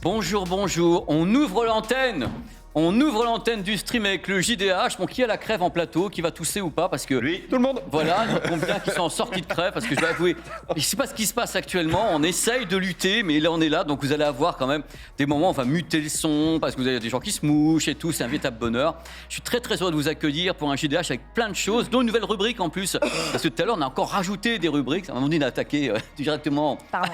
Bonjour, bonjour. On ouvre l'antenne. On ouvre l'antenne du stream avec le JDH. Bon, qui a la crève en plateau? Qui va tousser ou pas? Parce que Lui. Tout le monde. voilà, combien qui sont en sortie de crève? Parce que je dois avouer, je ne sais pas ce qui se passe actuellement. On essaye de lutter, mais là on est là. Donc vous allez avoir quand même des moments où on va muter le son parce que vous avez des gens qui se mouchent et tout. C'est un véritable bonheur. Je suis très très heureux de vous accueillir pour un JDH avec plein de choses, dont une nouvelle rubrique en plus. Parce que tout à l'heure on a encore rajouté des rubriques. À un moment donné, on a attaqué directement. Pardon.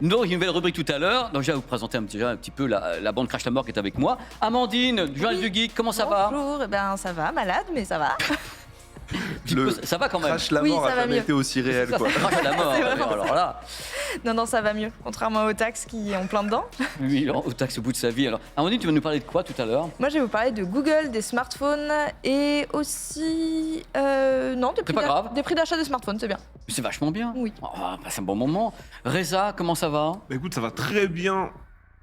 Donc une nouvelle rubrique tout à l'heure. Donc je vais vous présenter déjà un petit peu la bande Crash la mort qui est avec moi. Amandine, du journal du Geek, comment ça va? Bonjour, eh ben ça va, malade, mais ça va. Ça va quand même. Crash la Oui, mort ça a va jamais mieux. été aussi réel, Ça, quoi. c'est Crash à la mort. C'est vraiment Alors là, Non, ça va mieux, contrairement aux taxes qui ont plein dedans. lui, au taxe au bout de sa vie. Alors, Amandine, tu vas nous parler de quoi tout à l'heure? Moi, je vais vous parler de Google, des smartphones et aussi... non, C'est pas grave. des prix d'achat de smartphones, c'est bien. C'est vachement bien. Oui. Oh, passe un bon moment. Reza, comment ça va? Bah écoute, ça va très bien.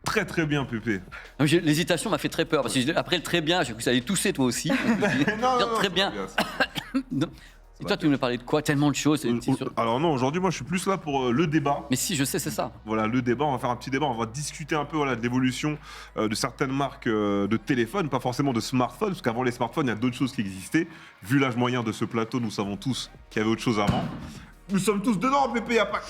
Très très bien, Pépé. L'hésitation m'a fait très peur parce que après le très bien, j'ai cru que ça allait tousser toi aussi. Dire très bien. Non. Et toi, tu nous parlais de quoi? Tellement de choses. C'est sûr. Alors non, aujourd'hui, moi, je suis plus là pour le débat. Mais si, je sais, c'est ça. Voilà, le débat, on va faire un petit débat, on va discuter un peu de l'évolution de certaines marques de téléphones, pas forcément de smartphones, parce qu'avant les smartphones, il y a d'autres choses qui existaient. Vu l'âge moyen de ce plateau, nous savons tous qu'il y avait autre chose avant. Nous sommes tous dedans, Pépé, il n'y a pas...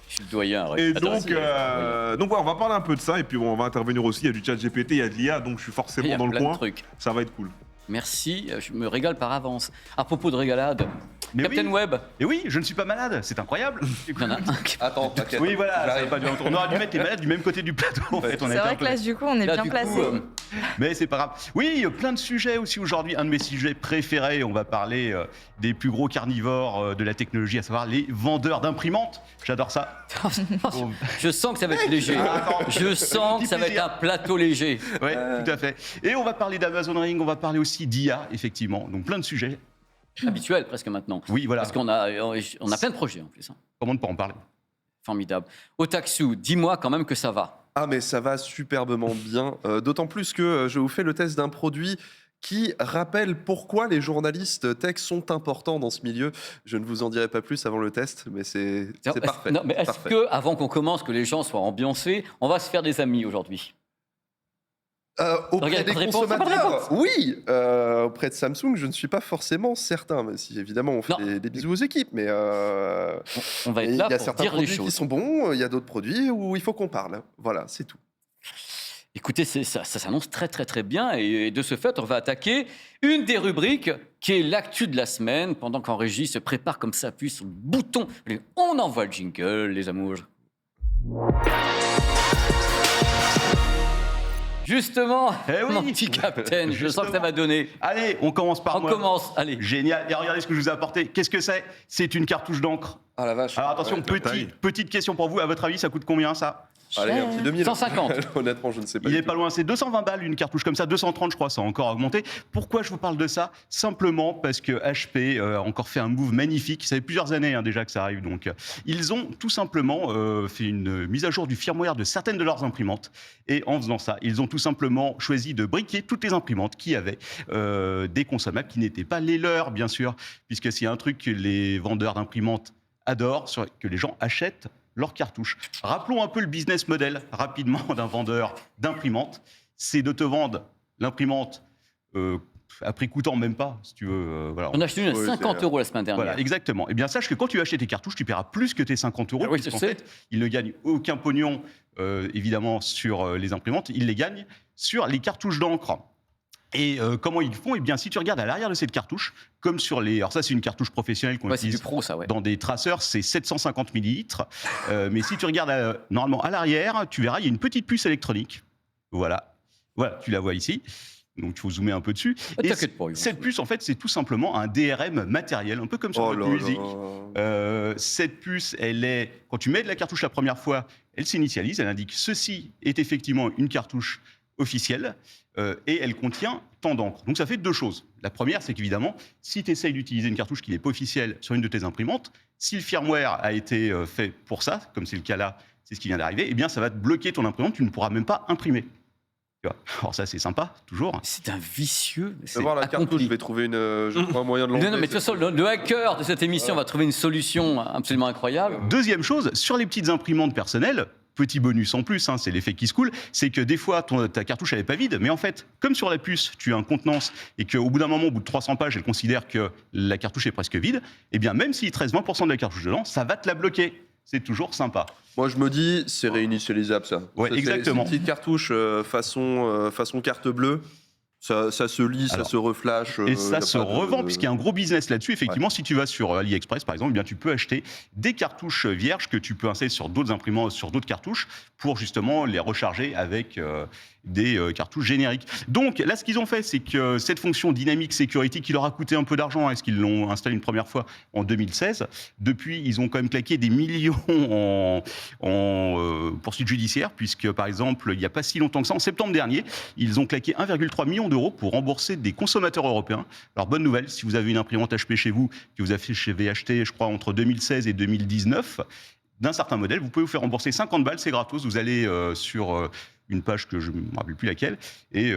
Je suis le doyen. Et Attends, donc, c'est- donc ouais, on va parler un peu de ça, et puis bon, on va intervenir aussi, il y a du chat GPT, il y a de l'IA, donc je suis Il y forcément a dans le plein de coin, trucs. ça va être cool. Merci, je me régale par avance. À propos de régalade, Mais Captain oui. Web, Et oui, je ne suis pas malade, c'est incroyable. il y en a un qui... Attends, t'inquiète. Oui, voilà, ça va J'arrive. pas durer longtemps. On aurait dû mettre les malades du même côté du plateau, en fait. On a C'est été vrai un que peu- là, du coup, on est Là, bien du placé. coup, Mais c'est pas grave. Oui, il y a plein de sujets aussi aujourd'hui. Un de mes sujets préférés, on va parler des plus gros carnivores de la technologie, à savoir les vendeurs d'imprimantes. J'adore ça. Je sens que ça va être léger. Je sens que ça va être un plateau léger. Oui, tout à fait. Et on va parler d'Amazon Ring, on va parler aussi d'IA, effectivement. Donc plein de sujets. Habituel presque maintenant. Oui, voilà. Parce qu'on a plein de projets en plus. Hein. Comment ne pas en parler? Formidable. Otaksu, dis-moi quand même que ça va. Ah, mais ça va superbement bien. D'autant plus que je vous fais le test d'un produit qui rappelle pourquoi les journalistes tech sont importants dans ce milieu. Je ne vous en dirai pas plus avant le test, mais c'est parfait. Non, mais est-ce Parfait. que, avant qu'on commence, que les gens soient ambiancés, on va se faire des amis aujourd'hui? Auprès Regarde, des pas de réponse, pas de consommateurs, oui. Auprès de Samsung, je ne suis pas forcément certain. Mais si, évidemment, on fait Non. des bisous aux équipes. Mais On va il être y là a pour certains dire les produits qui choses. sont bons, il y a d'autres produits où il faut qu'on parle. Voilà, c'est tout. Écoutez, ça s'annonce très très très bien et de ce fait, on va attaquer une des rubriques qui est l'actu de la semaine, pendant qu'en régie se prépare comme ça, appuie sur le bouton. Allez, on envoie le jingle, les amours. Justement, Eh oui. mon petit capitaine, je sens que ça va donner. Allez, on commence par On moi. commence, allez. Génial. Et regardez ce que je vous ai apporté. Qu'est-ce que c'est? C'est une cartouche d'encre. Ah la vache. Alors attention, Ouais, taille. petite question pour vous. À votre avis, ça coûte combien ça? Allez, un petit 2000. 150. Honnêtement, je ne sais pas. Il du est tout. pas loin, c'est 220 balles une cartouche comme ça, 230 je crois, ça a encore augmenté. Pourquoi je vous parle de ça? Simplement parce que HP a encore fait un move magnifique. Ça fait plusieurs années déjà que ça arrive. Donc, ils ont tout simplement fait une mise à jour du firmware de certaines de leurs imprimantes. Et en faisant ça, ils ont tout simplement choisi de briquer toutes les imprimantes qui avaient des consommables qui n'étaient pas les leurs, bien sûr, puisque c'est un truc que les vendeurs d'imprimantes adorent, que les gens achètent leurs cartouches. Rappelons un peu le business model rapidement d'un vendeur d'imprimante. C'est de te vendre l'imprimante à prix coûtant même pas, si tu veux. Voilà. On a acheté une à Oui, 50 c'est- € la semaine dernière. Voilà, exactement. Eh bien, sache que quand tu achètes tes cartouches, tu paieras plus que tes 50 euros. Ah oui, je puisqu'en sais. fait, ils ne gagnent aucun pognon, évidemment, sur les imprimantes. Ils les gagnent sur les cartouches d'encre. Et comment ils font? Eh bien, si tu regardes à l'arrière de cette cartouche, comme sur les... Alors ça, c'est une cartouche professionnelle qu'on Ouais, c'est du utilise pro, ça, ouais. dans des traceurs, c'est 750 millilitres. Mais si tu regardes normalement à l'arrière, tu verras, il y a une petite puce électronique. Voilà. Voilà, tu la vois ici. Donc, il faut zoomer un peu dessus. Ah, Et t'inquiète pas, Yvan. cette puce, en fait, c'est tout simplement un DRM matériel, un peu comme sur Oh votre là musique. là. Cette puce, elle est, quand tu mets de la cartouche la première fois, elle s'initialise, elle indique ceci est effectivement une cartouche officielle et elle contient tant d'encre. Donc ça fait deux choses. La première, c'est qu'évidemment, si tu essayes d'utiliser une cartouche qui n'est pas officielle sur une de tes imprimantes, si le firmware a été fait pour ça, comme c'est le cas là, c'est ce qui vient d'arriver, eh bien ça va te bloquer ton imprimante, tu ne pourras même pas imprimer. Tu vois. Alors ça, c'est sympa, toujours. C'est un vicieux. Je C'est vais voir la cartouche, accompli. je vais trouver je trouve un moyen de l'enlever. Non, mais de toute façon, le hacker de cette émission va trouver une solution absolument incroyable. Deuxième chose, sur les petites imprimantes personnelles, petit bonus en plus, c'est l'effet qui se coule, c'est que des fois, ta cartouche, elle n'est pas vide, mais en fait, comme sur la puce, tu as un contenance et qu'au bout d'un moment, au bout de 300 pages, elle considère que la cartouche est presque vide, eh bien, même s'il te reste 20% de la cartouche dedans, ça va te la bloquer. C'est toujours sympa. Moi, je me dis, c'est réinitialisable, ça. Ouais, exactement. C'est une petite cartouche façon carte bleue. Ça se lit, ça se reflash. Et ça se revend, de... puisqu'il y a un gros business là-dessus. Effectivement, si tu vas sur AliExpress, par exemple, eh bien, tu peux acheter des cartouches vierges que tu peux installer sur d'autres imprimantes, sur d'autres cartouches, pour justement les recharger avec des cartouches génériques. Donc là, ce qu'ils ont fait, c'est que cette fonction Dynamic Security, qui leur a coûté un peu d'argent, est-ce qu'ils l'ont installée une première fois en 2016, depuis, ils ont quand même claqué des millions en poursuites judiciaires, puisque, par exemple, il n'y a pas si longtemps que ça, en septembre dernier, ils ont claqué 1,3 million d'euros pour rembourser des consommateurs européens. Alors, bonne nouvelle, si vous avez une imprimante HP chez vous, que vous avez acheté, je crois, entre 2016 et 2019, d'un certain modèle, vous pouvez vous faire rembourser 50 balles, c'est gratos, vous allez sur une page que je ne me rappelle plus laquelle, et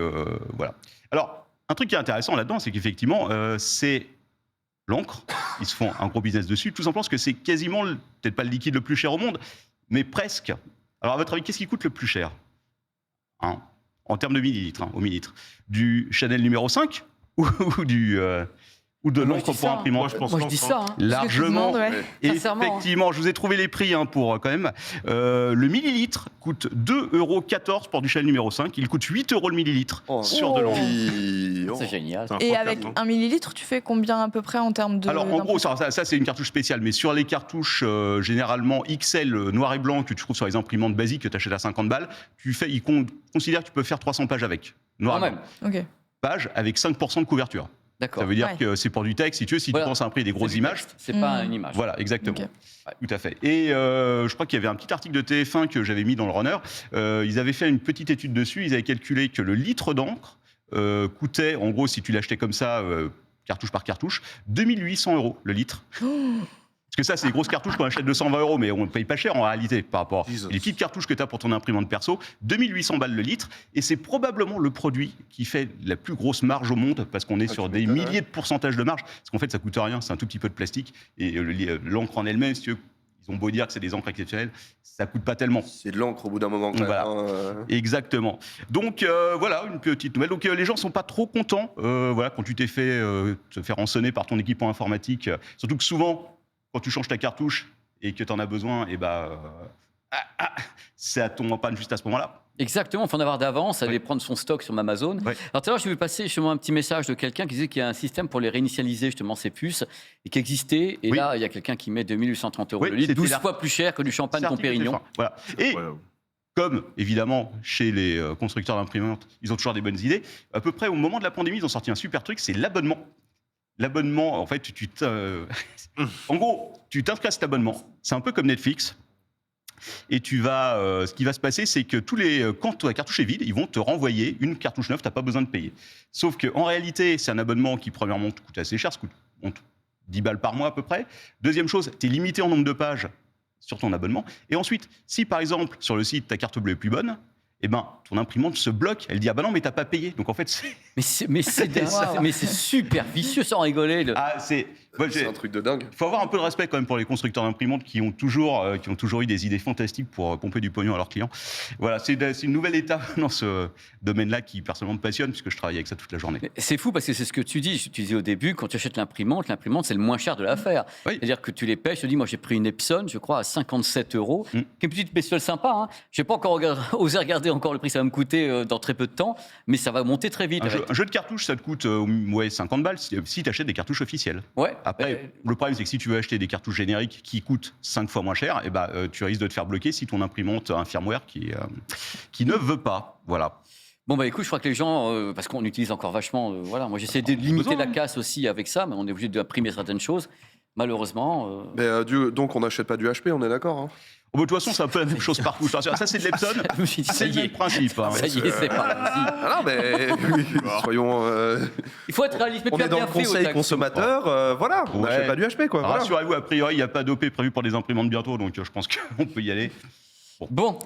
voilà. Alors, un truc qui est intéressant là-dedans, c'est qu'effectivement, c'est l'encre, ils se font un gros business dessus, tout simplement parce que c'est quasiment, peut-être pas le liquide le plus cher au monde, mais presque. Alors, à votre avis, qu'est-ce qui coûte le plus cher en termes de millilitres, au millilitre? Du Chanel numéro 5 ou ou de Moi, l'encre je dis pour ça, imprimante? Moi, je dis ça. Largement. Ouais. Sincèrement, Effectivement, je vous ai trouvé les prix pour quand même. Le millilitre coûte 2,14 € pour du Chanel numéro 5. Il coûte 8 € le millilitre sur de l'encre. C'est génial. C'est un Et faux avec cap, 1 millilitre, tu fais combien à peu près en termes de. Alors en gros, ça c'est une cartouche spéciale, mais sur les cartouches généralement XL noir et blanc que tu trouves sur les imprimantes basiques que tu achètes à 50 balles, ils considèrent que tu peux faire 300 pages avec. Noir Quand et blanc. même. Ok. Pages avec 5% de couverture. D'accord. Ça veut dire Ouais. que c'est pour du texte, si tu veux, si Voilà. tu penses à imprimer des grosses C'est du images. texte, c'est pas une image. Voilà, exactement. Ok. Tout à fait. Et je crois qu'il y avait un petit article de TF1 que j'avais mis dans le runner. Ils avaient fait une petite étude dessus. Ils avaient calculé que le litre d'encre coûtait, en gros, si tu l'achetais comme ça, cartouche par cartouche, 2800 € le litre. Parce que ça, c'est des grosses cartouches qu'on achète 220 €, mais on ne paye pas cher en réalité par rapport. Jesus. Les petites cartouches que tu as pour ton imprimante perso, 2800 balles le litre. Et c'est probablement le produit qui fait la plus grosse marge au monde, parce qu'on est sur des milliers de pourcentages de marge. Parce qu'en fait, ça coûte rien, c'est un tout petit peu de plastique. Et l'encre en elle-même, si tu veux, ils ont beau dire que c'est des encres exceptionnelles, ça coûte pas tellement. C'est de l'encre au bout d'un moment. Quand Voilà. même, Exactement. Donc voilà, une petite nouvelle. Donc les gens sont pas trop contents voilà, quand tu t'es fait te faire rançonner par ton équipement informatique. Surtout que souvent, quand tu changes ta cartouche et que tu en as besoin, et ça tombe en panne juste à ce moment-là. Exactement, il faut en avoir d'avance, aller prendre son stock sur Amazon. Ouais. Alors tout à l'heure, j'ai vu passer justement un petit message de quelqu'un qui disait qu'il y a un système pour les réinitialiser justement ces puces et qui existait. Et Oui. là, il y a quelqu'un qui met 2830 € Oui, le litre, c'était 12 là. fois plus cher que du champagne C'est Dom article Pérignon. TF1. Voilà. Et Incroyable. comme, évidemment, chez les constructeurs d'imprimantes, ils ont toujours des bonnes idées, à peu près au moment de la pandémie, ils ont sorti un super truc, c'est l'abonnement. L'abonnement, en fait, en gros, tu t'inscris à cet abonnement. C'est un peu comme Netflix. Et ce qui va se passer, c'est que quand ta cartouche est vide, ils vont te renvoyer une cartouche neuve, tu n'as pas besoin de payer. Sauf qu'en réalité, c'est un abonnement qui, premièrement, te coûte assez cher, ça coûte 10 balles par mois à peu près. Deuxième chose, tu es limité en nombre de pages sur ton abonnement. Et ensuite, si par exemple, sur le site, ta carte bleue est plus bonne, eh ben, ton imprimante se bloque. Elle dit ah ben non, mais t'as pas payé. Donc en fait, C'est super vicieux sans rigoler. C'est un truc de dingue. Il faut avoir un peu de respect quand même pour les constructeurs d'imprimantes qui ont toujours eu des idées fantastiques pour pomper du pognon à leurs clients. Voilà, c'est une nouvelle étape dans ce domaine-là qui personnellement me passionne puisque je travaille avec ça toute la journée. C'est fou parce que c'est ce que tu dis. Tu disais au début, quand tu achètes l'imprimante c'est le moins cher de l'affaire. Oui. C'est-à-dire que tu les payes. Je te dis, moi j'ai pris une Epson, je crois, à 57 €, qui est une petite bestiole sympa. Je n'ai pas encore osé regarder encore le prix, ça va me coûter dans très peu de temps, mais ça va monter très vite. Un jeu de cartouches, ça te coûte 50 balles si tu achètes des cartouches officielles. Ouais. Après, le problème, c'est que si tu veux acheter des cartouches génériques qui coûtent 5 fois moins cher, tu risques de te faire bloquer si ton imprimante a un firmware qui ne veut pas. Voilà. Bon, bah écoute, je crois que les gens, parce qu'on utilise encore vachement, voilà, moi j'essaie de limiter la casse aussi avec ça, mais on est obligé d'imprimer certaines choses. Malheureusement. Mais donc on n'achète pas du HP, on est d'accord hein. De toute façon, c'est un peu la même chose partout. Ça, c'est de l'Epson. Je me suis dit, C'est ça le y est, même principe. Hein. ça y est, c'est parti. Ah non, mais soyons. Il faut être réaliste, mais On tu as est dans bien le fait. conseil Otaku. consommateur, voilà, on Ouais. n'achète pas du HP quoi. Voilà. Rassurez-vous, a priori, il n'y a pas d'OP prévu pour des imprimantes bientôt, donc je pense qu'on peut y aller. Bon,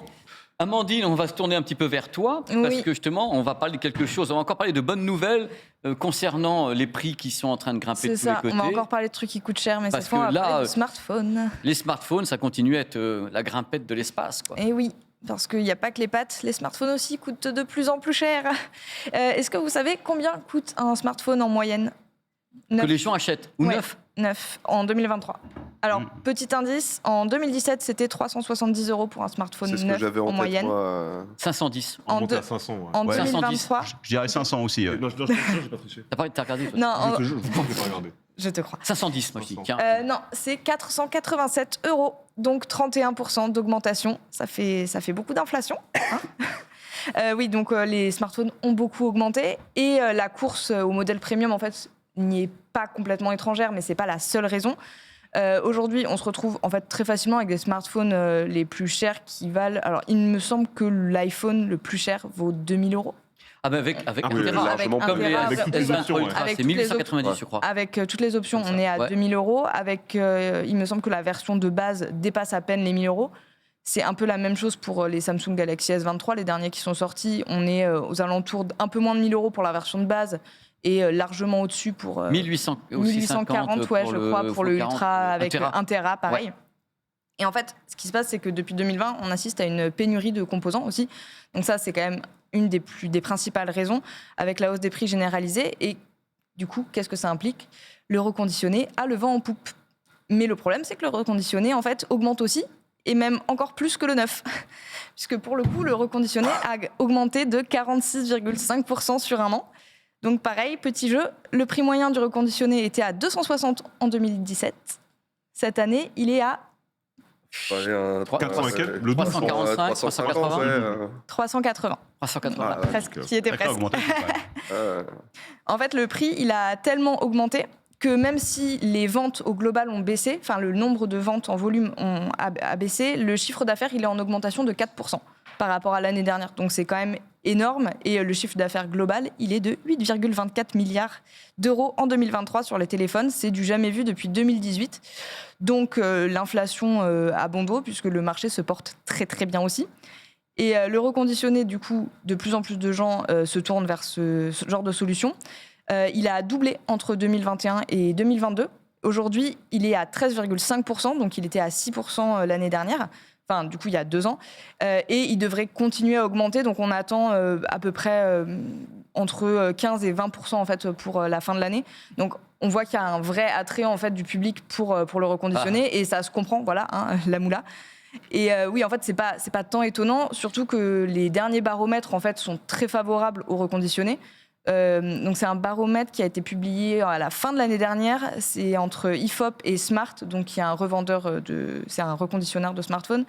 Amandine, on va se tourner un petit peu vers toi, parce Oui. que justement, on va parler de quelque chose. On va encore parler de bonnes nouvelles concernant les prix qui sont en train de grimper de C'est tous les ça, côtés. on va encore parler de trucs qui coûtent cher, mais Parce cette fois, on que va là, parler de smartphone. Les smartphones, ça continue à être la grimpette de l'espace, quoi. Et oui, parce qu'il n'y a pas que les pattes, les smartphones aussi coûtent de plus en plus cher. Est-ce que vous savez combien coûte un smartphone en moyenne? Que les gens achètent. Ou Ouais. neuf. 9 en 2023. Alors, petit indice, en 2017, c'était 370 € pour un smartphone C'est ce que neuf j'avais en en tête, moyenne. moi. 510. On En monte deux- à 500. Ouais. En Ouais. 2023, Je dirais 500 aussi. Non, je j'ai pas triché. T'as regardé toi non, Je te jure, je crois que j'ai pas regardé. je te crois. 510, moi je dis. 500. Tiens. Non, c'est 487 €, donc 31% d'augmentation. Ça fait beaucoup d'inflation. Hein. Oui, donc les smartphones ont beaucoup augmenté et la course au modèle premium, en fait, n'y est pas complètement étrangère, mais c'est pas la seule raison. Aujourd'hui, on se retrouve en fait très facilement avec des smartphones les plus chers qui valent. Alors, il me semble que l'iPhone le plus cher vaut 2000 €. Ah ben avec Ah un oui, Tera. largement Comme les Avec toutes les S23 options, ouais. Ultra, Avec c'est toutes les 1890 je crois. Avec toutes les options, Comme ça, on est à ouais. 2000 €. Avec, il me semble que la version de base dépasse à peine les 1000 €. C'est un peu la même chose pour les Samsung Galaxy S23, les derniers qui sont sortis. On est aux alentours d'un peu moins de 1000 € pour la version de base et largement au-dessus pour 1800 1840, ouais, je crois, pour le 40, Ultra avec 1 Tera. 1 Tera, pareil. Et en fait, ce qui se passe, c'est que depuis 2020, on assiste à une pénurie de composants aussi. Donc ça, c'est quand même une des principales raisons, avec la hausse des prix généralisée. Et du coup, qu'est-ce que ça implique? Le reconditionné a le vent en poupe. Mais le problème, c'est que le reconditionné, en fait, augmente aussi, et même encore plus que le neuf. Puisque pour le coup, le reconditionné a augmenté de 46,5% sur un an. Donc pareil, petit jeu, le prix moyen du reconditionné était à 260 en 2017. Cette année, il est à Ouais, un- 400 et quelques, le 345, 350, ouais. 380. 380. Ah, Presque, qui était D'accord, presque. augmentation, quand même. En fait, le prix, il a tellement augmenté que même si les ventes au global ont baissé, enfin le nombre de ventes en volume a baissé, le chiffre d'affaires, il est en augmentation de 4% par rapport à l'année dernière. Donc c'est quand même énorme. Et le chiffre d'affaires global, il est de 8,24 milliards d'euros en 2023 sur les téléphones. C'est du jamais vu depuis 2018. Donc l'inflation a bon dos puisque le marché se porte très très bien aussi. Et le reconditionné, du coup, de plus en plus de gens se tournent vers ce genre de solution. Il a doublé entre 2021 et 2022. Aujourd'hui, il est à 13,5%, donc il était à 6% l'année dernière. Enfin, du coup, il y a 2 ans. Et il devrait continuer à augmenter. Donc, on attend à peu près entre 15 et 20% en fait, pour la fin de l'année. Donc, on voit qu'il y a un vrai attrait en fait, du public pour le reconditionner. Et ça se comprend, voilà, hein, la moula. Et oui, en fait, c'est pas tant étonnant, surtout que les derniers baromètres en fait, sont très favorables aux reconditionnés. Donc c'est un baromètre qui a été publié à la fin de l'année dernière. C'est entre IFOP et Smart, donc qui est un revendeur c'est un reconditionneur de smartphones,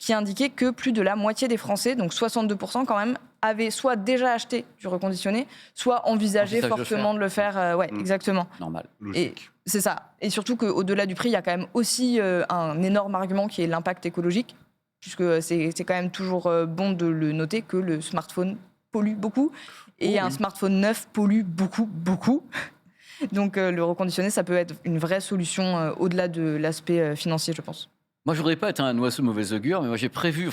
qui a indiqué que plus de la moitié des Français, donc 62% quand même, avaient soit déjà acheté du reconditionné, soit envisagé Envisage de fortement de le faire. Ouais, exactement. Normal. Logique. C'est ça. Et surtout qu'au-delà du prix, il y a quand même aussi un énorme argument qui est l'impact écologique, puisque c'est quand même toujours bon de le noter que le smartphone pollue beaucoup et un smartphone neuf pollue beaucoup, beaucoup. Donc le reconditionné, ça peut être une vraie solution au-delà de l'aspect financier, je pense. Moi, je voudrais pas être un oiseau de mauvais augure, mais moi, j'ai prévu,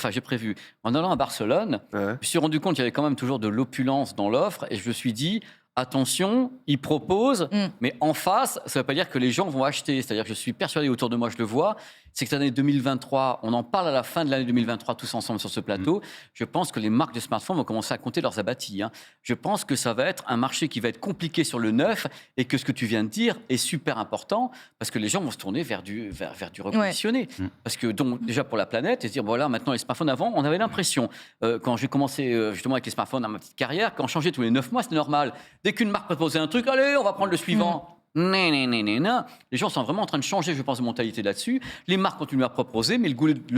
en allant à Barcelone, Ouais. je me suis rendu compte qu'il y avait quand même toujours de l'opulence dans l'offre, et je me suis dit, attention, ils proposent, mais en face, ça ne veut pas dire que les gens vont acheter. C'est-à-dire que je suis persuadé autour de moi, je le vois, c'est que cette année 2023, on en parle à la fin de l'année 2023 tous ensemble sur ce plateau. Je pense que les marques de smartphones vont commencer à compter leurs abattis. Hein. Je pense que ça va être un marché qui va être compliqué sur le neuf et que ce que tu viens de dire est super important parce que les gens vont se tourner vers du reconditionné. Parce que donc, déjà pour la planète, et se dire, voilà, maintenant les smartphones avant, on avait l'impression, quand j'ai commencé justement avec les smartphones dans ma petite carrière, quand on changeait tous les 9 mois, c'était normal. Dès qu'une marque proposait un truc, allez, on va prendre le suivant. Non. Les gens sont vraiment en train de changer, je pense, de mentalité là-dessus. Les marques continuent à proposer, mais le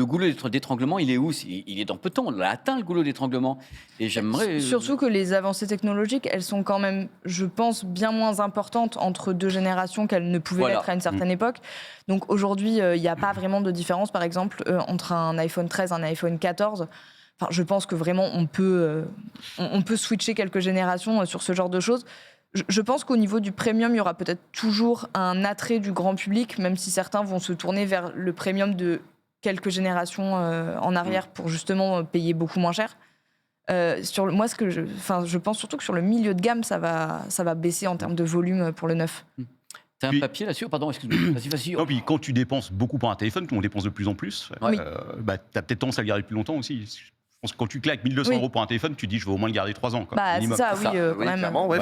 goulot d'étranglement, il est où? Il est dans Peton. On a atteint le goulot d'étranglement. Et j'aimerais. Surtout que les avancées technologiques, elles sont quand même, je pense, bien moins importantes entre deux générations qu'elles ne pouvaient l'être à une certaine époque. Donc aujourd'hui, il n'y a pas vraiment de différence, par exemple, entre un iPhone 13 et un iPhone 14. Enfin, je pense que vraiment, on peut switcher quelques générations sur ce genre de choses. Je pense qu'au niveau du premium, il y aura peut-être toujours un attrait du grand public, même si certains vont se tourner vers le premium de quelques générations en arrière pour justement payer beaucoup moins cher. Moi, je pense surtout que sur le milieu de gamme, ça va baisser en termes de volume pour le neuf. T'as un Puis- papier là-dessus? Pardon, excuse-moi. Vas-y. Non, puis quand tu dépenses beaucoup pour un téléphone, qu'on dépense de plus en plus, Oui. t'as peut-être tendance à le garder plus longtemps aussi. pense que quand tu claques 1200 Oui. euros pour un téléphone, tu te dis je vais au moins le garder 3 ans. Quoi, Bah, c'est minimum. ça, C'est oui, ça. quand même. clairement, ouais.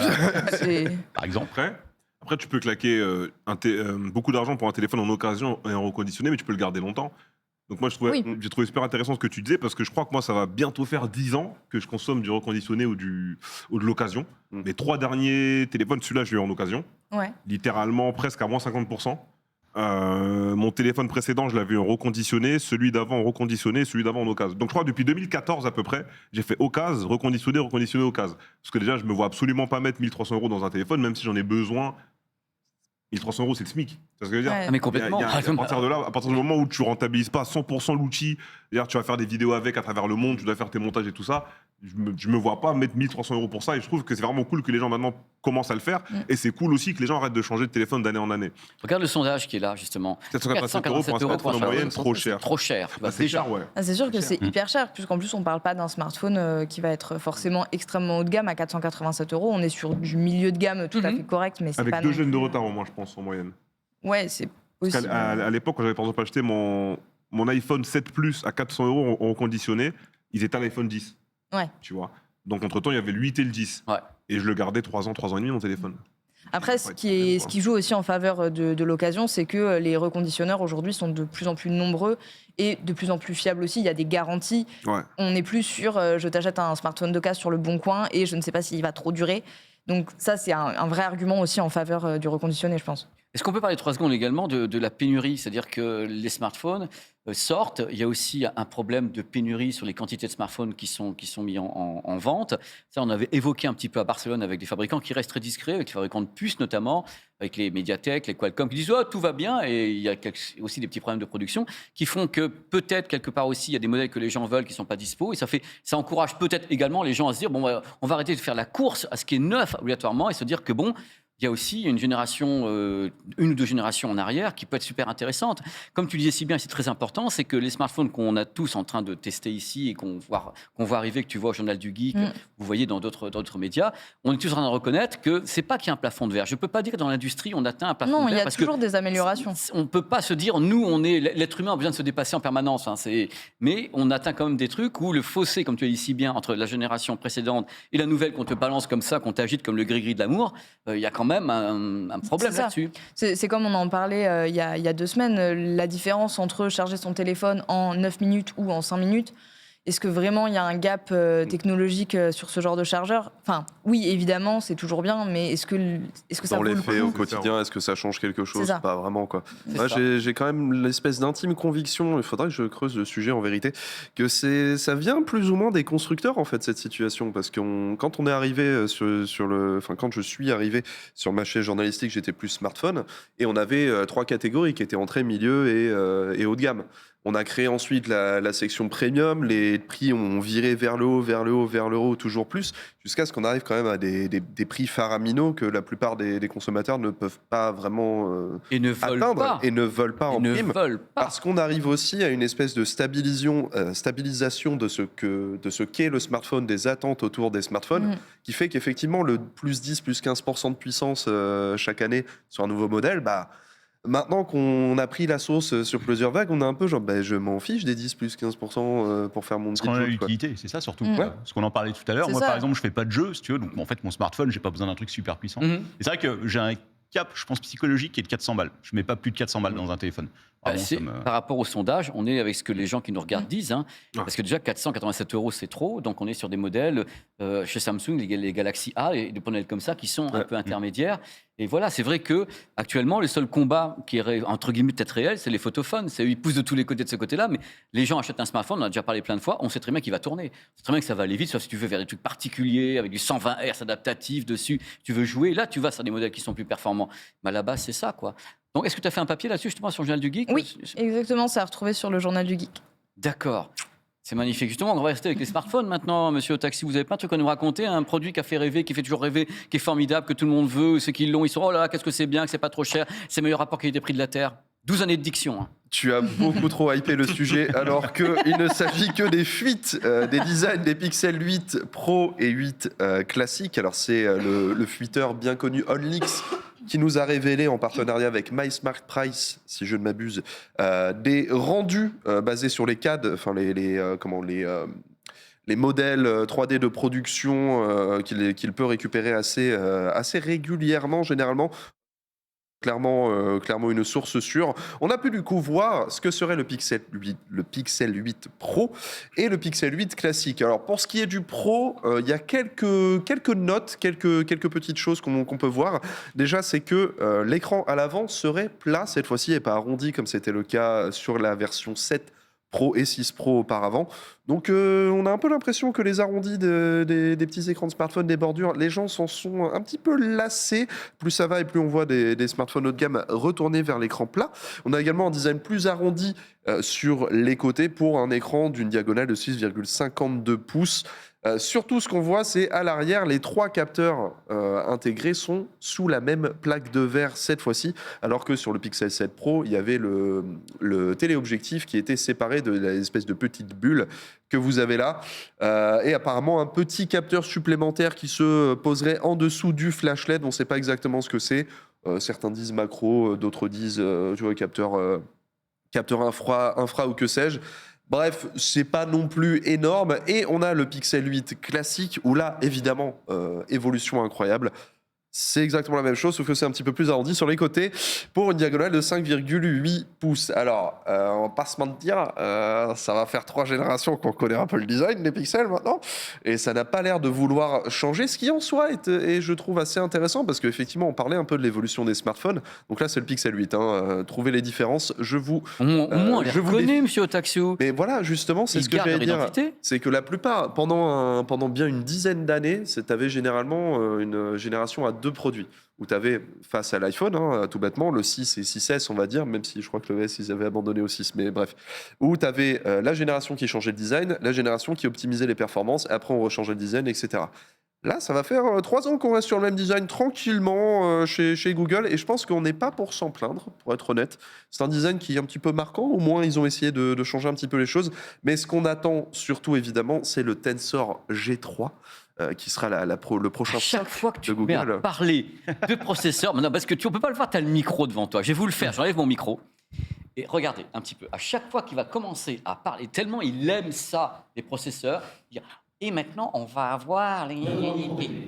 C'est- Par exemple. Après, tu peux claquer beaucoup d'argent pour un téléphone en occasion et en reconditionné, mais tu peux le garder longtemps. Donc moi, Oui. j'ai trouvé super intéressant ce que tu disais, parce que je crois que moi, ça va bientôt faire 10 ans que je consomme du reconditionné ou de l'occasion. Mm. Mes 3 derniers téléphones, celui-là, je l'ai eu en occasion. Ouais. Littéralement presque à moins 50%. Mon téléphone précédent, je l'avais eu en reconditionné, celui d'avant en reconditionné, celui d'avant en occasion. Donc je crois que depuis 2014 à peu près, j'ai fait occasion, reconditionné, occasion. Parce que déjà, je me vois absolument pas mettre 1300 euros dans un téléphone, même si j'en ai besoin. 1300 euros, c'est le SMIC. Tu vois ce que je veux dire? Ouais. Ah, mais complètement. À partir de là, à partir du moment où tu rentabilises pas 100% l'outil, c'est-à-dire tu vas faire des vidéos avec à travers le monde, tu dois faire tes montages et tout ça, je me vois pas mettre 1300 euros pour ça, et je trouve que c'est vraiment cool que les gens maintenant commencent à le faire, et c'est cool aussi que les gens arrêtent de changer de téléphone d'année en année. Regarde le sondage qui est là, justement. 487 euros pour un smartphone en moyenne, trop cher. Trop cher. Bah, c'est cher, ouais. Ah, c'est sûr que cher. c'est hyper cher, puisqu'en plus on parle pas d'un smartphone qui va être forcément extrêmement haut de gamme à 487 €. On est sur du milieu de gamme tout à fait correct, mais c'est Avec pas 2 non gènes de plus- retard au moins, je pense, en moyenne. Ouais, c'est Parce possible. à l'époque, quand j'avais par exemple acheté mon iPhone 7 Plus à 400 € en reconditionné, ils étaient à l'iPhone 10. Ouais. Tu vois. Donc entre-temps, il y avait le 8 et le 10. Ouais. Et je le gardais 3 ans et demi, mon téléphone. Après, ce qui joue aussi en faveur de l'occasion, c'est que les reconditionneurs aujourd'hui sont de plus en plus nombreux et de plus en plus fiables aussi. Il y a des garanties. Ouais. On n'est plus sur je t'achète un smartphone d'occasion sur le bon coin et je ne sais pas s'il va trop durer. Donc ça, c'est un vrai argument aussi en faveur du reconditionné, je pense. Est-ce qu'on peut parler 3 secondes également de la pénurie? C'est-à-dire que les smartphones sortent. Il y a aussi un problème de pénurie sur les quantités de smartphones qui sont mis en vente. Ça, on avait évoqué un petit peu à Barcelone avec des fabricants qui restent très discrets, avec les fabricants de puces notamment, avec les Mediatek, les Qualcomm, qui disent oh, tout va bien. Et il y a aussi des petits problèmes de production qui font que peut-être quelque part aussi, il y a des modèles que les gens veulent qui ne sont pas dispo. Et ça encourage peut-être également les gens à se dire bon, on va arrêter de faire la course à ce qui est neuf obligatoirement et se dire que bon, il y a aussi une génération, une ou deux générations en arrière qui peut être super intéressante. Comme tu disais si bien, c'est très important, c'est que les smartphones qu'on a tous en train de tester ici et qu'on voit arriver, que tu vois au Journal du Geek, vous voyez dans d'autres médias, on est tous en train de reconnaître que c'est pas qu'il y a un plafond de verre. Je peux pas dire que dans l'industrie on atteint un plafond Non, de il verre y a parce toujours que des améliorations. on peut pas se dire nous l'être humain a besoin de se dépasser en permanence. Mais on atteint quand même des trucs où le fossé, comme tu as dit si bien, entre la génération précédente et la nouvelle qu'on te balance comme ça, qu'on t'agite comme le gris-gris de l'amour, il y a quand même un problème C'est ça. là-dessus. C'est comme on en parlait il y a 2 semaines, la différence entre charger son téléphone en 9 minutes ou en 5 minutes. Est-ce que vraiment il y a un gap technologique sur ce genre de chargeur? Enfin, oui, évidemment, c'est toujours bien, mais est-ce que ça Dans vaut les le faits, coup au quotidien, est-ce que ça change quelque chose? C'est ça. Pas vraiment, quoi. C'est Moi, ça. j'ai quand même l'espèce d'intime conviction, il faudrait que je creuse le sujet en vérité, que ça vient plus ou moins des constructeurs, en fait, cette situation. Parce que quand on est arrivé quand je suis arrivé sur ma chaîne journalistique, j'étais plus smartphone, et on avait 3 catégories qui étaient entrée, milieu et haut de gamme. On a créé ensuite la section premium, les prix ont viré vers le haut, toujours plus, jusqu'à ce qu'on arrive quand même à des prix faraminaux que la plupart des consommateurs ne peuvent pas vraiment Et ne veulent atteindre pas. et ne veulent pas en Ils ne prime. veulent pas. Parce qu'on arrive aussi à une espèce de stabilisation de ce qu'est le smartphone, des attentes autour des smartphones, qui fait qu'effectivement, le plus 10, plus 15% de puissance chaque année sur un nouveau modèle, maintenant qu'on a pris la sauce sur plusieurs vagues, on est un peu genre, je m'en fiche des 10 plus 15% pour faire mon Parce petit qu'on a job, quoi. l'utilité, c'est ça surtout. Ouais. Parce qu'on en parlait tout à l'heure. C'est Moi, ça. par exemple, je fais pas de jeu, si tu veux. Donc, en fait, mon smartphone, j'ai pas besoin d'un truc super puissant. Mhm. Et c'est vrai que j'ai un cap, je pense, psychologique qui est de 400 balles. Je mets pas plus de 400 balles dans un téléphone. Vraiment, ça me- Par rapport au sondage, on est avec ce que les gens qui nous regardent disent. Ouais. Parce que déjà, 487 €, c'est trop. Donc, on est sur des modèles chez Samsung, les Galaxy A et des modèles comme ça qui sont un peu intermédiaires. Et voilà, c'est vrai que actuellement, le seul combat qui est entre guillemets peut-être réel, c'est les photophones. Ils poussent de tous les côtés de ce côté-là. Mais les gens achètent un smartphone, on en a déjà parlé plein de fois, on sait très bien qu'il va tourner. On sait très bien que ça va aller vite, sauf si tu veux faire des trucs particuliers, avec du 120 Hz adaptatif dessus. Tu veux jouer, là, tu vas sur des modèles qui sont plus performants. Mais à la base, c'est ça, quoi. Donc, est-ce que tu as fait un papier là-dessus, justement, sur le Journal du Geek? Oui, exactement, ça a retrouvé sur le Journal du Geek. D'accord. C'est magnifique. Justement, on va rester avec les smartphones maintenant, monsieur Otaxi. Vous avez plein de trucs à nous raconter. Un produit qui a fait rêver, qui fait toujours rêver, qui est formidable, que tout le monde veut. Ceux qui l'ont, ils sont oh là là, qu'est-ce que c'est bien, que c'est pas trop cher. C'est le meilleur rapport qualité-prix de la Terre. 12 années de diction. Hein. Tu as beaucoup trop hypé le sujet, alors qu'il ne s'agit que des fuites, des designs des Pixel 8 Pro et 8 classiques. Alors c'est le fuiteur bien connu OnLeaks qui nous a révélé en partenariat avec MySmartPrice, si je ne m'abuse, des rendus basés sur les CAD, enfin les modèles 3D de production qu'il peut récupérer assez régulièrement, généralement. Clairement une source sûre. On a pu du coup voir ce que serait le Pixel 8 Pro et le Pixel 8 classique. Alors pour ce qui est du Pro, il y a quelques notes, quelques petites choses qu'on peut voir. Déjà, c'est que l'écran à l'avant serait plat cette fois-ci et pas arrondi comme c'était le cas sur la version 7 Pro et 6 Pro auparavant. Donc on a un peu l'impression que les arrondis des petits écrans de smartphone, des bordures, les gens s'en sont un petit peu lassés. Plus ça va et plus on voit des smartphones haut de gamme retourner vers l'écran plat. On a également un design plus arrondi sur les côtés pour un écran d'une diagonale de 6,52 pouces. Surtout, ce qu'on voit, c'est à l'arrière, les 3 capteurs intégrés sont sous la même plaque de verre cette fois-ci, alors que sur le Pixel 7 Pro, il y avait le téléobjectif qui était séparé de l'espèce de petite bulle que vous avez là, et apparemment un petit capteur supplémentaire qui se poserait en dessous du flash LED. On ne sait pas exactement ce que c'est. Certains disent macro, d'autres disent capteur infra ou que sais-je. Bref, c'est pas non plus énorme. Et on a le Pixel 8 classique, où là, évidemment, évolution incroyable. C'est exactement la même chose, sauf que c'est un petit peu plus arrondi sur les côtés pour une diagonale de 5,8 pouces. Alors, on va pas se mentir, ça va faire 3 générations qu'on connaît un peu le design des pixels maintenant, et ça n'a pas l'air de vouloir changer, ce qui en soi est je trouve assez intéressant, parce qu'effectivement, on parlait un peu de l'évolution des smartphones. Donc là, c'est le Pixel 8. Trouvez les différences, je vous... Au moins, on les reconnaît, monsieur Otaxio. Mais voilà, justement, c'est ce que j'allais dire. C'est que la plupart, pendant bien une dizaine d'années, tu avais généralement une génération à 2 produits, où tu avais face à l'iPhone, tout bêtement, le 6 et 6S, on va dire, même si je crois que le S, ils avaient abandonné au 6, mais bref, où tu avais la génération qui changeait le design, la génération qui optimisait les performances, et après on rechangeait le design, etc. Là, ça va faire 3 ans qu'on reste sur le même design tranquillement chez Google, et je pense qu'on n'est pas pour s'en plaindre, pour être honnête. C'est un design qui est un petit peu marquant, au moins ils ont essayé de changer un petit peu les choses, mais ce qu'on attend surtout, évidemment, c'est le Tensor G3, qui sera le prochain chaque socle fois que tu de te mets Google. à parler de processeur, non, parce que tu ne peux pas le voir, tu as le micro devant toi. Je vais vous le faire, j'enlève mon micro. Et regardez un petit peu, à chaque fois qu'il va commencer à parler, tellement il aime ça, les processeurs, il dit, et maintenant, on va avoir les...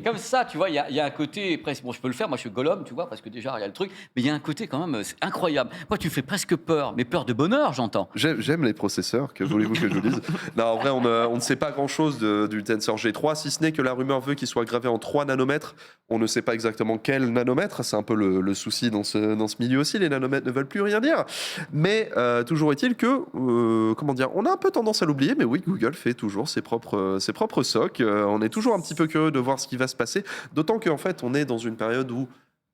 Comme ça, tu vois, il y a un côté presque... Bon, je peux le faire, moi je suis Gollum, tu vois, parce que déjà, il y a le truc, mais il y a un côté quand même c'est incroyable. Moi, tu me fais presque peur, mais peur de bonheur, j'entends. J'aime les processeurs, que voulez-vous que je vous dise? Non, en vrai, on ne sait pas grand-chose du Tensor G3, si ce n'est que la rumeur veut qu'il soit gravé en 3 nanomètres. On ne sait pas exactement quel nanomètre, c'est un peu le souci dans ce milieu aussi, les nanomètres ne veulent plus rien dire. Mais toujours est-il que, on a un peu tendance à l'oublier, mais oui, Google fait toujours ses propres SoC. On est toujours un petit peu curieux de voir ce qui va se passer, d'autant qu'en fait, on est dans une période où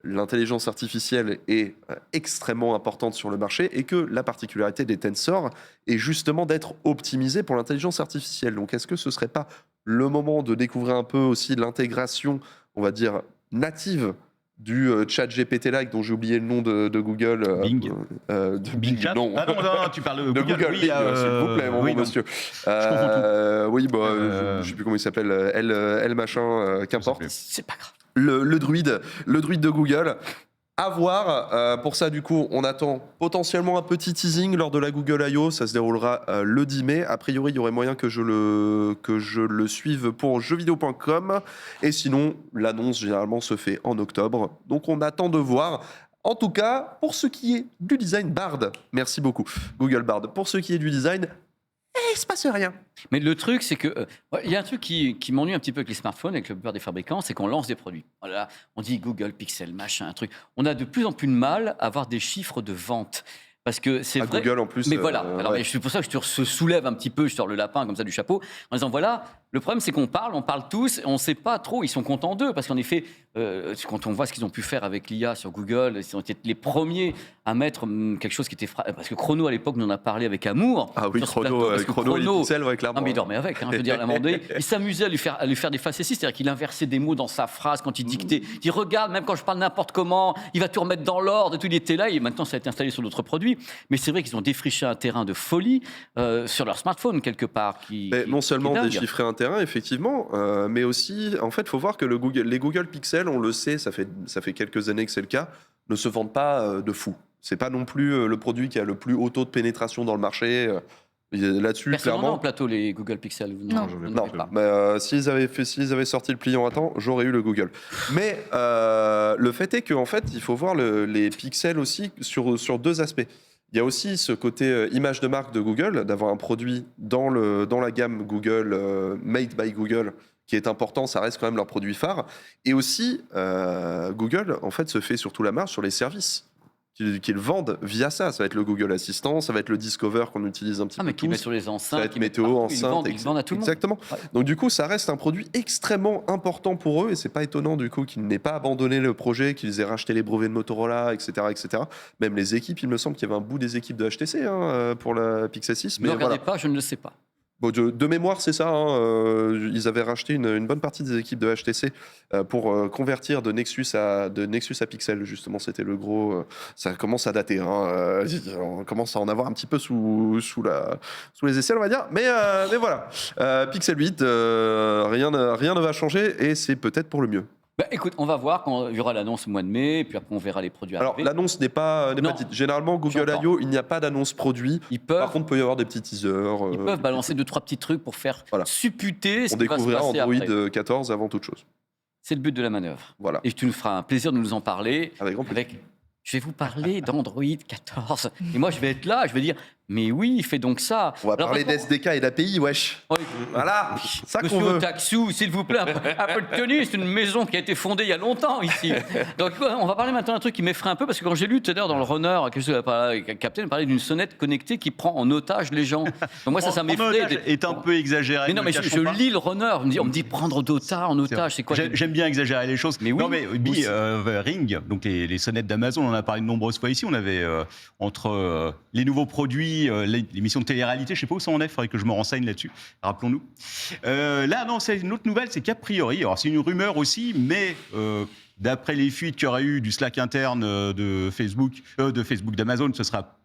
l'intelligence artificielle est extrêmement importante sur le marché et que la particularité des Tensor est justement d'être optimisé pour l'intelligence artificielle. Donc, est-ce que ce ne serait pas le moment de découvrir un peu aussi l'intégration, on va dire, native du chat GPT-like, dont j'ai oublié le nom de Google. Bing. Bing, Chat. non. Ah non, tu parles De Google, oui, Bing, s'il vous plaît, mon oui, bon monsieur. Je confonds tout. Oui, je ne sais plus comment il s'appelle, L machin, qu'importe. C'est pas grave. Le druide de Google. À voir. Pour ça, du coup, on attend potentiellement un petit teasing lors de la Google I.O. Ça se déroulera le 10 mai. A priori, il y aurait moyen que je le suive pour jeuxvideo.com. Et sinon, l'annonce, généralement, se fait en octobre. Donc, on attend de voir. En tout cas, pour ce qui est du design Bard, merci beaucoup, Google Bard. Pour ce qui est du design, il se passe rien. Mais le truc, c'est que il y a un truc qui m'ennuie un petit peu avec les smartphones, avec la plupart des fabricants, c'est qu'on lance des produits. Voilà, on dit Google Pixel, machin, un truc. On a de plus en plus de mal à avoir des chiffres de vente. Parce que c'est vrai. Google en plus. Mais voilà. Alors, ouais. c'est pour ça que je te soulève un petit peu, je sors le lapin comme ça du chapeau, en disant voilà, le problème c'est qu'on parle tous, et on ne sait pas trop, ils sont contents d'eux, parce qu'en effet, quand on voit ce qu'ils ont pu faire avec l'IA sur Google, ils ont été les premiers à mettre quelque chose qui était. Parce que Chrono à l'époque, nous en a parlé avec amour. Ah oui, sur ce plateau, parce que Chrono, les pixels, ouais, clairement. Non, mais il dormait avec, je veux dire, à un moment donné, il s'amusait à lui faire des facéties, c'est-à-dire qu'il inversait des mots dans sa phrase quand il dictait. Il dit regarde, même quand je parle n'importe comment, il va tout remettre dans l'ordre, et tout, il était là, et maintenant ça a été installé sur d'autres produits. Mais c'est vrai qu'ils ont défriché un terrain de folie sur leur smartphone, quelque part. Non seulement déchiffrer un terrain, effectivement, mais aussi, en fait, il faut voir que les Google Pixel, on le sait, ça fait quelques années que c'est le cas, ne se vendent pas de fou. C'est pas non plus le produit qui a le plus haut taux de pénétration dans le marché. Là-dessus, Personne n'en a clairement. en plateau, les Google Pixel. Vous Non. vous Non, avez pas. mais s'ils avaient sorti le pliant à temps, j'aurais eu le Google. Mais le fait est qu'en fait, il faut voir les pixels aussi sur deux aspects. Il y a aussi ce côté image de marque de Google, d'avoir un produit dans la gamme Google, made by Google, qui est important, ça reste quand même leur produit phare. Et aussi, Google, en fait, se fait surtout la marge sur les services qu'ils vendent via ça. Ça va être le Google Assistant, ça va être le Discover qu'on utilise un petit Ah, peu mais qui tous. met sur les Ça va enceintes. être qui met météo, partout. enceinte, Ils vendent à tout le monde. exactement. Ouais. Donc du coup, ça reste un produit extrêmement important pour eux et c'est pas étonnant du coup qu'ils n'aient pas abandonné le projet, qu'ils aient racheté les brevets de Motorola, etc., etc. Même les équipes, il me semble qu'il y avait un bout des équipes de HTC pour la Pixel 6. Ne Mais regardez voilà. pas, je ne le sais pas. Bon, de mémoire, c'est ça. Ils avaient racheté une bonne partie des équipes de HTC pour convertir de Nexus à Pixel. Justement, c'était le gros. Ça commence à dater. On commence à en avoir un petit peu sous les aisselles, on va dire. Mais voilà. Pixel 8, rien ne va changer et c'est peut-être pour le mieux. Bah, écoute, on va voir quand il y aura l'annonce au mois de mai, puis après on verra les produits Alors, arriver. l'annonce n'est pas Non. dite. Généralement, Google J'entends. I.O., il n'y a pas d'annonce produit. Ils Par peuvent, contre, il peut y avoir des petits teasers. ils peuvent balancer 2-3 petits trucs pour faire Voilà. supputer ce On qui va se découvrira passer Android après. 14 avant toute chose. C'est le but de la manœuvre. Voilà. Et tu nous feras un plaisir de nous en parler. Avec grand plaisir. Je vais vous parler d'Android 14. Et moi, je vais être là, je vais dire, mais oui, fais donc ça. On va Alors, parler par contre- d'SDK et d'API, wesh. Oui. Voilà, ça qu'on Monsieur veut. Otaxou, s'il vous plaît, un peu de tenue. C'est une maison qui a été fondée il y a longtemps ici. Donc, on va parler maintenant d'un truc qui m'effraie un peu parce que quand j'ai lu tout à l'heure dans le Runner, Captain parlait d'une sonnette connectée qui prend en otage les gens. Donc moi, ça En m'effraie. otage est un peu exagéré. Mais non, ne mais le je cachons pas. lis le Runner. On me dit prendre en otage. C'est quoi J'aime bien exagérer les choses. Mais oui, non, mais aussi. Ring, donc les sonnettes d'Amazon, on en a parlé de nombreuses fois ici. On avait entre les nouveaux produits, l'émission de télé-réalité, je sais pas où ça en est, il faudrait que je me renseigne là-dessus. Rappelons-nous. Là, non, c'est une autre nouvelle, c'est qu'a priori, alors c'est une rumeur aussi, mais d'après les fuites qu'il y aurait eu du Slack interne de Facebook, d'Amazon, ce sera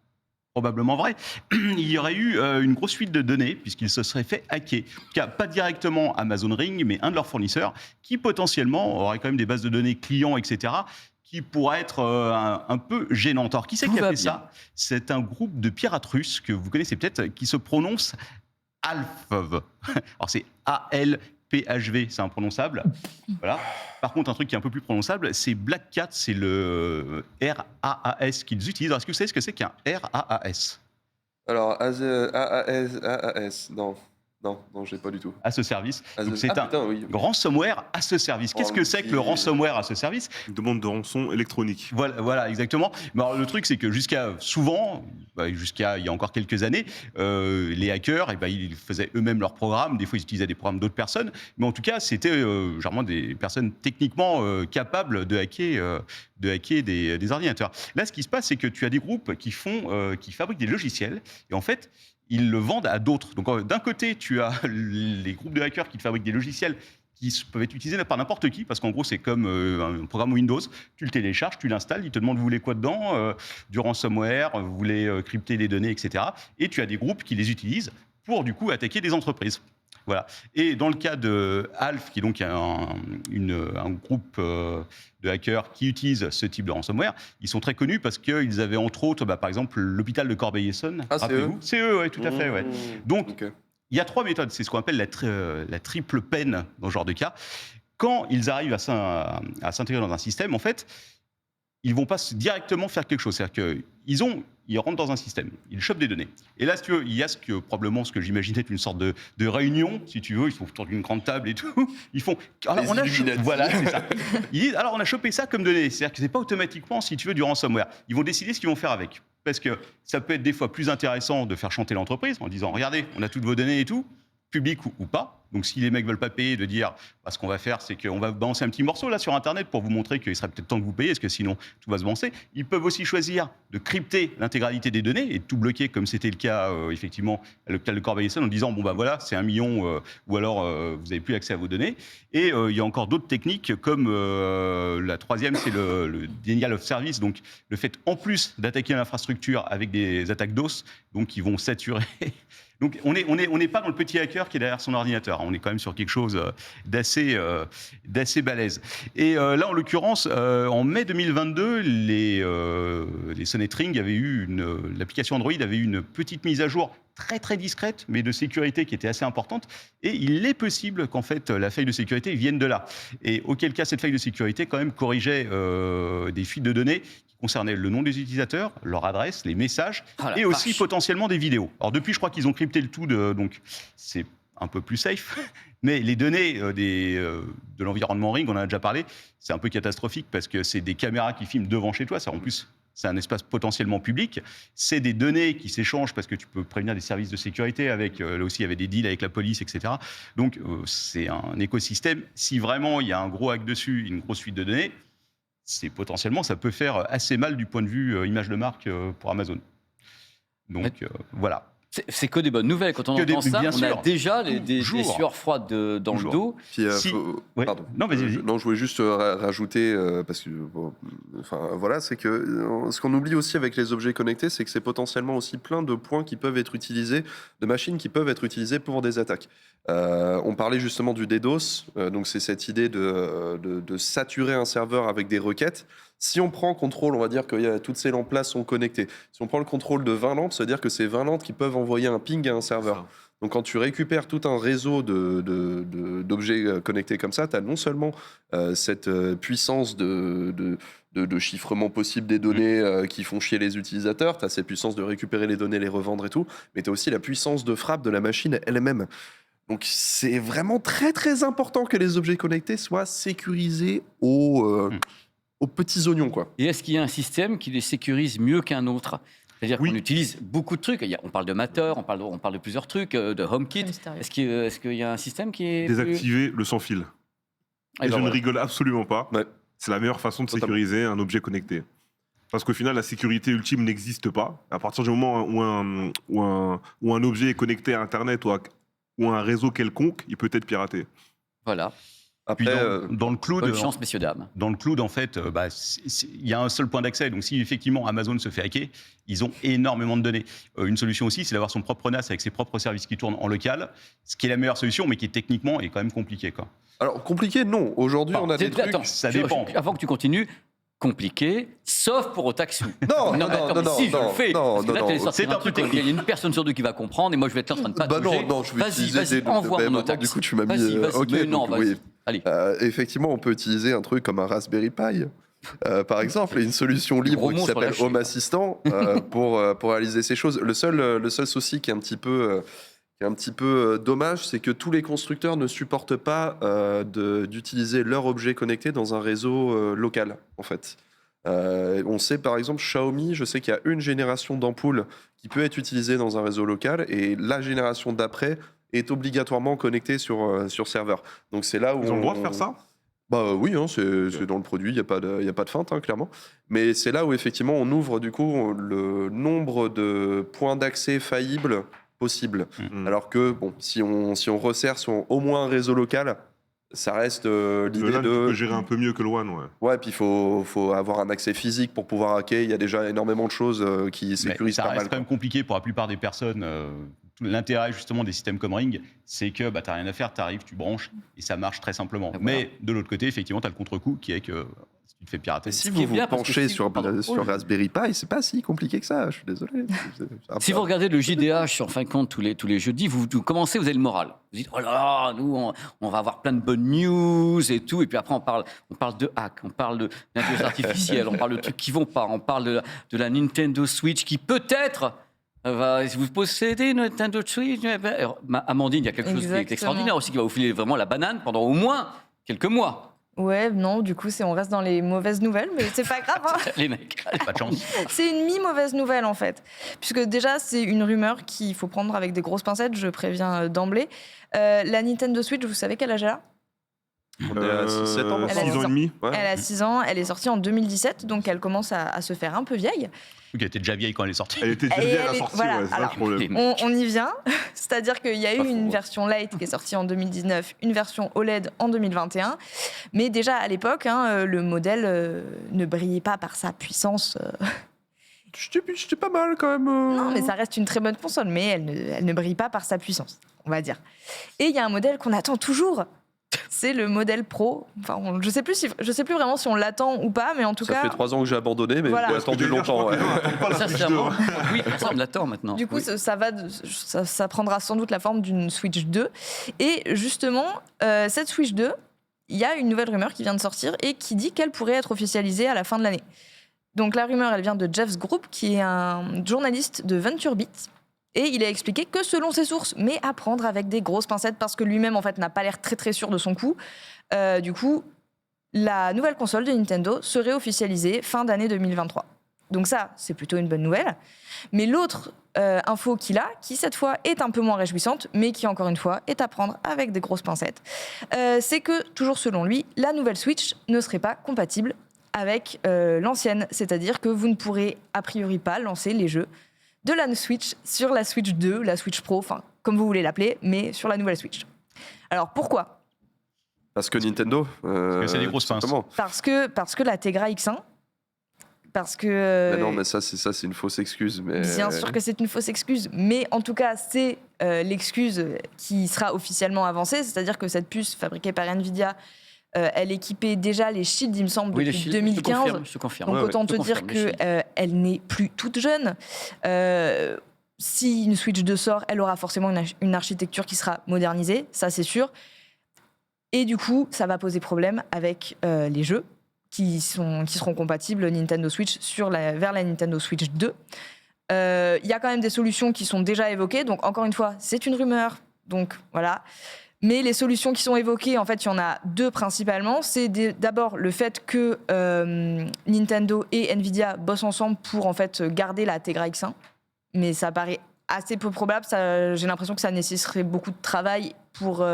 probablement vrai, il y aurait eu une grosse fuite de données puisqu'ils se seraient fait hacker. En tout cas, pas directement Amazon Ring, mais un de leurs fournisseurs qui potentiellement aurait quand même des bases de données clients, etc., qui pourrait être un peu gênante. Alors, qui c'est Tout qui a va fait bien. ça? C'est un groupe de pirates russes que vous connaissez peut-être, qui se prononce Alphv. Alors, c'est ALPHV, c'est imprononçable. Voilà. Par contre, un truc qui est un peu plus prononçable, c'est Black Cat, c'est le RAAS qu'ils utilisent. Alors, est-ce que vous savez ce que c'est qu'un RAAS? Alors, AAS, non, j'ai pas du tout. À ce service. Donc, c'est un putain, oui. ransomware à ce service. Qu'est-ce que c'est que le ransomware à ce service? Une demande de rançon électronique. Voilà, exactement. Mais alors, le truc, c'est que jusqu'à il y a encore quelques années, les hackers, ils faisaient eux-mêmes leurs programmes. Des fois, ils utilisaient des programmes d'autres personnes. Mais en tout cas, c'était généralement des personnes techniquement capables de hacker des ordinateurs. Là, ce qui se passe, c'est que tu as des groupes qui fabriquent des logiciels. Et en fait, ils le vendent à d'autres. Donc, d'un côté, tu as les groupes de hackers qui te fabriquent des logiciels qui peuvent être utilisés par n'importe qui, parce qu'en gros, c'est comme un programme Windows. Tu le télécharges, tu l'installes, il te demande vous voulez quoi dedans, du ransomware, vous voulez crypter les données, etc. Et tu as des groupes qui les utilisent pour, du coup, attaquer des entreprises. Voilà. Et dans le cas de Alf, qui est donc un groupe de hackers qui utilise ce type de ransomware, ils sont très connus parce qu'ils avaient entre autres, par exemple, l'hôpital de Corbeil-Essonnes. Ah, c'est rappelez-vous. C'est eux, oui, tout à fait. Ouais. Donc, Ok. il y a 3 méthodes. C'est ce qu'on appelle la triple peine dans ce genre de cas. Quand ils arrivent à s'intégrer dans un système, en fait, ils vont pas directement faire quelque chose. C'est-à-dire qu'ils rentrent dans un système, ils chopent des données. Et là, si tu veux, il y a probablement ce que j'imaginais être une sorte de réunion, si tu veux. Ils sont autour d'une grande table et tout. Ils font. Alors, Les Illuminati. voilà, c'est ça. Ils disent, alors, on a chopé ça comme données. C'est-à-dire que c'est pas automatiquement, si tu veux, du ransomware. Ils vont décider ce qu'ils vont faire avec. Parce que ça peut être des fois plus intéressant de faire chanter l'entreprise en disant, regardez, on a toutes vos données et tout, public ou pas. Donc, si les mecs veulent pas payer, de dire, ce qu'on va faire, c'est qu'on va balancer un petit morceau là sur Internet pour vous montrer qu'il serait peut-être temps que vous payiez, parce que sinon tout va se balancer. Ils peuvent aussi choisir de crypter l'intégralité des données et de tout bloquer, comme c'était le cas effectivement à l'hôpital de Corbeil-Essonnes, en disant bon voilà, c'est 1 million, ou alors vous n'avez plus accès à vos données. Et il y a encore d'autres techniques, comme la troisième, c'est le denial of service, donc le fait en plus d'attaquer l'infrastructure avec des attaques DOS, donc qui vont saturer. Donc on n'est pas dans le petit hacker qui est derrière son ordinateur. On est quand même sur quelque chose d'assez balèze. Et là, en l'occurrence, en mai 2022, les sonnettes Ring avaient eu l'application Android avait eu une petite mise à jour très très discrète, mais de sécurité qui était assez importante. Et il est possible qu'en fait la faille de sécurité vienne de là. Et auquel cas cette faille de sécurité quand même corrigeait des fuites de données qui concernaient le nom des utilisateurs, leur adresse, les messages Oh la et aussi vache. potentiellement des vidéos. Alors depuis, je crois qu'ils ont crypté le tout, donc c'est un peu plus safe. Mais les données de l'environnement Ring, on en a déjà parlé, c'est un peu catastrophique parce que c'est des caméras qui filment devant chez toi. Ça, en plus, c'est un espace potentiellement public. C'est des données qui s'échangent parce que tu peux prévenir des services de sécurité avec. Là aussi, il y avait des deals avec la police, etc. Donc, c'est un écosystème. Si vraiment il y a un gros hack dessus, une grosse fuite de données, c'est potentiellement, ça peut faire assez mal du point de vue image de marque pour Amazon. Donc, voilà. C'est que des bonnes nouvelles. Quand on Que des- entend ça, bien on a sûr. déjà des Toujours. sueurs froides dans le Toujours. dos. Puis, Si. Ouais. pardon. Non, vas-y. Non, je voulais juste rajouter, parce que, bon, enfin, voilà, c'est que ce qu'on oublie aussi avec les objets connectés, c'est que c'est potentiellement aussi plein de points qui peuvent être utilisés, de machines qui peuvent être utilisées pour des attaques. On parlait justement du DDoS, donc c'est cette idée de saturer un serveur avec des requêtes. Si on prend contrôle, on va dire que toutes ces lampes-là sont connectées. Si on prend le contrôle de 20 lampes, ça veut dire que c'est 20 lampes qui peuvent envoyer un ping à un serveur. Donc quand tu récupères tout un réseau d'objets connectés comme ça, tu as non seulement cette puissance de chiffrement possible des données qui font chier les utilisateurs, tu as cette puissance de récupérer les données, les revendre et tout, mais tu as aussi la puissance de frappe de la machine elle-même. Donc c'est vraiment très très important que les objets connectés soient sécurisés aux petits oignons, quoi. Et est-ce qu'il y a un système qui les sécurise mieux qu'un autre? C'est-à-dire Oui. qu'on utilise beaucoup de trucs. On parle de Matter, on parle de plusieurs trucs, de HomeKit. Mystérieux. Est-ce qu'il y a un système qui est... Désactiver le sans-fil. Eh Et ben je ne voilà. rigole absolument pas. Ouais. C'est la meilleure façon de Totalement. sécuriser un objet connecté. Parce qu'au final, la sécurité ultime n'existe pas. À partir du moment où un objet est connecté à Internet ou à un réseau quelconque, il peut être piraté. Voilà. Puis Après, dans le cloud, Bonne chance, messieurs, dames. dans le cloud, en fait, il y a un seul point d'accès. Donc, si effectivement Amazon se fait hacker, ils ont énormément de données. Une solution aussi, c'est d'avoir son propre NAS avec ses propres services qui tournent en local, ce qui est la meilleure solution, mais qui techniquement est quand même compliqué, quoi. alors compliqué, non. Aujourd'hui, on a des trucs. Attends, ça dépend. Avant que tu continues, compliqué, sauf pour Otaksu. Non, non, attends, non, mais si, je non, le fais. non, Parce que là, non, tu allais non. sortir C'est un un peu truc, il y a une personne sur deux qui va comprendre, et moi, je vais être là en train de pas Bah bouger. non, je vais Vas-y, utiliser envoie bah, mon maintenant, Otaksu. du coup, tu m'as mis. Vas-y, ok, mais non, donc, vas-y. oui. Allez. Effectivement, on peut utiliser un truc comme un Raspberry Pi, par exemple, et une solution libre gros qui monstre s'appelle lâché. Home Assistant pour réaliser ces choses. Le seul souci qui est un petit peu dommage, c'est que tous les constructeurs ne supportent pas d'utiliser leur objet connecté dans un réseau local, en fait. On sait par exemple Xiaomi, je sais qu'il y a une génération d'ampoules qui peut être utilisée dans un réseau local et la génération d'après est obligatoirement connectée sur serveur. Donc c'est là où Ils ont le droit de faire ça? Bah oui, hein, c'est dans le produit, il n'y a pas de feinte, hein, clairement. Mais c'est là où effectivement on ouvre du coup le nombre de points d'accès faillibles possibles. Mhm. Alors que bon, si on resserre sur au moins un réseau local, ça reste Le l'idée LAN, tu de... peux gérer un peu mieux que le WAN, ouais. Ouais, puis il faut avoir un accès physique pour pouvoir hacker. Il y a déjà énormément de choses qui Mais sécurisent ça pas reste mal. quand même compliqué pour la plupart des personnes. L'intérêt justement des systèmes comme Ring, c'est que t'as rien à faire, t'arrives, tu branches et ça marche très simplement. Et voilà. Mais de l'autre côté, effectivement, t'as le contre-coup qui est que si tu te fais pirater. Et si Ce qui est vous bien, vous parce que penchez si- sur pardon. Raspberry Pi, c'est pas si compliqué que ça. Je suis désolé. Si vous regardez le JDH sur fin de compte tous les jeudis, vous commencez, vous avez le moral. Vous dites, oh là là, nous, on va avoir plein de bonnes news et tout. Et puis après, on parle de hack, on parle d'intelligence artificielle, on parle de trucs qui vont pas, on parle de la Nintendo Switch qui peut-être... si vous possédez une Nintendo Switch, Amandine, il y a quelque chose qui est Exactement. extraordinaire aussi, qui va vous filer vraiment la banane pendant au moins quelques mois. Ouais, non, du coup, on reste dans les mauvaises nouvelles, mais c'est pas grave. Hein. Les mecs. Pas de chance. C'est une mi-mauvaise nouvelle en fait. Puisque déjà, c'est une rumeur qu'il faut prendre avec des grosses pincettes, je préviens d'emblée. La Nintendo Switch, vous savez quel âge elle a? On est à 6-7 ans Elle a 6 ans et 10 ans. demi. Ouais. Elle a 6 ans, elle est sortie en 2017, donc elle commence à se faire un peu vieille. Elle était déjà vieille quand elle est sortie. Elle était déjà Et bien à elle la est- sortie, voilà, ouais, c'est ça le alors, problème. On y vient, c'est-à-dire qu'il y a eu Pas faux, une ouais. version Lite qui est sortie en 2019, une version OLED en 2021, mais déjà à l'époque, hein, le modèle ne brillait pas par sa puissance. J'étais pas mal quand même. Non, mais ça reste une très bonne console, mais elle ne brille pas par sa puissance, on va dire. Et il y a un modèle qu'on attend toujours, C'est le modèle Pro. Enfin, je sais plus vraiment si on l'attend ou pas, mais en tout Ça cas. fait 3 ans que j'ai abandonné, mais Voilà. j'ai attendu longtemps. Ouais. Sincèrement, oui, personne l'attend maintenant. Du coup, Oui. ça prendra sans doute la forme d'une Switch 2. Et justement, cette Switch 2, il y a une nouvelle rumeur qui vient de sortir et qui dit qu'elle pourrait être officialisée à la fin de l'année. Donc la rumeur, elle vient de Jeff's Group, qui est un journaliste de VentureBeat. Et il a expliqué que selon ses sources, mais à prendre avec des grosses pincettes parce que lui-même, en fait, n'a pas l'air très très sûr de son coup. Du coup, la nouvelle console de Nintendo serait officialisée fin d'année 2023. Donc ça, c'est plutôt une bonne nouvelle. Mais l'autre info qu'il a, qui cette fois est un peu moins réjouissante, mais qui encore une fois est à prendre avec des grosses pincettes, c'est que, toujours selon lui, la nouvelle Switch ne serait pas compatible avec l'ancienne. C'est-à-dire que vous ne pourrez a priori pas lancer les jeux de la Switch sur la Switch 2, la Switch Pro, enfin, comme vous voulez l'appeler, mais sur la nouvelle Switch. Alors pourquoi ? Parce que Nintendo. que c'est des grosses pinces. simplement. Parce que la Tegra X1, parce que... Mais non, mais ça, c'est une fausse excuse. Mais... Bien sûr que c'est une fausse excuse, mais en tout cas, c'est l'excuse qui sera officiellement avancée, c'est-à-dire que cette puce fabriquée par Nvidia, elle équipait déjà les Shield, il me semble, Oui, les depuis Shield, 2015. je te confirme. Donc Ouais, autant je te te dire confirme, les Shield. qu'elle n'est plus toute jeune. Si une Switch 2 sort, elle aura forcément une architecture qui sera modernisée, ça c'est sûr. Et du coup, ça va poser problème avec les jeux qui seront compatibles Nintendo Switch vers la Nintendo Switch 2. Il y a quand même des solutions qui sont déjà évoquées. Donc encore une fois, c'est une rumeur. Donc voilà. Mais les solutions qui sont évoquées, en fait, il y en a deux principalement. C'est d'abord le fait que Nintendo et Nvidia bossent ensemble pour en fait garder la Tegra X1. Mais ça paraît assez peu probable. J'ai l'impression que ça nécessiterait beaucoup de travail pour...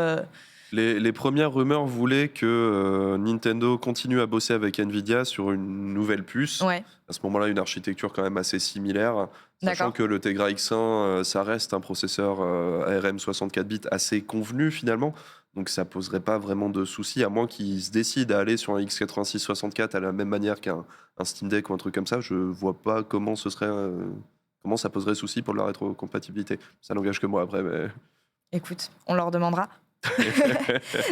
Les premières rumeurs voulaient que Nintendo continue à bosser avec Nvidia sur une nouvelle puce. Ouais, À ce moment-là, une architecture quand même assez similaire. Sachant d'accord. que le Tegra X1, ça reste un processeur ARM 64 bits assez convenu finalement. Donc ça poserait pas vraiment de soucis, à moins qu'ils se décident à aller sur un x86 64 à la même manière qu'un Steam Deck ou un truc comme ça. Je vois pas comment comment ça poserait souci pour la rétrocompatibilité. Ça n'engage que moi après, mais... Écoute, on leur demandera.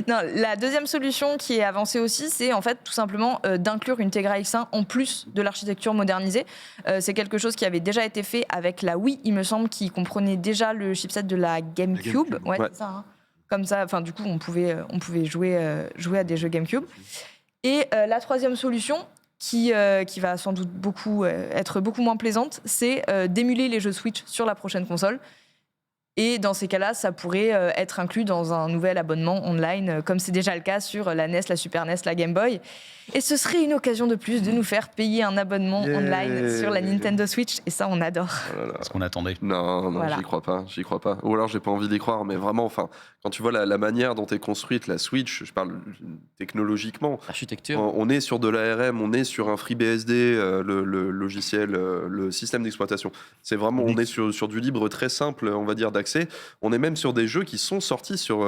Non, la deuxième solution qui est avancée aussi, c'est en fait tout simplement d'inclure une Tegra X1 en plus de l'architecture modernisée. C'est quelque chose qui avait déjà été fait avec la Wii, il me semble, qui comprenait déjà le chipset de la GameCube. GameCube. Ouais, Ouais. c'est ça. Hein. Comme ça, enfin du coup, on pouvait jouer à des jeux GameCube. Et la troisième solution, qui va sans doute être beaucoup moins plaisante, c'est d'émuler les jeux Switch sur la prochaine console. Et dans ces cas-là, ça pourrait être inclus dans un nouvel abonnement online, comme c'est déjà le cas sur la NES, la Super NES, la Game Boy. Et ce serait une occasion de plus de nous faire payer un abonnement Yeah. online sur la Nintendo Switch. Et ça, on adore. Oh là là. Ce qu'on attendait. Non, Voilà. j'y crois pas. Ou alors j'ai pas envie d'y croire, mais vraiment, enfin, quand tu vois la manière dont est construite la Switch, je parle technologiquement, Architecture. on est sur de l'ARM, on est sur un FreeBSD, le logiciel, le système d'exploitation. C'est vraiment, on est sur du libre très simple, on va dire, d'accès. On est même sur des jeux qui sont sortis sur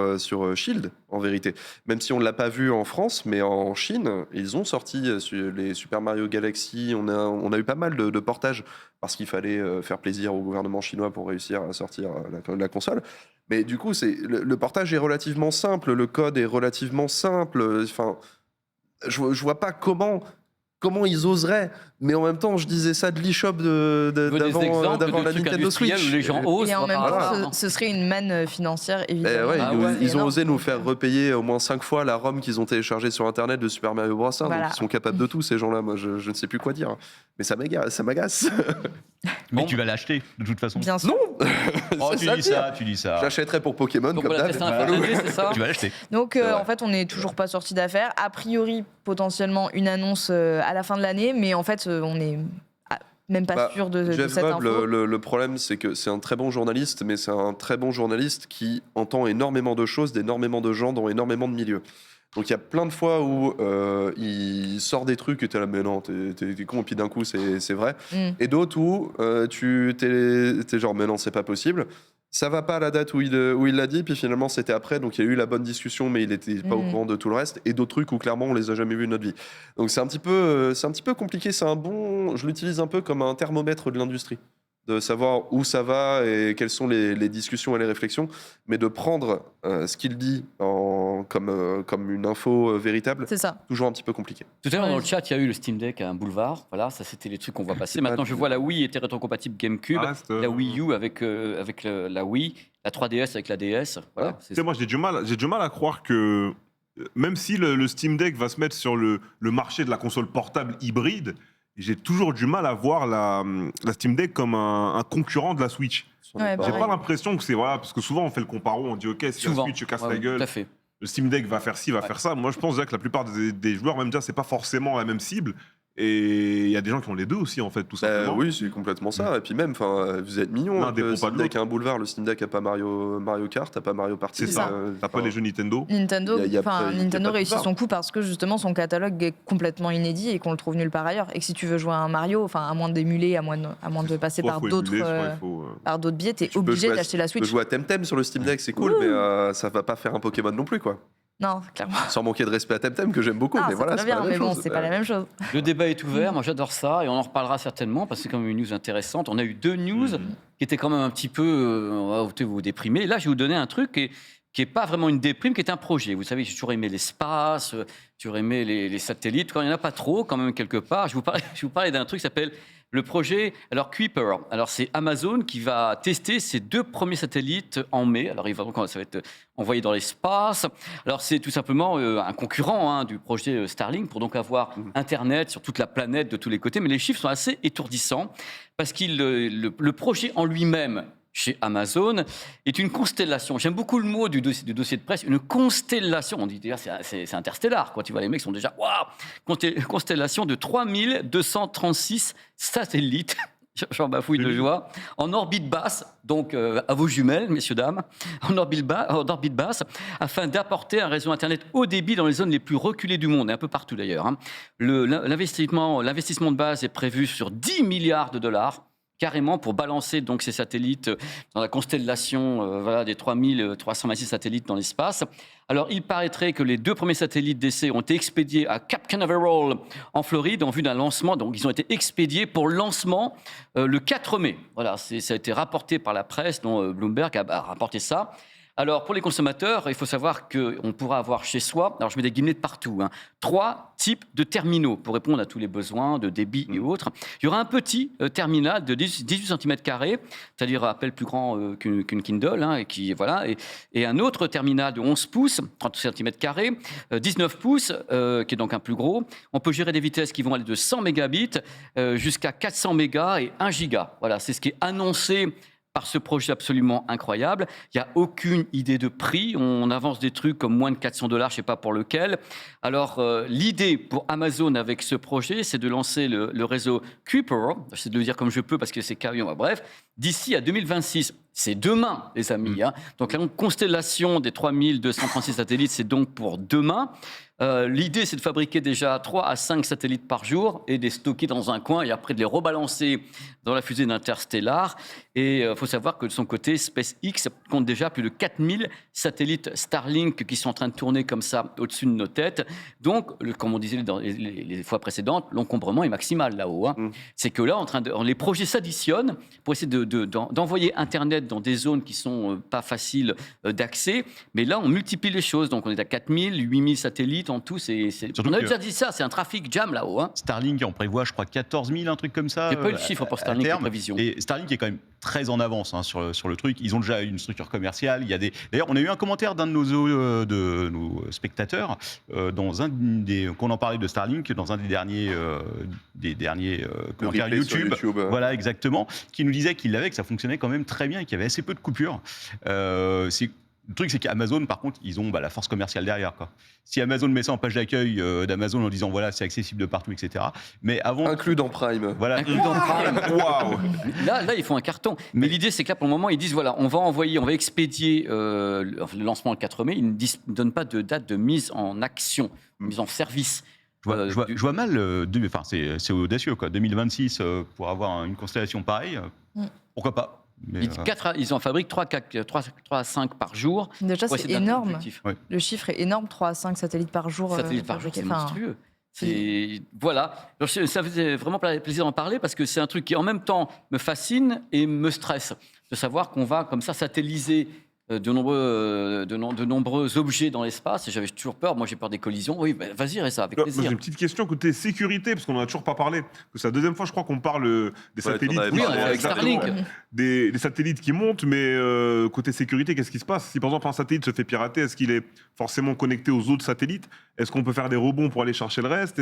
Shield, en vérité. Même si on ne l'a pas vu en France, mais en Chine, ils ont sorti les Super Mario Galaxy. On a eu pas mal de portages parce qu'il fallait faire plaisir au gouvernement chinois pour réussir à sortir la console. Mais du coup, le portage est relativement simple, le code est relativement simple. Enfin, je vois pas comment ils oseraient. Mais en même temps, je disais ça de l'eShop Des d'avant exemples de la trucs Nintendo industriels Switch. où les gens osent. Et en même voilà. temps, ce serait une manne financière, Eh évidemment. ouais, Ah ils, ouais, ils c'est ont énorme. osé nous faire repayer au moins 5 fois la ROM qu'ils ont téléchargée sur Internet de Super Mario Bros. 1. Voilà. Donc ils sont capables de tout, ces gens-là. Moi, je ne sais plus quoi dire. Mais ça m'agace. Mais Bon. tu vas l'acheter, de toute façon. Bien sûr. Non Oh, C'est ça le pire. tu dis ça. J'achèterais pour Pokémon Donc comme on l'a d'hab. testé à la fin de l'année, c'est ça Tu vas l'acheter. Donc C'est vrai. en fait, on n'est toujours pas sorti d'affaire. A priori, potentiellement une annonce à la fin de l'année, mais en fait, on n'est même pas Bah, sûr de Jeff cette Grubb, info. le problème, c'est que c'est un très bon journaliste, mais c'est un très bon journaliste qui entend énormément de choses d'énormément de gens dans énormément de milieux. Donc il y a plein de fois où il sort des trucs et t'es là, mais non, t'es con, et puis d'un coup, c'est vrai. Mm. Et d'autres où t'es genre, mais non, c'est pas possible. Ça va pas à la date où il l'a dit, puis finalement c'était après, donc il y a eu la bonne discussion, mais il était pas au courant de tout le reste. Et d'autres trucs où clairement on les a jamais vus de notre vie. Donc c'est un petit peu compliqué. Je l'utilise un peu comme un thermomètre de l'industrie, de savoir où ça va et quelles sont les discussions et les réflexions, mais de prendre ce qu'il dit en comme une info véritable. C'est ça. Toujours un petit peu compliqué. Tout à l'heure, Ouais. dans le chat, il y a eu le Steam Deck à un boulevard. Voilà, ça, c'était les trucs qu'on voit passer. Maintenant, je vois la Wii était rétrocompatible GameCube, Ah, c'est, la Wii U avec la Wii, la 3DS avec la DS. Voilà, Ouais. c'est Tu sais, moi, j'ai du mal à croire que, même si le Steam Deck va se mettre sur le marché de la console portable hybride, j'ai toujours du mal à voir la Steam Deck comme un concurrent de la Switch. Ouais, Pareil. J'ai pareil. pas l'impression que c'est voilà, parce que souvent on fait le comparo, on dit ok, si la souvent. Switch se casse Ouais, la gueule, Tout à fait. le Steam Deck va faire ci, va faire ça. Moi, je pense déjà que la plupart des joueurs, même déjà, c'est pas forcément la même cible. Et il y a des gens qui ont les deux aussi, en fait, tout simplement. Oui, c'est complètement ça. Et puis même, vous êtes mignons. L'un dépend Le pas Steam de Deck l'autre. a un boulevard, le Steam Deck a pas Mario Kart, a pas Mario Party. C'est ça. T'as pas les jeux Nintendo. Nintendo, Il y a Nintendo pas de réussit boulevard. son coup parce que justement son catalogue est complètement inédit et qu'on le trouve nulle part ailleurs. Et que si tu veux jouer à un Mario, à moins d'émuler, à moins de passer Soit par faut d'autres émuler, soit il faut, par d'autres biais, t'es Tu peux obligé jouer à- d'acheter la Tu peux Switch. jouer à Temtem sur le Steam Deck, c'est cool, mais ça va pas faire un Pokémon non plus, quoi. Non, clairement. Sans manquer de respect à Temtem, que j'aime beaucoup, Ah, mais c'est voilà, très c'est bien, pas la mais même bon, chose. c'est pas la même chose. Le débat est ouvert, moi j'adore ça et on en reparlera certainement parce que c'est quand même une news intéressante. On a eu deux news qui étaient quand même un petit peu, on va vous déprimer. Là, je vais vous donner un truc qui est pas vraiment une déprime, qui est un projet. Vous savez, j'ai toujours aimé l'espace, j'ai toujours aimé les satellites. Quand il n'y en a pas trop, quand même quelque part, je vais vous parler d'un truc qui s'appelle le projet, alors Kuiper. Alors c'est Amazon qui va tester ses 2 premiers satellites en mai. Alors ça va être envoyé dans l'espace. Alors c'est tout simplement un concurrent du projet Starlink pour donc avoir Internet sur toute la planète de tous les côtés. Mais les chiffres sont assez étourdissants parce que le projet en lui-même chez Amazon est une constellation. J'aime beaucoup le mot du dossier de presse, une constellation. On dit d'ailleurs c'est interstellar, quoi. Tu vois, les mecs sont déjà constellation de 3236 satellites. J'en bafouille de joie. En orbite basse, donc à vos jumelles, messieurs, dames, en orbite basse, afin d'apporter un réseau Internet haut débit dans les zones les plus reculées du monde, et un peu partout d'ailleurs. L'investissement de base est prévu sur 10 milliards de dollars. Carrément pour balancer donc ces satellites dans la constellation des 3326 satellites dans l'espace. Alors, il paraîtrait que les 2 premiers satellites d'essai ont été expédiés à Cape Canaveral en Floride en vue d'un lancement. Donc, ils ont été expédiés pour lancement le 4 mai. Voilà, ça a été rapporté par la presse, dont Bloomberg a rapporté ça. Alors, pour les consommateurs, il faut savoir qu'on pourra avoir chez soi, alors je mets des guillemets de partout, 3 types de terminaux pour répondre à tous les besoins de débit et autres. Il y aura un petit terminal de 18 cm², c'est-à-dire à peine plus grand qu'une Kindle, et un autre terminal de 11 pouces, 30 cm², 19 pouces, qui est donc un plus gros. On peut gérer des vitesses qui vont aller de 100 mégabits jusqu'à 400 mégas et 1 giga. Voilà, c'est ce qui est annoncé par ce projet absolument incroyable. Il n'y a aucune idée de prix. On avance des trucs comme moins de $400, je ne sais pas pour lequel. Alors, l'idée pour Amazon avec ce projet, c'est de lancer le réseau Kuiper. J'essaie de le dire comme je peux parce que c'est carrément... Bref, d'ici à 2026. C'est demain, les amis. Donc, la constellation des 3236 satellites, c'est donc pour demain. L'idée, c'est de fabriquer déjà 3 à 5 satellites par jour et de les stocker dans un coin et après de les rebalancer dans la fusée d'Interstellar. Et il faut savoir que de son côté, SpaceX compte déjà plus de 4000 satellites Starlink qui sont en train de tourner comme ça au-dessus de nos têtes. Donc, comme on disait dans les fois précédentes, l'encombrement est maximal là-haut. C'est que là, les projets s'additionnent pour essayer d'envoyer Internet dans des zones qui sont pas faciles d'accès. Mais là, on multiplie les choses. Donc, on est à 4000, 8000 satellites en tout. On a déjà dit ça, c'est un trafic jam là-haut. Starlink, on prévoit, je crois, 14 000, un truc comme ça. J'ai pas eu le chiffre pour Starlink, les prévisions. Et Starlink est quand même très en avance sur le truc. Ils ont déjà une structure commerciale. D'ailleurs, on a eu un commentaire d'un de nos spectateurs qu'on en parlait de Starlink dans un des derniers commentaires replay sur YouTube. Voilà, exactement, qui nous disait qu'il l'avait, que ça fonctionnait quand même très bien et qu'il y avait assez peu de coupures. Le truc, c'est qu'Amazon, par contre, ils ont la force commerciale derrière, quoi. Si Amazon met ça en page d'accueil d'Amazon en disant voilà, c'est accessible de partout, etc. Mais avant. Inclus dans Prime. Voilà. Inclus dans Prime. Waouh. Là, ils font un carton. Mais l'idée, c'est que là, pour le moment, ils disent voilà, on va expédier le lancement le 4 mai. Ils ne donnent pas de date de mise en action, mise en service. Je vois mal, c'est audacieux, quoi. 2026 pour avoir une constellation pareille, pourquoi pas. Mais Ils en fabriquent 3 à 5 par jour. Déjà, Ouais, c'est d'atteindre énorme. l'objectif. Ouais. Le chiffre est énorme, 3 à 5 satellites par jour. Satellites par jour, c'est Enfin, monstrueux. Voilà. Alors, ça faisait vraiment plaisir d'en parler parce que c'est un truc qui, en même temps, me fascine et me stresse. De savoir qu'on va, comme ça, satelliser de nombreux objets dans l'espace et j'avais toujours peur. Moi, j'ai peur des collisions. Oui, bah, vas-y, Ressa, avec Moi, j'ai plaisir. une petite question côté sécurité, parce qu'on n'en a toujours pas parlé. C'est la deuxième fois, je crois, qu'on parle des satellites. t'en avais Oui, on a parlé fait avec Exactement. Starlink. Des satellites qui montent, mais côté sécurité, qu'est-ce qui se passe? Si par exemple un satellite se fait pirater, est-ce qu'il est forcément connecté aux autres satellites? Est-ce qu'on peut faire des rebonds pour aller chercher le reste?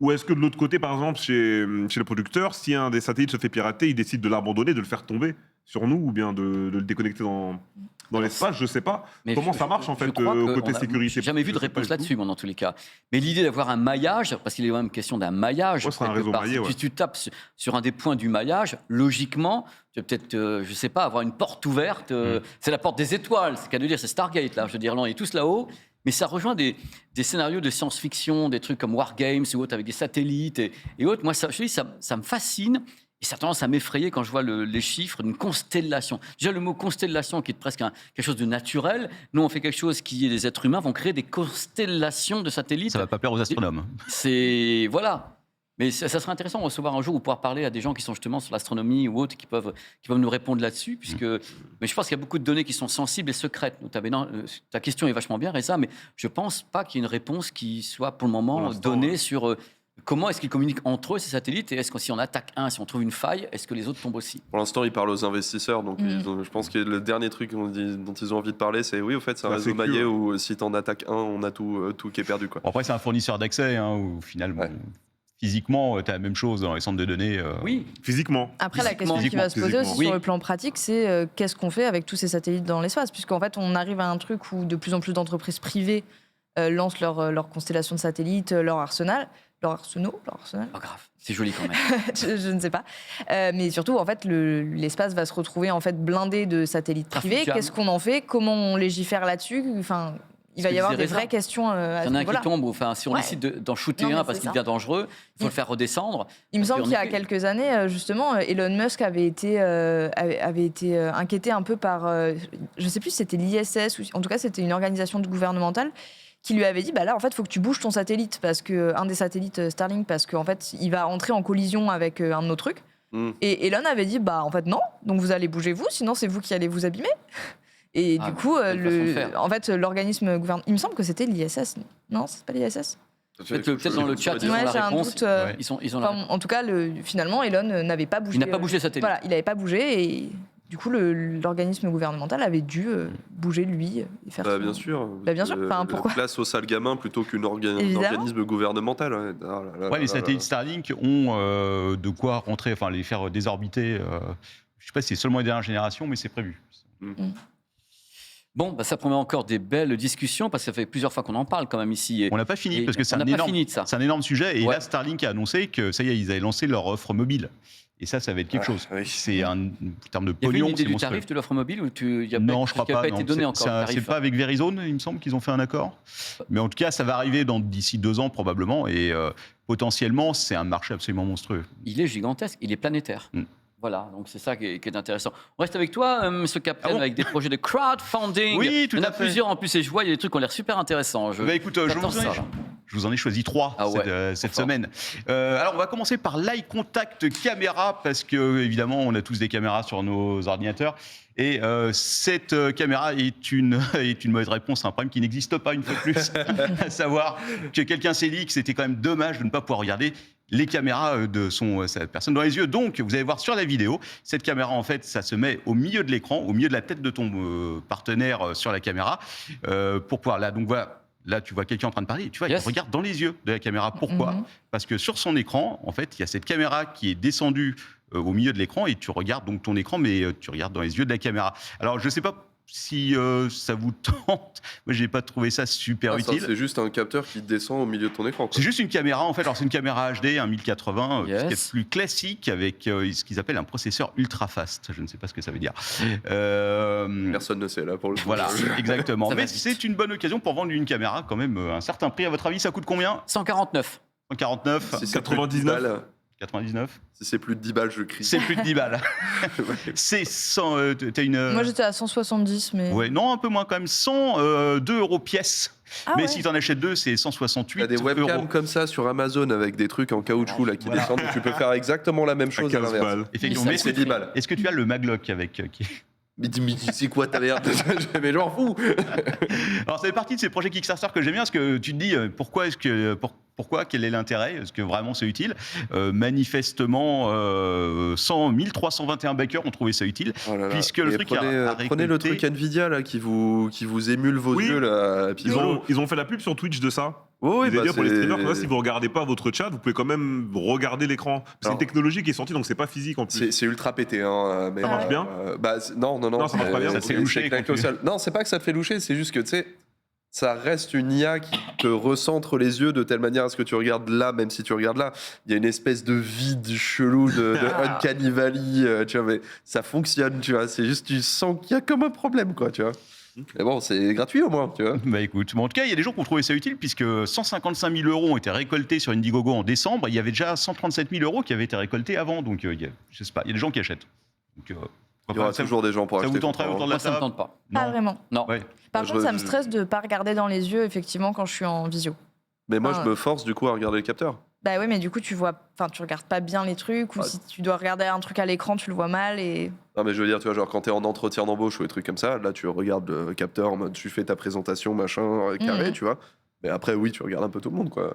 Ou est-ce que de l'autre côté, par exemple, chez le producteur, si un des satellites se fait pirater, il décide de l'abandonner, de le faire tomber sur nous, ou bien de le déconnecter dans l'espace? Je sais pas. Mais Comment je- ça marche en je fait crois que côté on a- sécurité? J'ai jamais vu de Je sais pas réponse du tout. là-dessus, moi, dans tous les cas. Mais l'idée d'avoir un maillage, parce qu'il est quand même question d'un maillage. Ouais, ce sera un quelque réseau part. maillé, Si ouais. tu tapes sur un des points du maillage, logiquement, tu vas peut-être, je sais pas, avoir une porte ouverte. C'est la porte des étoiles, c'est qu'à dire, c'est Stargate, là. Je veux dire, là, on est tous là-haut. Mais ça rejoint des scénarios de science-fiction, des trucs comme Wargames ou autres, avec des satellites et autres. Moi, ça, je te dis, ça me fascine. Et ça a tendance à m'effrayer quand je vois les chiffres d'une constellation. Déjà, le mot constellation, qui est presque quelque chose de naturel, nous, on fait quelque chose qui est des êtres humains vont créer des constellations de satellites. Ça va pas plaire aux astronomes. C'est. Voilà. Mais ça serait intéressant de recevoir un jour ou pouvoir parler à des gens qui sont justement sur l'astronomie ou autres qui peuvent nous répondre là-dessus. Mais je pense qu'il y a beaucoup de données qui sont sensibles et secrètes. Notamment, ta question est vachement bien, Reza, mais je pense pas qu'il y ait une réponse qui soit pour le moment Pour l'instant, donnée ouais. sur comment est-ce qu'ils communiquent entre eux, ces satellites, et est-ce que si on attaque un, si on trouve une faille, est-ce que les autres tombent aussi? Pour l'instant, ils parlent aux investisseurs, donc je pense que le dernier truc dont ils ont envie de parler, c'est oui, au fait, c'est un La réseau sécu, maillé ouais. où si t'en attaques un, on a tout qui est perdu, quoi. Bon, après, c'est un fournisseur d'accès, hein, où finalement, Ouais. physiquement, tu as la même chose dans les centres de données. Oui. Physiquement. Après, la question qui Physiquement, va se poser aussi Oui. sur le plan pratique, c'est qu'est-ce qu'on fait avec tous ces satellites dans l'espace? Puisqu'en fait, on arrive à un truc où de plus en plus d'entreprises privées lancent leur constellation de satellites, leur arsenal. Leur arsenal. Pas grave, c'est joli quand même. je ne sais pas. Mais surtout, en fait, l'espace va se retrouver en fait blindé de satellites Trafic privés. jam. Qu'est-ce qu'on en fait? Comment on légifère là-dessus? Enfin, il va Ce y que avoir disait des Reza. vraies questions à Il y ce en a un niveau-là. qui tombe, enfin, si on Ouais. décide d'en shooter Non, mais un parce c'est qu'il ça. devient dangereux, il faut le faire redescendre. Il me semble Puis, qu'il y en a effet, quelques années, justement, Elon Musk avait été inquiété un peu par, je ne sais plus si c'était l'ISS, ou en tout cas c'était une organisation gouvernementale qui lui avait dit, bah là en fait il faut que tu bouges ton satellite, parce que un des satellites Starlink, parce qu'en fait il va entrer en collision avec un de nos trucs. Mm. Et Elon avait dit, bah en fait non, donc vous allez bouger vous, sinon c'est vous qui allez vous abîmer. Et Ah, du coup, quelle façon de faire. en fait l'organisme gouvernemental, il me semble que c'était l'ISS, non c'est pas l'ISS. Peut-être dans le chat, ils ont Ouais, la j'ai un réponse. doute. Ouais. Ils ont la Enfin, en tout cas, finalement, Elon n'avait pas bougé. Il n'a pas bougé le satellite. Voilà, il n'avait pas bougé et du coup, l'organisme gouvernemental avait dû bouger lui et faire. Bah, son- bien sûr. Bah, bien sûr, enfin, pourquoi Place au sale gamin plutôt qu'un Évidemment. organisme gouvernemental. Ouais. Ah là là Ouais, là les là satellites là. Starlink ont de quoi rentrer, enfin les faire désorbiter. Je sais pas si c'est seulement les dernières générations, mais c'est prévu. Bon, bah, ça promet encore des belles discussions parce que ça fait plusieurs fois qu'on en parle quand même ici. Et- On n'a pas fini et parce que c'est on un n'a pas énorme, fini de ça. c'est un énorme sujet. Et Ouais. là, Starlink a annoncé que ça y est, ils avaient lancé leur offre mobile. Et ça va être quelque chose. oui. C'est en termes de Il y avait une pognon, idée c'est du monstrueux. tarif de l'offre mobile ou il y a Non, je crois qui n'a pas. pas été non. donné C'est- encore le c'est tarif. pas avec Verizon, il me semble qu'ils ont fait un accord. Mais en tout cas, ça va arriver d'ici 2 ans probablement. Et potentiellement, c'est un marché absolument monstrueux. Il est gigantesque, il est planétaire. Mm. Voilà, donc c'est ça qui est intéressant. On reste avec toi, Monsieur Captain, Ah bon avec des projets de crowdfunding. Oui, tout Il y en à a fait. plusieurs en plus et je vois, il y a des trucs qui ont l'air super intéressants. Écoute, j'attends ça, là. je vous en ai choisi 3 Ah ouais, cette trop fort. semaine. Alors, on va commencer par l'Eye Contact Caméra, parce que, évidemment, on a tous des caméras sur nos ordinateurs. Et cette caméra est une mauvaise réponse à un problème qui n'existe pas, une fois de plus. À savoir que quelqu'un s'est dit que c'était quand même dommage de ne pas pouvoir regarder les caméras de cette personne dans les yeux. Donc, vous allez voir sur la vidéo, cette caméra, en fait, ça se met au milieu de l'écran, au milieu de la tête de ton partenaire sur la caméra, pour pouvoir là. Donc voilà. Là, tu vois quelqu'un en train de parler, et tu vois, Yes. il regarde dans les yeux de la caméra. Pourquoi Mhm. Parce que sur son écran, en fait, il y a cette caméra qui est descendue au milieu de l'écran, et tu regardes donc ton écran, mais tu regardes dans les yeux de la caméra. Alors, je ne sais pas si ça vous tente. Moi, j'ai pas trouvé ça super Ah, ça, utile. c'est juste un capteur qui descend au milieu de ton écran. quoi. C'est juste une caméra, en fait. Alors, c'est une caméra HD, un 1080, Yes. ce qui est plus classique, avec ce qu'ils appellent un processeur ultra fast. Je ne sais pas ce que ça veut dire. Personne ne sait là pour le coup. Voilà, exactement. Ça va Mais vite. c'est une bonne occasion pour vendre une caméra, quand même, un certain prix. À votre avis, ça coûte combien 149. 149, Si c'est plus de 99. 10 balles, 99. si c'est plus de 10 balles, je crie. C'est plus de 10 balles. C'est 100. T'as une. Moi j'étais à 170, mais. Ouais, non, un peu moins quand même. 102 euros pièce. Ah Mais ouais. si t'en achètes 2, c'est 168 T'as des webcams euros. comme ça sur Amazon avec des trucs en caoutchouc là qui Voilà. descendent. Tu peux faire exactement la même À chose à 15 l'inverse. balles. Effectivement. Mais Mais ça C'est 10 balles. est-ce que tu as le Maglock avec Mais c'est quoi ta merde? Mais je m'en fous. Alors, ça fait partie de ces projets Kickstarter que j'aime bien, parce que tu te dis, pourquoi, quel est l'intérêt? Est-ce que vraiment c'est utile? Manifestement, 1321 backers ont trouvé ça utile, Oh là là. puisque le Et truc prenez le truc Nvidia là qui vous émule vos Oui. yeux là. Puis Ils ont fait la pub sur Twitch de ça. oui, Ils bah, dire pour les c'est- streamers, comme ça, si vous regardez pas votre chat, vous pouvez quand même regarder l'écran. C'est Alors- une technologie qui est sortie, donc c'est pas physique en plus. c'est ultra pété. Hein, mais, Ça marche bien non. Non, ça marche pas bien. Ça te fait loucher claqué quand au tu- sol. Non, c'est pas que ça te fait loucher, c'est juste que tu sais, ça reste une IA qui te recentre les yeux de telle manière à ce que tu regardes là, même si tu regardes là. Il y a une espèce de vide chelou de Uncanny Valley, tu vois, mais ça fonctionne, tu vois. C'est juste, tu sens qu'il y a comme un problème, quoi, tu vois. Mais bon, c'est gratuit au moins, tu vois. Bah écoute, mais en tout cas, il y a des gens qui ont trouvé ça utile, puisque 155 000 euros ont été récoltés sur Indiegogo en décembre. Il y avait déjà 137 000 euros qui avaient été récoltés avant, donc je sais pas, il y a des gens qui achètent. Donc, Il y aura ça, toujours des gens pour ça acheter. vous tenterait autour de la Moi, ça me table? tente pas. Pas Non. vraiment. Non. Ouais. Par Je- contre, ça me je- stresse de pas regarder dans les yeux, effectivement, quand je suis en visio. Mais moi, Ah, je me force du coup à regarder le capteur. Bah oui, mais du coup, tu regardes pas bien les trucs, ou Ah. si tu dois regarder un truc à l'écran, tu le vois mal, et... Non, mais je veux dire, tu vois, genre quand t'es en entretien d'embauche ou des trucs comme ça, là, tu regardes le capteur en mode tu fais ta présentation, machin, carré, Mhm. tu vois. Mais après, oui, tu regardes un peu tout le monde, quoi.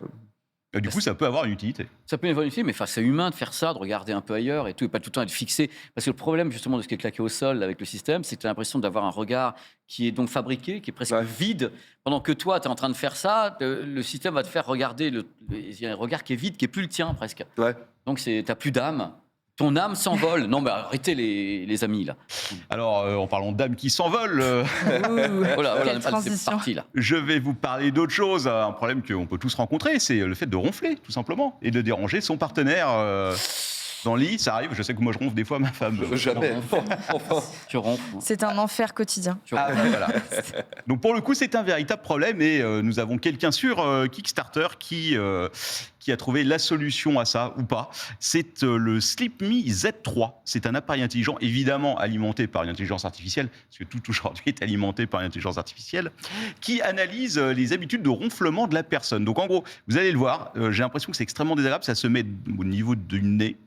Du coup, ça peut avoir une utilité. Ça peut évoluer, mais enfin, c'est humain de faire ça, de regarder un peu ailleurs et tout, et pas tout le temps être fixé. Parce que le problème, justement, de ce qui est claqué au sol avec le système, c'est que tu as l'impression d'avoir un regard qui est donc fabriqué, qui est presque Ouais. vide. Pendant que toi, tu es en train de faire ça, le système va te faire regarder. Il y a un regard qui est vide, qui est plus le tien, presque. Ouais. Donc, tu n'as plus d'âme. Ton âme s'envole. Non, mais arrêtez les amis, là. Alors, en parlant d'âmes qui s'envolent, Voilà, Quelle c'est transition. parti, là. je vais vous parler d'autre chose. Un problème qu'on peut tous rencontrer, c'est le fait de ronfler, tout simplement, et de déranger son partenaire dans le lit. Ça arrive, je sais que moi je ronfle des fois, ma femme. Jamais. Enfin. Tu ronfles. C'est un enfer quotidien. Tu Ah, ronfles. voilà. Donc pour le coup, c'est un véritable problème et nous avons quelqu'un sur Kickstarter qui a trouvé la solution à ça ou pas. C'est le Sleep Me Z3. C'est un appareil intelligent, évidemment alimenté par une intelligence artificielle, parce que tout aujourd'hui est alimenté par une intelligence artificielle, qui analyse les habitudes de ronflement de la personne. Donc en gros, vous allez le voir, j'ai l'impression que c'est extrêmement désagréable, ça se met au niveau du nez.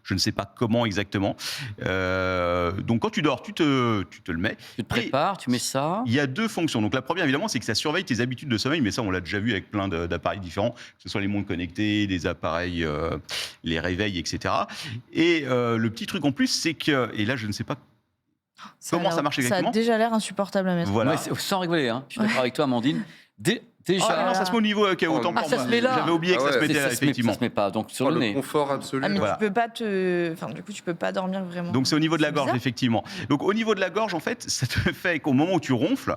Je ne sais pas comment exactement. Donc quand tu dors, tu te le mets. Tu te prépares, tu mets ça. Il y a deux fonctions. Donc la première, évidemment, c'est que ça surveille tes habitudes de sommeil, mais ça, on l'a déjà vu avec plein d'appareils différents, que ce soit les montres connectées, les appareils, les réveils, etc. Et le petit truc en plus, c'est que, et là, je ne sais pas comment ça marche Ça exactement. a déjà l'air insupportable à mettre. Voilà. Ouais, sans rigoler, hein. Je suis d'accord avec toi, Amandine. Ah Déjà, non, ça se met au niveau qui a autant Ah, pour ça moi. se met là. J'avais oublié que Ah ça se ouais. mettait là, ça se met, effectivement. ça se met pas. Donc sur Oh, le le nez. confort absolu. Ah, mais Voilà. tu peux pas Enfin, du coup, tu peux pas dormir vraiment. Donc c'est au niveau de la C'est gorge, bizarre. effectivement. Donc au niveau de la gorge, en fait, ça te fait qu'au moment où tu ronfles,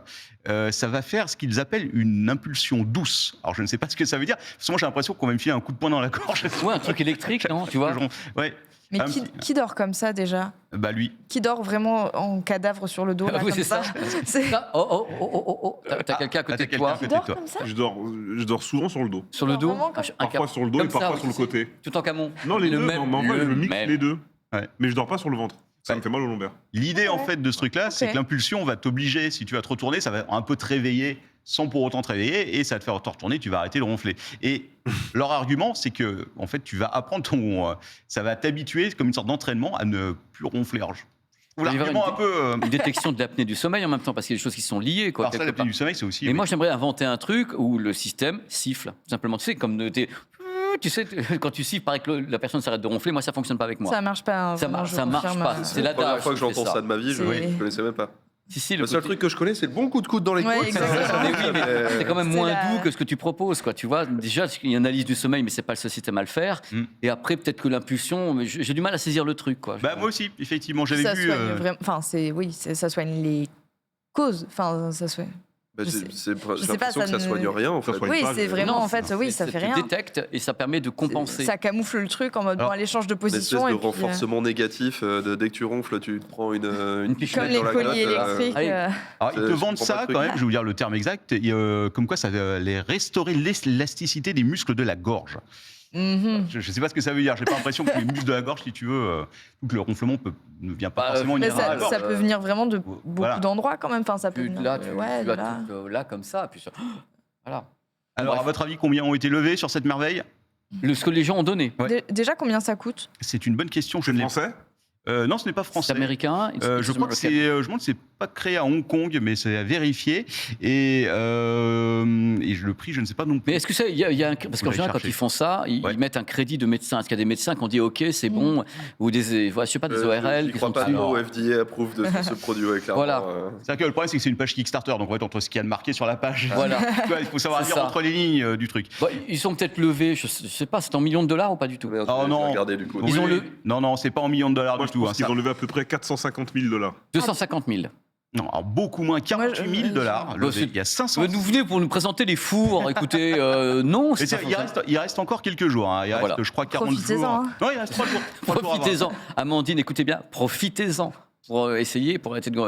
ça va faire ce qu'ils appellent une impulsion douce. Alors je ne sais pas ce que ça veut dire. Parce que moi j'ai l'impression qu'on va me filer un coup de poing dans la gorge. Ouais, un truc électrique, non? Tu vois? Ouais. Mais un qui, petit- qui dort comme ça déjà? Bah lui. Qui dort vraiment en cadavre sur le dos là, Oui, comme c'est ça. C'est- Ça, oh. T'as quelqu'un à côté de quelqu'un toi, à côté de dort toi. comme ça? Je dors souvent sur le dos. sur le Non, dos, vraiment comme- Parfois sur le dos et comme ça parfois sur le aussi. côté. tout en camon. Non, les Le deux. même, mais en vrai, le je mixe même. les deux. Ouais. Mais je dors pas sur le ventre. Ça me fait mal au lombaire. L'idée en fait de ce truc-là, c'est Ok. que l'impulsion va t'obliger, si tu vas te retourner, ça va un peu te réveiller sans pour autant te réveiller et ça va te faire te retourner, tu vas arrêter de ronfler. Et leur argument, c'est que en fait, tu vas apprendre ça va t'habituer comme une sorte d'entraînement à ne plus ronfler. Alors, je trouve Il va y l'argument un avoir peu. Une détection de l'apnée du sommeil en même temps, parce qu'il y a des choses qui sont liées. Quoi, Alors ça, quelque la part. du sommeil, c'est aussi. Et oui. moi, j'aimerais inventer un truc où le système siffle. Tout simplement, tu sais, comme tu sais, quand tu siffles, pareil que la personne s'arrête de ronfler. Moi, ça fonctionne pas avec moi. Ça marche pas. hein, Ça vraiment, marche- je ça marche confirme. pas. C'est la la première DAF fois que qui fait j'entends ça de ma vie, je C'est- ne connaissais même pas. Si, Le seul truc que je connais, c'est le bon coup de coude dans les Ouais, côtes. exactement. Mais oui, mais c'est quand même C'est moins la- doux que ce que tu proposes, quoi. Tu vois, déjà, il y a une analyse du sommeil, mais c'est pas le seul système à le faire. Mm. Et après, peut-être que l'impulsion, mais j'ai du mal à saisir le truc, quoi. Bah moi aussi, effectivement, j'avais Ça vu. soigne vraiment. Enfin, ça soigne les causes. Enfin, ça soigne. Bah, Je j'ai sais- j'ai sais l'impression pas, que ça ça ne- soigne rien, en Ça fait. soigne Oui, pas, c'est je- vraiment, Non, en fait, oui, ça fait rien. Tu détectes et ça permet de compenser. Ça camoufle le truc en mode, Alors, bon, allez, change de Une espèce position. de et puis, renforcement négatif. Dès que tu ronfles, tu te prends une Une piche pichenette comme les dans la colliers gueule, électriques. allez. Alors, ils te Je vendent comprends pas ça le truc. quand même, je vais vous dire le terme exact, comme quoi ça va les restaurer l'élasticité des muscles de la gorge. Mhm. Je ne sais pas ce que ça veut dire, j'ai pas l'impression que les muscles de la gorge, si tu veux, que le ronflement ne vient pas Bah, forcément mais Mais uniquement à la ça, gorge. ça peut venir vraiment de beaucoup Voilà. d'endroits quand même. Enfin, ça peut Tu- venir. là, ouais, tu de as là. tout, là, comme ça. Puis ça. Voilà. Alors, Bref. à votre avis, combien ont été levés sur cette merveille? Ce que les gens ont donné. Ouais. Déjà, combien ça coûte? C'est une bonne question, je ne l'ai Français Non, ce n'est pas C'est français. américain. Je crois que je me demande si c'est pas créé à Hong Kong, mais c'est à vérifier. Et le prix, je ne sais pas non plus. Mais est-ce que ça, il y a un, parce Faut qu'en aller général, quand chercher. ils font ça, ils Ouais. mettent un crédit de médecin. Est-ce qu'il y a des médecins qui ont dit OK, c'est bon, ou des, je sais pas, des ORL Je qui crois sont pas dessus. trop FDA approuve de ce produit, ouais, clairement. Voilà. C'est-à-dire que le problème, c'est que c'est une page Kickstarter. Donc, en fait, entre ce qu'il y a de marqué sur la page, Voilà. tu vois, il faut savoir C'est lire ça. entre les lignes du truc. Bon, ils sont peut-être levés, je sais pas, c'est en millions de dollars ou pas du tout? Merde, Oh je vais non. regarder du coup. Ils ont le- Non, c'est pas en millions de dollars Moi, du je tout. pense hein, qu'ils ça- ont levé à peu près 450 000 $. 250 000. Non, alors beaucoup moins, 48 000 dollars. Bah, c'est- Il y a 500. Vous venez pour nous présenter les fours, écoutez, non, Mais c'est pas il reste encore quelques jours. Hein. Il reste, Voilà. je crois, 40 jours. Profitez-en, hein. Non, il reste 3 jours. 3 jours à voir. Profitez-en. Amandine, écoutez bien, profitez-en pour essayer, pour arrêter de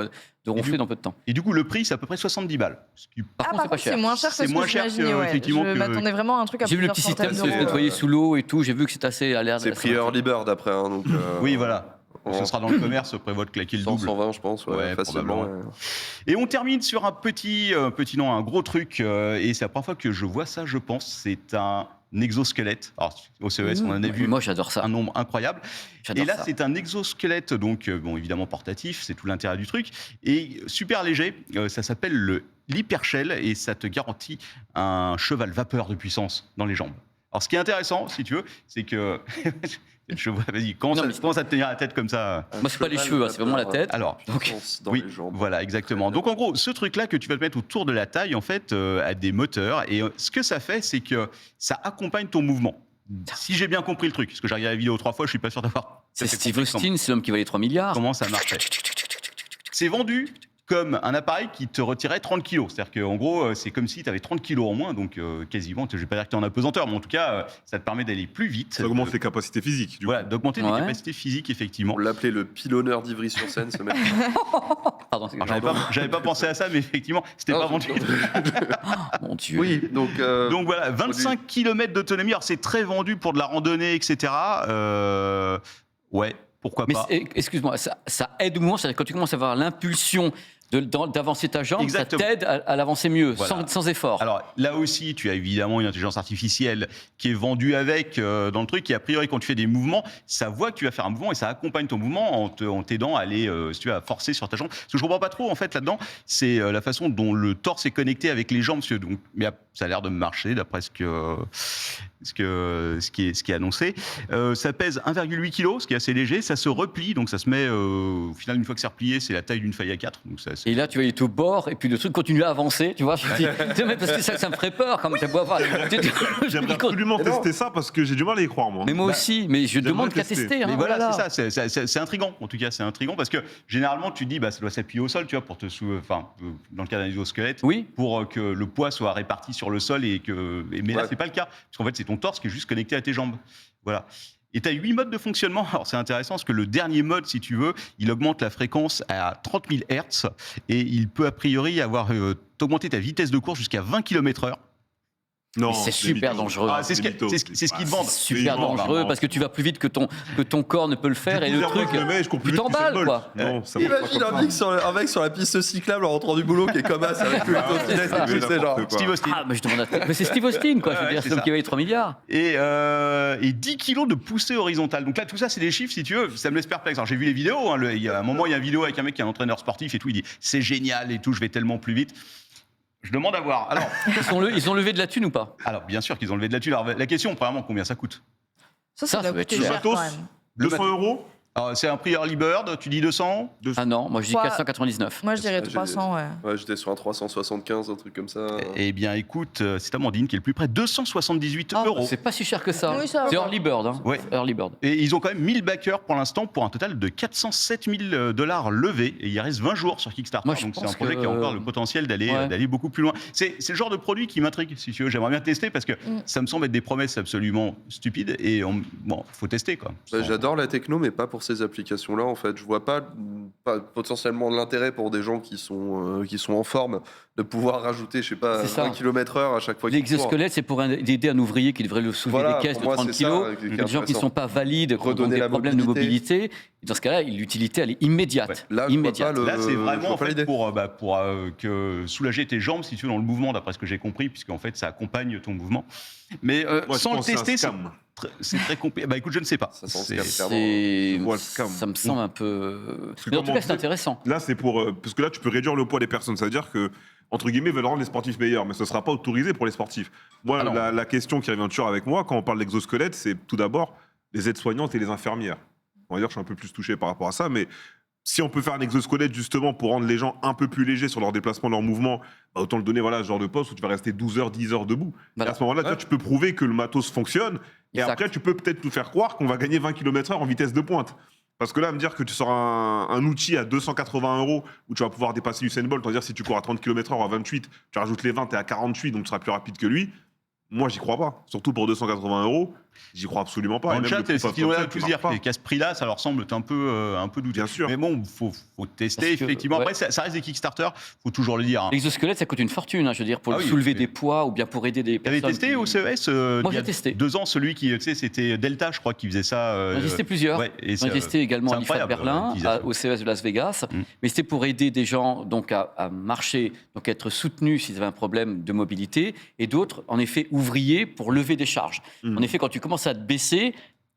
ronfler dans peu de temps. Et du coup, le prix, c'est à peu près 70 balles. Ce qui- Par contre, c'est pas cher. c'est moins cher que C'est ce moins que cher j'imaginais. que, Ouais. effectivement, Je que- m'attendais vraiment à un truc à J'ai vu le plusieurs petit système centaines de se d'euros. nettoyer sous l'eau et tout, j'ai vu que c'est assez à l'air. C'est prix Early Bird après. Hein, donc, Oui, voilà. on- Ce sera dans le commerce, prévoit de claquer le 100, double. 120, je pense, Ouais, facilement. probablement. Et on termine sur un petit non, un gros truc. Et c'est la première fois que je vois ça, je pense. C'est un exosquelette. Alors, au CES, on en a vu Moi, j'adore ça. un nombre incroyable. J'adore Et là, ça. c'est un exosquelette, donc bon, évidemment portatif, c'est tout l'intérêt du truc, et super léger. Ça s'appelle l'Hypershell et ça te garantit un cheval vapeur de puissance dans les jambes. Alors, ce qui est intéressant, si tu veux, c'est que vas-y, commence à te tenir la tête comme ça. Moi, c'est pas les cheveux, hein, c'est vraiment la tête. Alors, Donc, Dans oui, les jambes. voilà, exactement. Donc en gros, ce truc-là que tu vas te mettre autour de la taille, en fait, a des moteurs. Et ce que ça fait, c'est que ça accompagne ton mouvement. Si j'ai bien compris le truc, parce que j'ai regardé la vidéo 3 fois, je suis pas sûr d'avoir. c'est tout à fait Steve compris Austin, c'est l'homme qui valait 3 milliards. Comment ça marchait. C'est vendu comme un appareil qui te retirait 30 kilos. C'est-à-dire qu'en gros, c'est comme si tu avais 30 kilos en moins, donc quasiment, je ne vais pas dire que tu es en apesanteur, mais en tout cas, ça te permet d'aller plus vite. Ça augmente les capacités physiques. Du Voilà, d'augmenter les Ouais. capacités physiques, effectivement. On l'appelait le pilonneur d'Ivry-sur-Seine, ce mec. Pardon, Alors, j'avais pas pensé à ça, mais effectivement, c'était pas vendu. mon Dieu. Oui, donc. Donc voilà, 25 km d'autonomie. Alors c'est très vendu pour de la randonnée, etc. Ouais, pourquoi Mais pas. excuse-moi, ça aide au mouvement, c'est-à-dire quand tu commences à avoir l'impulsion d'avancer ta jambe, Exactement. ça t'aide à l'avancer mieux, Voilà. sans effort. Alors là aussi, tu as évidemment une intelligence artificielle qui est vendue avec dans le truc. Et a priori, quand tu fais des mouvements, ça voit que tu vas faire un mouvement et ça accompagne ton mouvement en t'aidant à aller, si tu veux, à forcer sur ta jambe. Ce que je comprends pas trop en fait là-dedans, c'est la façon dont le torse est connecté avec les jambes. Parce que, donc, mais ça a l'air de marcher d'après ce qui est annoncé. Ça pèse 1,8 kg, ce qui est assez léger. Ça se replie, donc ça se met au final une fois que c'est replié, c'est la taille d'une feuille A4. Donc ça, Et là, tu vas être au bord, et puis le truc continue à avancer, tu vois. Je me dis, tu sais, mais parce que ça me ferait peur quand même. T'as beau avoir- J'aimerais absolument Mais non. tester ça parce que j'ai du mal à y croire, moi. Mais moi aussi, mais je J'aimerais demande qu'à tester. tester. Hein, Mais voilà, oh là là. c'est ça, c'est intriguant. En tout cas, c'est intriguant parce que généralement, tu te dis, ça doit s'appuyer au sol, tu vois, pour dans le cas d'un exosquelette, Oui, pour que le poids soit réparti sur le sol mais là, Ouais. c'est pas le cas. Parce qu'en fait, c'est ton torse qui est juste connecté à tes jambes. Voilà. Et tu as 8 modes de fonctionnement. Alors, c'est intéressant parce que le dernier mode, si tu veux, il augmente la fréquence à 30 000 Hz et il peut a priori t'augmenter ta vitesse de course jusqu'à 20 km/h. Non, Mais c'est super mytho. dangereux. Ah, c'est ce qu'ils te vendent. c'est super non, dangereux bah, parce que tu vas plus vite que ton corps ne peut le faire. Et le truc, je cours plus tu vite que t'emballes, Usain Bolt. quoi. Non, ça va pas Imagine comme un mec sur la piste cyclable en rentrant du boulot qui est comme ça avec le trottinette ça. et tout, c'est genre. N'importe quoi. Steve Austin. ah, mais je demande mais c'est Steve Austin, quoi. Je veux Ouais, dire, c'est c'est l'homme ça. qui valait 3 milliards. Et 10 kilos de poussée horizontale. Donc là, tout ça, c'est des chiffres, si tu veux. Ça me laisse perplexe. Alors, j'ai vu les vidéos. Hein, il y a un moment, il y a une vidéo avec un mec qui est un entraîneur sportif et tout. Il dit c'est génial et tout, je vais tellement plus vite. Je demande à voir. Ils ont levé de la thune ou pas? Alors bien sûr qu'ils ont levé de la thune. Alors, la question, premièrement, combien ça coûte? Ça doit va être coûter cher. cher quand Matos. même. 200 euros. Alors, c'est un prix early bird. Tu dis 200? Ah non, moi je dis Quoi 499. Moi, je dirais J'ai- 300, ouais. Ouais, j'étais sur un 375, un truc comme ça. Eh bien, écoute, c'est Amandine qui est le plus près. 278 Ah, euros. c'est pas si cher que ça. Oui, ça va. C'est Early Bird. Hein. Ouais. Early Bird. Et ils ont quand même 1000 backers pour l'instant pour un total de 407 000 $ levés. Et il reste 20 jours sur Kickstarter. Moi, je donc c'est pense un projet que, qui a encore le potentiel d'aller ouais. d'aller beaucoup plus loin. C'est le genre de produit qui m'intrigue, si tu veux. J'aimerais bien tester parce que ça me semble être des promesses absolument stupides. Et bon, faut tester, quoi. Bah, j'adore la techno, mais pas pour ces applications-là. En fait, je vois pas potentiellement de l'intérêt pour des gens qui sont en forme de pouvoir rajouter, je sais pas, C'est ça. 1 km/h à chaque fois qu'ils courent. L'exosquelette, c'est pour aider un ouvrier qui devrait le soulever Voilà, des caisses pour de moi, 30 c'est ça, kilos. qui est Des gens qui ne intéressant. sont pas valides, qui ont Redonner des la problèmes de mobilité. mobilité. Et dans ce cas-là, l'utilité, elle est immédiate. Ouais. Là, je vois immédiate. pas le- Là, c'est je vraiment vois en pas fait l'idée. pour que soulager tes jambes, si tu veux, dans le mouvement, d'après ce que j'ai compris, puisqu'en fait, ça accompagne ton mouvement. Mais Moi, je sans le pense que c'est un tester, c'est scam. c'est très compliqué. Bah écoute, je ne sais pas. Ça sent C'est- le scam, clairement. C'est- vois le scam. Ça me semble un peu. Parce que Mais en tout comme cas, on c'est fait- intéressant. Là, c'est pour. Parce que là, tu peux réduire le poids des personnes. Ça veut dire que, entre guillemets, ils veulent rendre les sportifs meilleurs, mais ce ne sera pas autorisé pour les sportifs. Moi, Ah non. la question qui revient toujours avec moi, quand on parle d'exosquelette, c'est tout d'abord les aides-soignantes et les infirmières. On va dire que je suis un peu plus touché par rapport à ça, mais si on peut faire un exosquelette justement pour rendre les gens un peu plus légers sur leurs déplacements, leurs mouvements, bah, autant le donner voilà, ce genre de poste où tu vas rester 12 heures, 10 heures debout. Voilà. Et à ce moment-là, toi, tu peux prouver que le matos fonctionne. Et Exact. après, tu peux peut-être nous faire croire qu'on va gagner 20 km/h en vitesse de pointe. Parce que là, me dire que tu sors un outil à 280 € où tu vas pouvoir dépasser Usain Bolt, on va dire si tu cours à 30 km/h à 28, tu rajoutes les 20, tu es à 48, donc tu seras plus rapide que lui. Moi, j'y crois pas. Surtout pour 280 €, j'y crois absolument pas. En Et même chat, le c'est proof ce of qu'ils ont concept, tous il dire marche pas. qu'à ce prix-là, ça leur semble un peu douteux. Bien sûr. Mais bon, faut tester, Parce que, effectivement. ouais. Après, ça reste des Kickstarter, faut toujours le dire. Hein. L'exosquelette, ça coûte une fortune, hein, je veux dire, pour Ah oui, soulever mais- des poids ou bien pour aider des T'avais personnes. testé qui- au CES Moi, il y a j'ai testé. 2 ans, celui qui, tu sais, c'était Delta, je crois, qui faisait ça. J'en ai testé plusieurs. ouais, et J'en ai c'est, testé également c'est à l'IFA de incroyable, Berlin, l'utilisation. au CES de Las Vegas. Mais c'était pour aider des gens donc, à marcher, donc à être soutenus s'ils avaient un problème de mobilité, et d'autres, en effet, ouvriers pour lever des charges. En effet, quand tu commences à te baisser,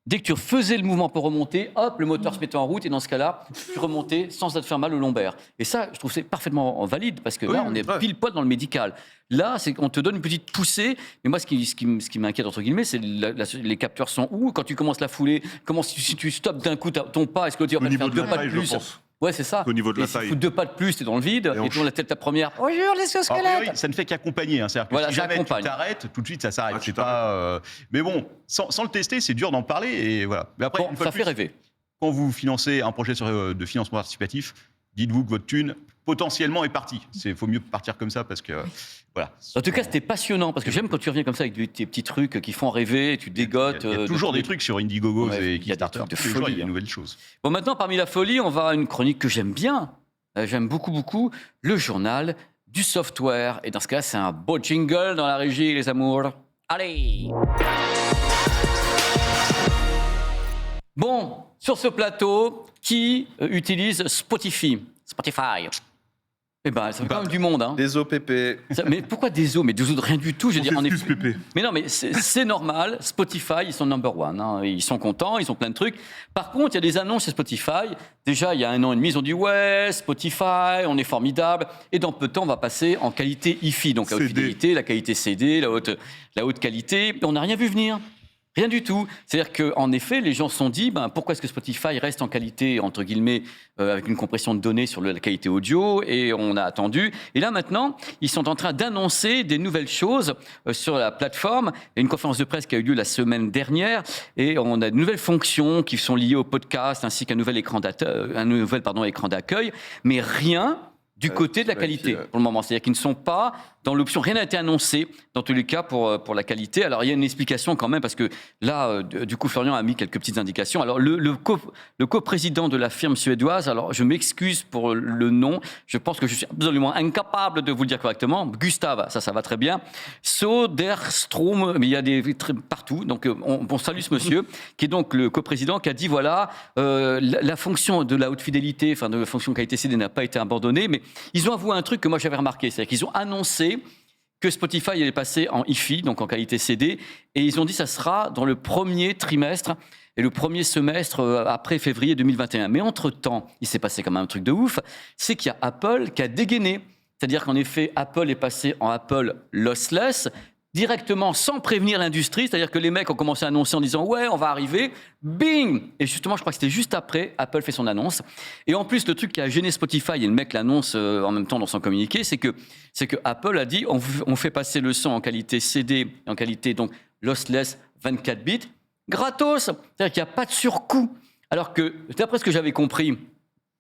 dès que tu faisais le mouvement pour remonter, hop, le moteur se mettait en route, et dans ce cas-là, tu remontais sans te faire mal au lombaire. Et ça, je trouve que c'est parfaitement valide, parce que Oui, là, on est ouais. pile poil dans le médical. Là, c'est qu'on te donne une petite poussée, mais moi, ce qui m'inquiète, entre guillemets, c'est les capteurs sont où. Quand tu commences la foulée, si tu stoppes d'un coup ton pas, est-ce que tu vas Au pas te niveau faire de deux la pas de taille, je plus pense. Ouais, c'est ça. Au niveau de la Et si tu taille. fous deux pas de plus, t'es dans le vide, Et on et tu la tête la première. Bonjour, Alors, a l'exosquelette. priori, ça ne fait qu'accompagner. Hein. C'est-à-dire que Voilà, si ça jamais accompagne. tu t'arrêtes, tout de suite, ça s'arrête. Ah, tu c'est pas, Mais bon, sans le tester, c'est dur d'en parler. Et voilà. Mais après, Bon, une fois ça de fait plus, rêver. quand vous financez un projet de financement participatif, dites-vous que votre thune, potentiellement, est partie. Il faut mieux partir comme ça parce que, voilà. En tout cas, c'était passionnant parce que j'aime quand tu reviens comme ça avec tes petits trucs qui font rêver, tu dégotes. Il y a de toujours des trucs sur Indiegogo Ouais, il y a et des Kickstarter. trucs de Tous les jours, il y folie, a de hein. nouvelles choses. Bon, maintenant, parmi la folie, on va à une chronique que j'aime bien. J'aime beaucoup, beaucoup. Le journal du software. Et dans ce cas, c'est un beau jingle dans la régie, les amours. Allez! Bon, sur ce plateau, qui utilise Spotify? Eh ben, ça fait quand même du monde, hein. Des OPP. Mais pourquoi des os? Mais des os de rien du tout. Je veux dire, en Excuse effet. Pépé. Mais non, mais c'est normal. Spotify, ils sont number one. Hein. Ils sont contents, ils ont plein de trucs. Par contre, il y a des annonces chez Spotify. Déjà, il y a 1 an et demi, ils ont dit ouais, Spotify, on est formidable. Et dans peu de temps, on va passer en qualité hi-fi. Donc la haute CD. fidélité, la qualité CD, la haute qualité. Et on n'a rien vu venir. Rien du tout. C'est-à-dire qu'en effet, les gens se sont dit, pourquoi est-ce que Spotify reste en qualité, entre guillemets, avec une compression de données sur la qualité audio, et on a attendu. Et là, maintenant, ils sont en train d'annoncer des nouvelles choses sur la plateforme. Il y a une conférence de presse qui a eu lieu la semaine dernière, et on a de nouvelles fonctions qui sont liées au podcast, ainsi qu'un nouvel écran d'accueil, mais rien du côté de la qualité pour le moment. C'est-à-dire qu'ils ne sont pas dans l'option. Rien n'a été annoncé, dans tous les cas, pour la qualité. Alors, il y a une explication quand même, parce que là, du coup, Florian a mis quelques petites indications. Alors, le coprésident de la firme suédoise, alors je m'excuse pour le nom, je pense que je suis absolument incapable de vous le dire correctement. Gustave, ça va très bien. Söderström, mais il y a partout. Donc, on salue ce monsieur, qui est donc le coprésident, qui a dit, voilà, la fonction de la haute fidélité, enfin, de la fonction qualité CD n'a pas été abandonnée, mais ils ont avoué un truc que moi j'avais remarqué, c'est-à-dire qu'ils ont annoncé que Spotify allait passer en hi-fi, donc en qualité CD, et ils ont dit que ça sera dans le premier trimestre et le premier semestre après février 2021. Mais entre-temps, il s'est passé quand même un truc de ouf, c'est qu'il y a Apple qui a dégainé. C'est-à-dire qu'en effet, Apple est passé en Apple lossless, directement sans prévenir l'industrie, c'est-à-dire que les mecs ont commencé à annoncer en disant « ouais, on va arriver », bing. Et justement, je crois que c'était juste après, Apple fait son annonce. Et en plus, le truc qui a gêné Spotify, et le mec l'annonce en même temps dans son communiqué, c'est que Apple a dit on fait passer le son en qualité CD, en qualité donc lossless 24 bits, gratos. C'est-à-dire qu'il n'y a pas de surcoût. Alors que, d'après ce que j'avais compris,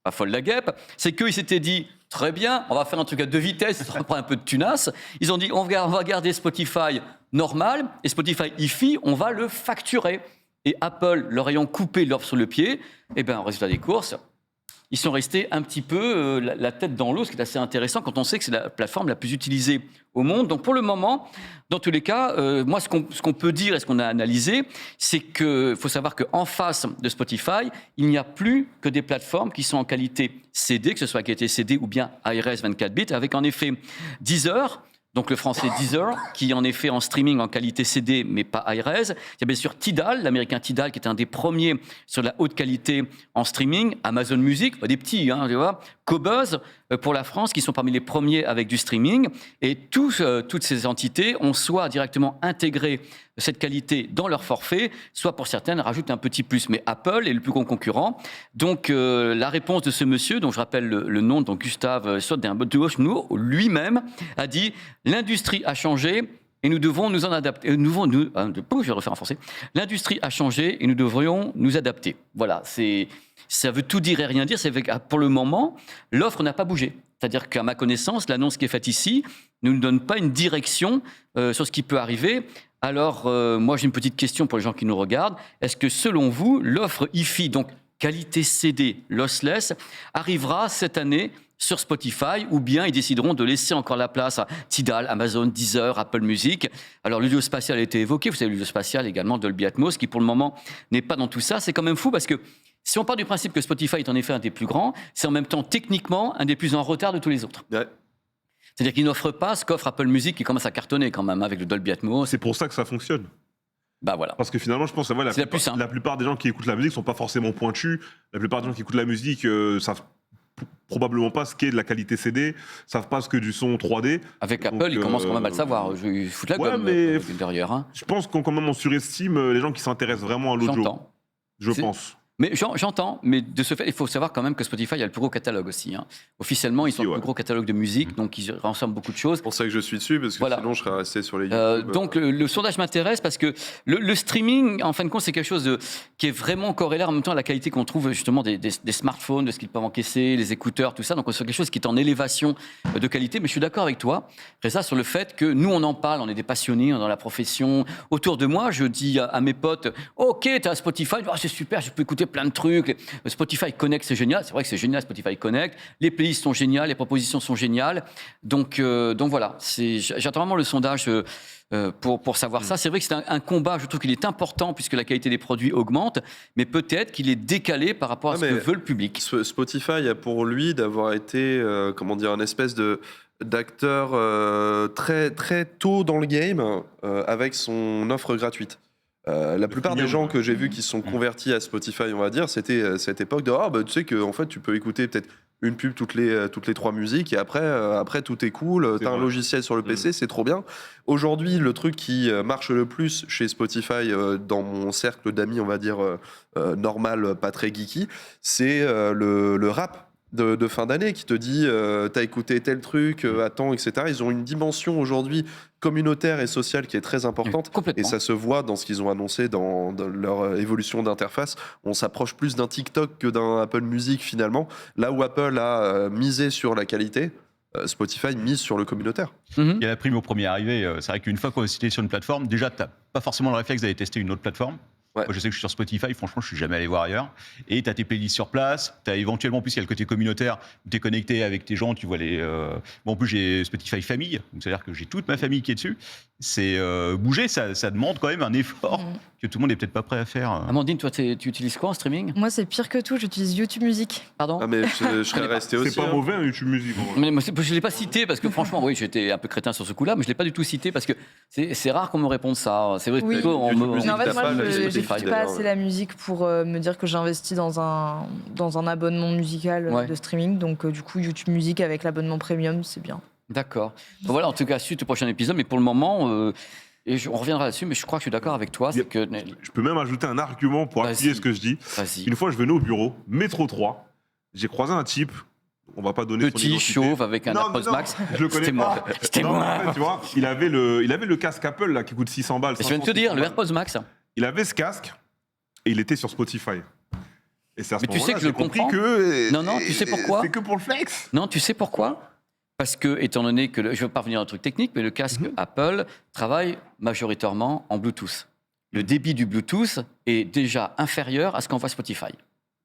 pas folle la guêpe, c'est qu'ils s'étaient dit très bien, on va faire un truc à 2 vitesses, ça prend un peu de tunasse. Ils ont dit on va garder Spotify normal et Spotify hi-fi, on va le facturer. Et Apple, leur ayant coupé l'offre sur le pied, au résultat des courses, ils sont restés un petit peu la tête dans l'eau, ce qui est assez intéressant quand on sait que c'est la plateforme la plus utilisée au monde. Donc pour le moment, dans tous les cas, moi ce qu'on peut dire et ce qu'on a analysé, c'est qu'il faut savoir qu'en face de Spotify, il n'y a plus que des plateformes qui sont en qualité CD, que ce soit qualité CD ou bien ARS 24 bits, avec en effet Deezer, donc le français Deezer, qui en est fait en streaming en qualité CD, mais pas high-res. Il y a bien sûr Tidal, l'américain Tidal, qui est un des premiers sur la haute qualité en streaming. Amazon Music, pas des petits, hein, tu vois. Qobuz, pour la France, qui sont parmi les premiers avec du streaming. Et toutes ces entités ont soit directement intégré cette qualité dans leur forfait, soit pour certaines rajoutent un petit plus. Mais Apple est le plus gros concurrent. Donc la réponse de ce monsieur, dont je rappelle le nom, donc Gustave Sodenbosch, lui-même a dit « L'industrie a changé et nous devons nous en adapter. Je vais refaire en français. L'industrie a changé et nous devrions nous adapter. » Voilà, ça veut tout dire et rien dire. C'est que pour le moment, l'offre n'a pas bougé. C'est-à-dire qu'à ma connaissance, l'annonce qui est faite ici ne nous donne pas une direction sur ce qui peut arriver. Alors, moi, j'ai une petite question pour les gens qui nous regardent. Est-ce que, selon vous, l'offre hi-fi, donc qualité CD lossless, arrivera cette année sur Spotify, ou bien ils décideront de laisser encore la place à Tidal, Amazon, Deezer, Apple Music. Alors l'audio spatial a été évoqué, vous savez l'audio spatial également, Dolby Atmos, qui pour le moment n'est pas dans tout ça. C'est quand même fou parce que si on part du principe que Spotify est en effet un des plus grands, c'est en même temps techniquement un des plus en retard de tous les autres. Ouais. C'est-à-dire qu'il n'offre pas ce qu'offre Apple Music, qui commence à cartonner quand même avec le Dolby Atmos. C'est pour ça que ça fonctionne. Bah voilà. Parce que finalement, je pense que C'est la plus simple. la plupart des gens qui écoutent la musique sont pas forcément pointus. La plupart des gens qui écoutent la musique savent probablement pas ce qu'est de la qualité CD, savent pas ce que du son 3D. Avec Donc, Apple, ils commencent quand même à le savoir. Ils foutent la ouais, gomme mais derrière. Hein. Je pense qu'on quand même on surestime les gens qui s'intéressent vraiment à l'audio. J'entends. Je C'est- pense. Mais j'entends, mais de ce fait, il faut savoir quand même que Spotify a le plus gros catalogue aussi. Hein. Officiellement, ils sont Si, le ouais. plus gros catalogue de musique, donc ils rassemblent beaucoup de choses. C'est pour ça que je suis dessus, parce que Voilà. sinon je serais resté sur les YouTube. Donc le sondage m'intéresse parce que le streaming, en fin de compte, c'est quelque chose qui est vraiment corrélaire en même temps à la qualité qu'on trouve justement des smartphones, de ce qu'ils peuvent encaisser, les écouteurs, tout ça. Donc c'est quelque chose qui est en élévation de qualité. Mais je suis d'accord avec toi, Reza, sur le fait que nous, on en parle, on est des passionnés, on est dans la profession. Autour de moi, je dis à mes potes, OK, t'as Spotify, oh, c'est super, je peux écouter plein de trucs. Spotify Connect, c'est génial. C'est vrai que c'est génial, Spotify Connect. Les playlists sont géniales, les propositions sont géniales. Donc voilà, j'attends vraiment le sondage pour savoir ça. C'est vrai que c'est un combat, je trouve qu'il est important puisque la qualité des produits augmente, mais peut-être qu'il est décalé par rapport à ce que veut le public. Spotify a pour lui d'avoir été, comment dire, une espèce d'acteur très, très tôt dans le game avec son offre gratuite. La plupart des gens que j'ai vus qui se sont convertis à Spotify, on va dire, c'était cette époque de tu sais que en fait tu peux écouter peut-être une pub toutes les 3 musiques et après tout est cool, t'as un logiciel sur le PC, c'est trop bien. Aujourd'hui, le truc qui marche le plus chez Spotify dans mon cercle d'amis, on va dire normal, pas très geeky, c'est le rap de fin d'année qui te dit t'as écouté tel truc, attends, etc. Ils ont une dimension aujourd'hui communautaire et sociale qui est très importante. Complètement. Et ça se voit dans ce qu'ils ont annoncé dans leur évolution d'interface. On s'approche plus d'un TikTok que d'un Apple Music finalement. Là où Apple a misé sur la qualité, Spotify mise sur le communautaire. Mhm. Il y a la prime au premier arrivé. C'est vrai qu'une fois qu'on est cité sur une plateforme, déjà, tu n'as pas forcément le réflexe d'aller tester une autre plateforme. Ouais. Moi, je sais que je suis sur Spotify, franchement, je suis jamais allé voir ailleurs. Et tu as tes playlists sur place, tu as éventuellement, puisqu'il y a le côté communautaire, où tu es connecté avec tes gens, tu vois les. Bon, en plus, j'ai Spotify Famille, donc c'est-à-dire que j'ai toute ma famille qui est dessus. C'est bouger, ça demande quand même un effort que tout le monde n'est peut-être pas prêt à faire. Amandine, toi, tu utilises quoi en streaming? Moi, c'est pire que tout, j'utilise YouTube Music. Pardon? Ah mais je serais resté aussi. C'est pas hein. mauvais un YouTube Music. en vrai. Mais moi, je ne l'ai pas cité parce que franchement, oui, j'étais un peu crétin sur ce coup-là, mais je ne l'ai pas du tout cité parce que c'est rare qu'on me réponde ça. C'est vrai que Oui. plutôt on YouTube me. Music, Mais en fait, t'as moi, pas le Spotify, j'écoute pas d'ailleurs, assez ouais. la musique pour me dire que j'investis dans un abonnement musical Ouais. de streaming. Donc, du coup, YouTube Music avec l'abonnement premium, c'est bien. D'accord. Bon, voilà, en tout cas, suite au prochain épisode, mais pour le moment, on reviendra là-dessus, mais je crois que je suis d'accord avec toi. C'est que. Je peux même ajouter un argument pour Vas-y. appuyer ce que je dis. Vas-y. Une fois, je venais au bureau, métro 3, j'ai croisé un type, on va pas donner son Petit, identité. chauve, avec un Non, mais AirPods non, Max. je le connais C'était pas. moi. C'était Non, mais moi. en fait, tu vois, il avait le casque Apple là, qui coûte 600 balles. Je viens de te 500, dire, le 600 AirPods Max. Il avait ce casque et il était sur Spotify. Et c'est à ce Mais tu sais moment-là, que je j'ai le compris comprends. que. Non, non, tu sais pourquoi C'est que pour le flex. Non, tu sais pourquoi? Parce que, étant donné que, je ne veux pas revenir dans un truc technique, mais le casque Apple travaille majoritairement en Bluetooth. Le débit du Bluetooth est déjà inférieur à ce qu'envoie Spotify.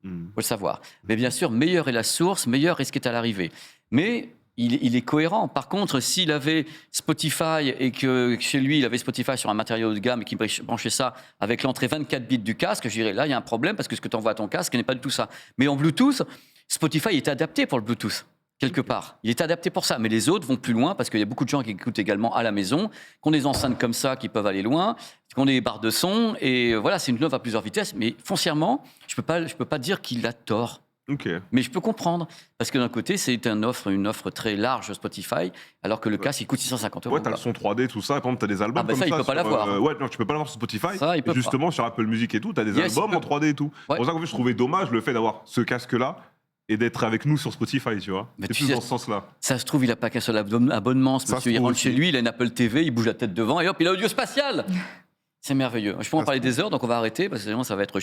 Il faut le savoir. Mais bien sûr, meilleure est la source, meilleur est ce qui est à l'arrivée. Mais il est cohérent. Par contre, s'il avait Spotify et que chez lui, il avait Spotify sur un matériau de gamme et qu'il branchait ça avec l'entrée 24 bits du casque, je dirais là, il y a un problème parce que ce que tu envoies à ton casque n'est pas du tout ça. Mais en Bluetooth, Spotify est adapté pour le Bluetooth. quelque part. Il est adapté pour ça, mais les autres vont plus loin parce qu'il y a beaucoup de gens qui écoutent également à la maison, qui ont des enceintes comme ça, qui peuvent aller loin, qui ont des barres de son, et voilà, c'est une œuvre à plusieurs vitesses, mais foncièrement, je peux pas dire qu'il a tort. Ok. Mais je peux comprendre, parce que d'un côté, c'est une offre très large Spotify, alors que le casque, il coûte 650 €. Ouais, t'as le son 3D, tout ça, et par exemple, t'as des albums Ah bah comme ça, il peut pas sur, l'avoir. ouais, non, tu peux pas l'avoir sur Spotify. Ça, il peut Et justement, sur Apple Music et tout, t'as des Yes, albums il en peut. 3D et tout. Ouais. C'est pour ça qu'en fait, je trouvais dommage le fait d'avoir ce casque-là et d'être avec nous sur Spotify, tu vois. Mais C'est tu plus sais- dans ce sens-là. Ça se trouve, il a pas qu'un seul abonnement, ce Ça monsieur. se Il trouve rentre chez aussi. lui, il a une Apple TV, il bouge la tête devant, et hop, il a audio spatial. C'est merveilleux. Je peux en Ça parler se des heures, donc on va arrêter, parce que sinon ça va être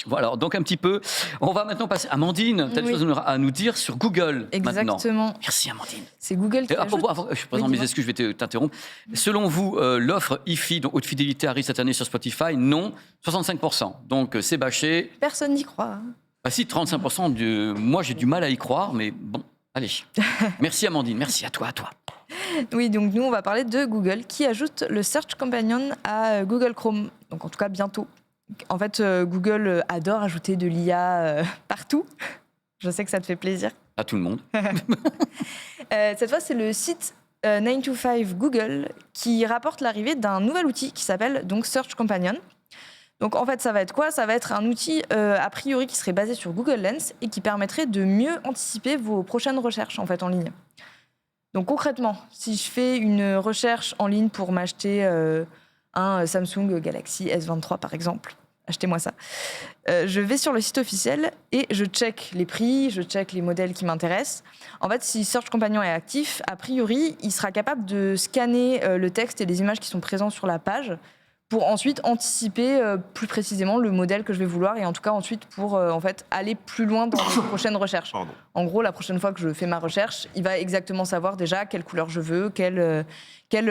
Voilà, alors, donc un petit peu. On va maintenant passer. Amandine, tu as des Oui. choses à nous dire sur Google maintenant. Exactement. Merci Amandine. C'est Google qui Et à propos, ajoute. je présente Oui, mes excuses, je vais t'interrompre. Selon vous, l'offre hi-fi, donc haute fidélité, arrive cette année sur Spotify? Non, 65%. Donc c'est bâché. Personne n'y croit. Ah si, 35%. Moi, j'ai du mal à y croire, mais bon, allez. Merci Amandine, merci à toi, Oui, donc nous, on va parler de Google qui ajoute le Search Companion à Google Chrome. Donc en tout cas, bientôt. En fait, Google adore ajouter de l'IA partout. Je sais que ça te fait plaisir. À tout le monde. Cette fois, c'est le site 9to5 Google qui rapporte l'arrivée d'un nouvel outil qui s'appelle donc Search Companion. Donc en fait, ça va être quoi? Ça va être un outil a priori qui serait basé sur Google Lens et qui permettrait de mieux anticiper vos prochaines recherches en fait en ligne. Donc concrètement, si je fais une recherche en ligne pour m'acheter un Samsung Galaxy S23 par exemple, achetez-moi ça, je vais sur le site officiel et je check les prix, je check les modèles qui m'intéressent. En fait, si Search Companion est actif, a priori, il sera capable de scanner le texte et les images qui sont présents sur la page pour ensuite anticiper plus précisément le modèle que je vais vouloir et en tout cas ensuite pour en fait aller plus loin dans les prochaines recherches. Pardon. En gros, la prochaine fois que je fais ma recherche, il va exactement savoir déjà quelle couleur je veux, quel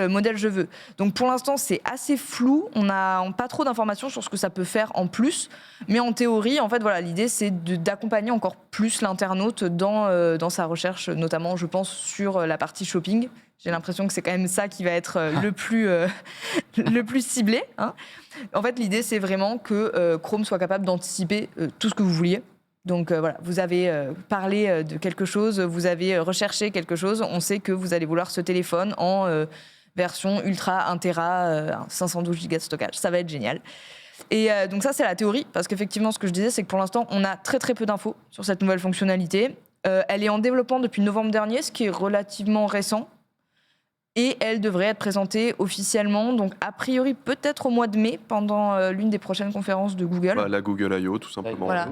modèle je veux. Donc pour l'instant, c'est assez flou. On n'a pas trop d'informations sur ce que ça peut faire en plus. Mais en théorie, en fait, voilà, l'idée, c'est d'accompagner encore plus l'internaute dans sa recherche, notamment, je pense, sur la partie shopping. J'ai l'impression que c'est quand même ça qui va être le plus ciblé. Hein. En fait, l'idée, c'est vraiment que Chrome soit capable d'anticiper tout ce que vous vouliez. Donc voilà, vous avez parlé de quelque chose, vous avez recherché quelque chose, on sait que vous allez vouloir ce téléphone en version ultra 1 Tera, 512 Go de stockage. Ça va être génial. Et donc ça, c'est la théorie, parce qu'effectivement, ce que je disais, c'est que pour l'instant, on a très très peu d'infos sur cette nouvelle fonctionnalité. Elle est en développement depuis novembre dernier, ce qui est relativement récent. Et elle devrait être présentée officiellement, donc a priori peut-être au mois de mai, pendant l'une des prochaines conférences de Google. Bah, la Google I.O. tout simplement. Voilà.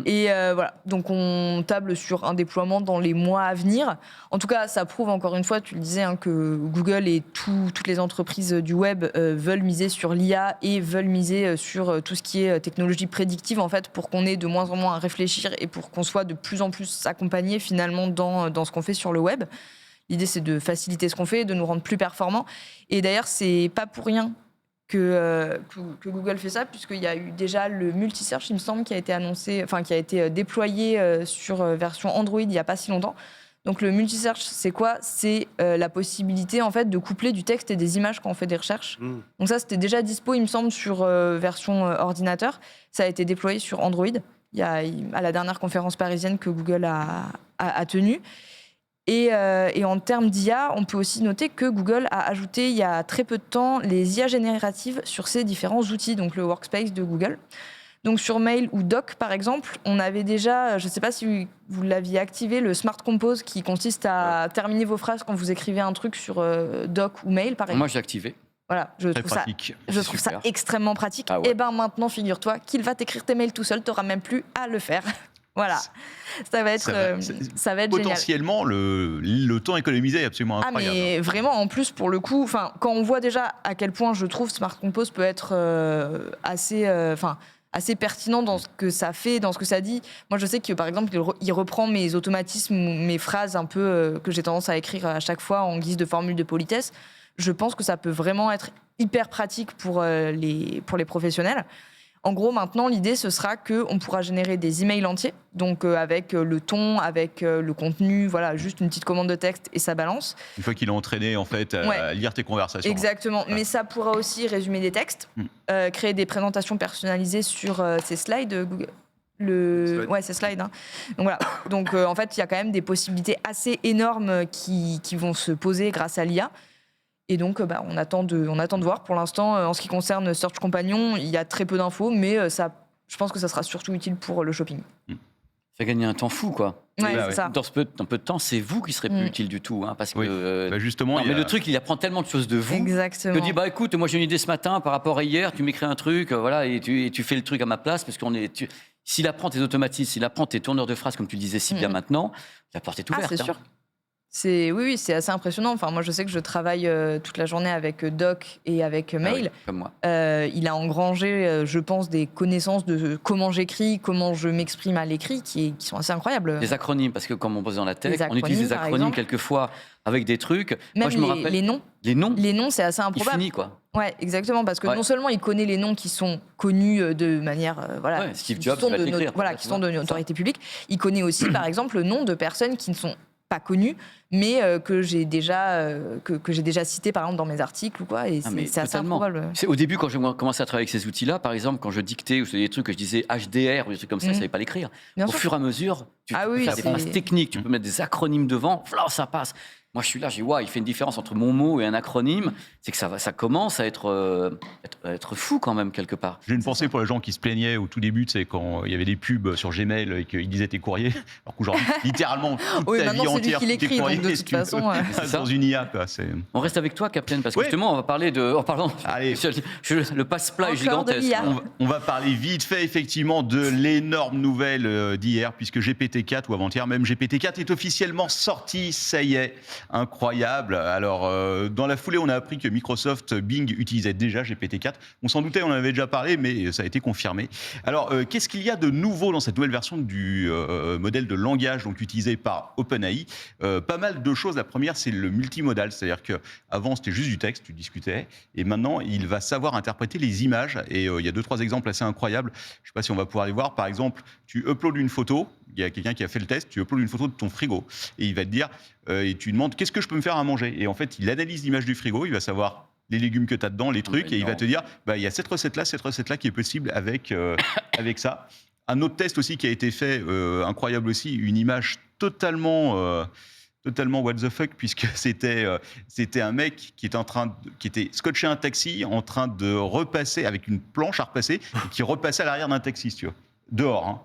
Et voilà, donc on table sur un déploiement dans les mois à venir. En tout cas, ça prouve encore une fois, tu le disais, hein, que Google et toutes les entreprises du web veulent miser sur l'IA et veulent miser sur tout ce qui est technologie prédictive, en fait, pour qu'on ait de moins en moins à réfléchir et pour qu'on soit de plus en plus accompagné finalement dans ce qu'on fait sur le web. L'idée, c'est de faciliter ce qu'on fait, de nous rendre plus performants. Et d'ailleurs, c'est pas pour rien que Google fait ça, puisqu'il y a eu déjà le multi-search, il me semble, qui a été annoncé, enfin qui a été déployé sur version Android il n'y a pas si longtemps. Donc le multi-search, c'est quoi? C'est la possibilité en fait de coupler du texte et des images quand on fait des recherches. Donc ça, c'était déjà dispo, il me semble, sur version ordinateur. Ça a été déployé sur Android à la dernière conférence parisienne que Google a tenue. Et en termes d'IA, on peut aussi noter que Google a ajouté il y a très peu de temps les IA génératives sur ses différents outils, donc le Workspace de Google. Donc sur Mail ou Doc, par exemple, on avait déjà, je ne sais pas si vous l'aviez activé, le Smart Compose qui consiste à terminer vos phrases quand vous écrivez un truc sur Doc ou Mail, par exemple. Moi, j'ai activé. Voilà, je Très trouve ça pratique. je C'est trouve super. ça extrêmement pratique. Ah ouais. Et ben maintenant, figure-toi qu'il va t'écrire tes mails tout seul, tu n'auras même plus à le faire. Voilà, ça va être génial. Potentiellement, le temps économisé est absolument Ah incroyable. mais vraiment, en plus, pour le coup, quand on voit déjà à quel point je trouve Smart Compose peut être assez pertinent dans ce que ça fait, dans ce que ça dit. Moi, je sais que, par exemple, il reprend mes automatismes, mes phrases un peu que j'ai tendance à écrire à chaque fois en guise de formule de politesse. Je pense que ça peut vraiment être hyper pratique pour les professionnels. En gros, maintenant, l'idée, ce sera qu'on pourra générer des emails entiers, donc avec le ton, avec le contenu, voilà, juste une petite commande de texte et ça balance. Une fois qu'il est entraîné en fait à lire tes conversations. Exactement, mais ça pourra aussi résumer des textes, créer des présentations personnalisées sur ces slides Google. Slide. Ouais, c'est Slide. Hein. Donc voilà. Donc en fait, il y a quand même des possibilités assez énormes qui vont se poser grâce à l'IA. Et donc, on attend de voir. Pour l'instant, en ce qui concerne Search Companion, il y a très peu d'infos, mais je pense que ça sera surtout utile pour le shopping. Ça gagner un temps fou, quoi. Ouais, bah c'est ouais. ça. Dans un peu de temps, c'est vous qui serez plus utile du tout, hein, parce que. Oui. Bah, justement, non, il y mais a- le truc, il apprend tellement de choses de vous. Exactement. Que dit, bah écoute, moi j'ai une idée ce matin par rapport à hier, tu m'écris un truc, voilà, et tu fais le truc à ma place, parce qu'on est. S'il apprend tes automatismes, s'il apprend tes tourneurs de phrases, comme tu disais si bien maintenant, la porte est ouverte. Ah, c'est hein. sûr. Oui, c'est assez impressionnant. Enfin, moi, je sais que je travaille toute la journée avec Doc et avec Ah Mail. oui, comme moi. Il a engrangé, je pense, des connaissances de comment j'écris, comment je m'exprime à l'écrit, qui sont assez incroyables. Les acronymes, parce que comme on bosse dans la tech, Les on utilise des acronymes, par acronymes exemple. quelquefois avec des trucs. Même moi, je me rappelle. les noms. Les noms, Les noms, c'est assez il improbable. finit, quoi. Ouais, exactement, parce que Ouais. non seulement il connaît les noms qui sont connus de manière, voilà, Ouais, Steve qui Jobs, sont il va de te l'écrire, notre- voilà, tu qui vois, sont de ça. notoriété publique. Il connaît aussi, par exemple, le nom de personnes qui ne sont pas connues, mais que j'ai déjà cité par exemple dans mes articles ou quoi, et Ah, mais c'est assez totalement. improbable. Au début, quand j'ai commencé à travailler avec ces outils-là, par exemple, quand je dictais ou c'était des trucs que je disais HDR ou des trucs comme ça, je ne savais pas l'écrire. Bien Au sûr. fur et à mesure, tu Ah peux oui, faire des c'est- phrases techniques, tu peux mettre des acronymes devant, voilà, ça passe. Moi, je suis là, je dis, waouh, il fait une différence entre mon mot et un acronyme. C'est que ça commence à être fou quand même, quelque part. J'ai une pensée pour les gens qui se plaignaient au tout début, tu sais, quand il y avait des pubs sur Gmail et qu'ils disaient tes courriers, alors qu'aujourd'hui, littéralement, toute Oui, ta maintenant, vie c'est lui entière, qui tous tes l'écrit, donc courriers, de si toute tu veux, façon, C'est ça. dans une IA, quoi. C'est... On reste avec toi, Captain, parce que Ouais. justement, on va parler de. Oh, pardon, Allez. le passe-plat est Encore de gigantesque. l'IA. hein. On va parler vite fait effectivement de l'énorme nouvelle d'hier, puisque GPT-4 ou avant-hier même, GPT-4 est officiellement sorti, ça y est, incroyable. Alors dans la foulée, on a appris que Microsoft Bing utilisait déjà GPT-4. On s'en doutait, on en avait déjà parlé, mais ça a été confirmé. Alors qu'est-ce qu'il y a de nouveau dans cette nouvelle version du modèle de langage donc utilisé par OpenAI? Pas mal de choses. La première, c'est le multimodal, c'est-à-dire qu'avant c'était juste du texte, tu discutais, et maintenant il va savoir interpréter les images. Et il y a 2-3 exemples assez incroyables. Je ne sais pas si on va pouvoir les voir. Par exemple, tu uploads une photo. Il y a quelqu'un qui a fait le test. Tu uploads une photo de ton frigo et il va te dire et tu demandes qu'est-ce que je peux me faire à manger. Et en fait, il analyse l'image du frigo. Il va savoir les légumes que tu as dedans, les trucs, et il va te dire il y a cette recette-là qui est possible avec ça. Un autre test aussi qui a été fait, incroyable aussi, une image totalement what the fuck, puisque c'était un mec qui était scotché à un taxi en train de repasser avec une planche à repasser et qui repassait à l'arrière d'un taxi, si tu veux, dehors. Hein.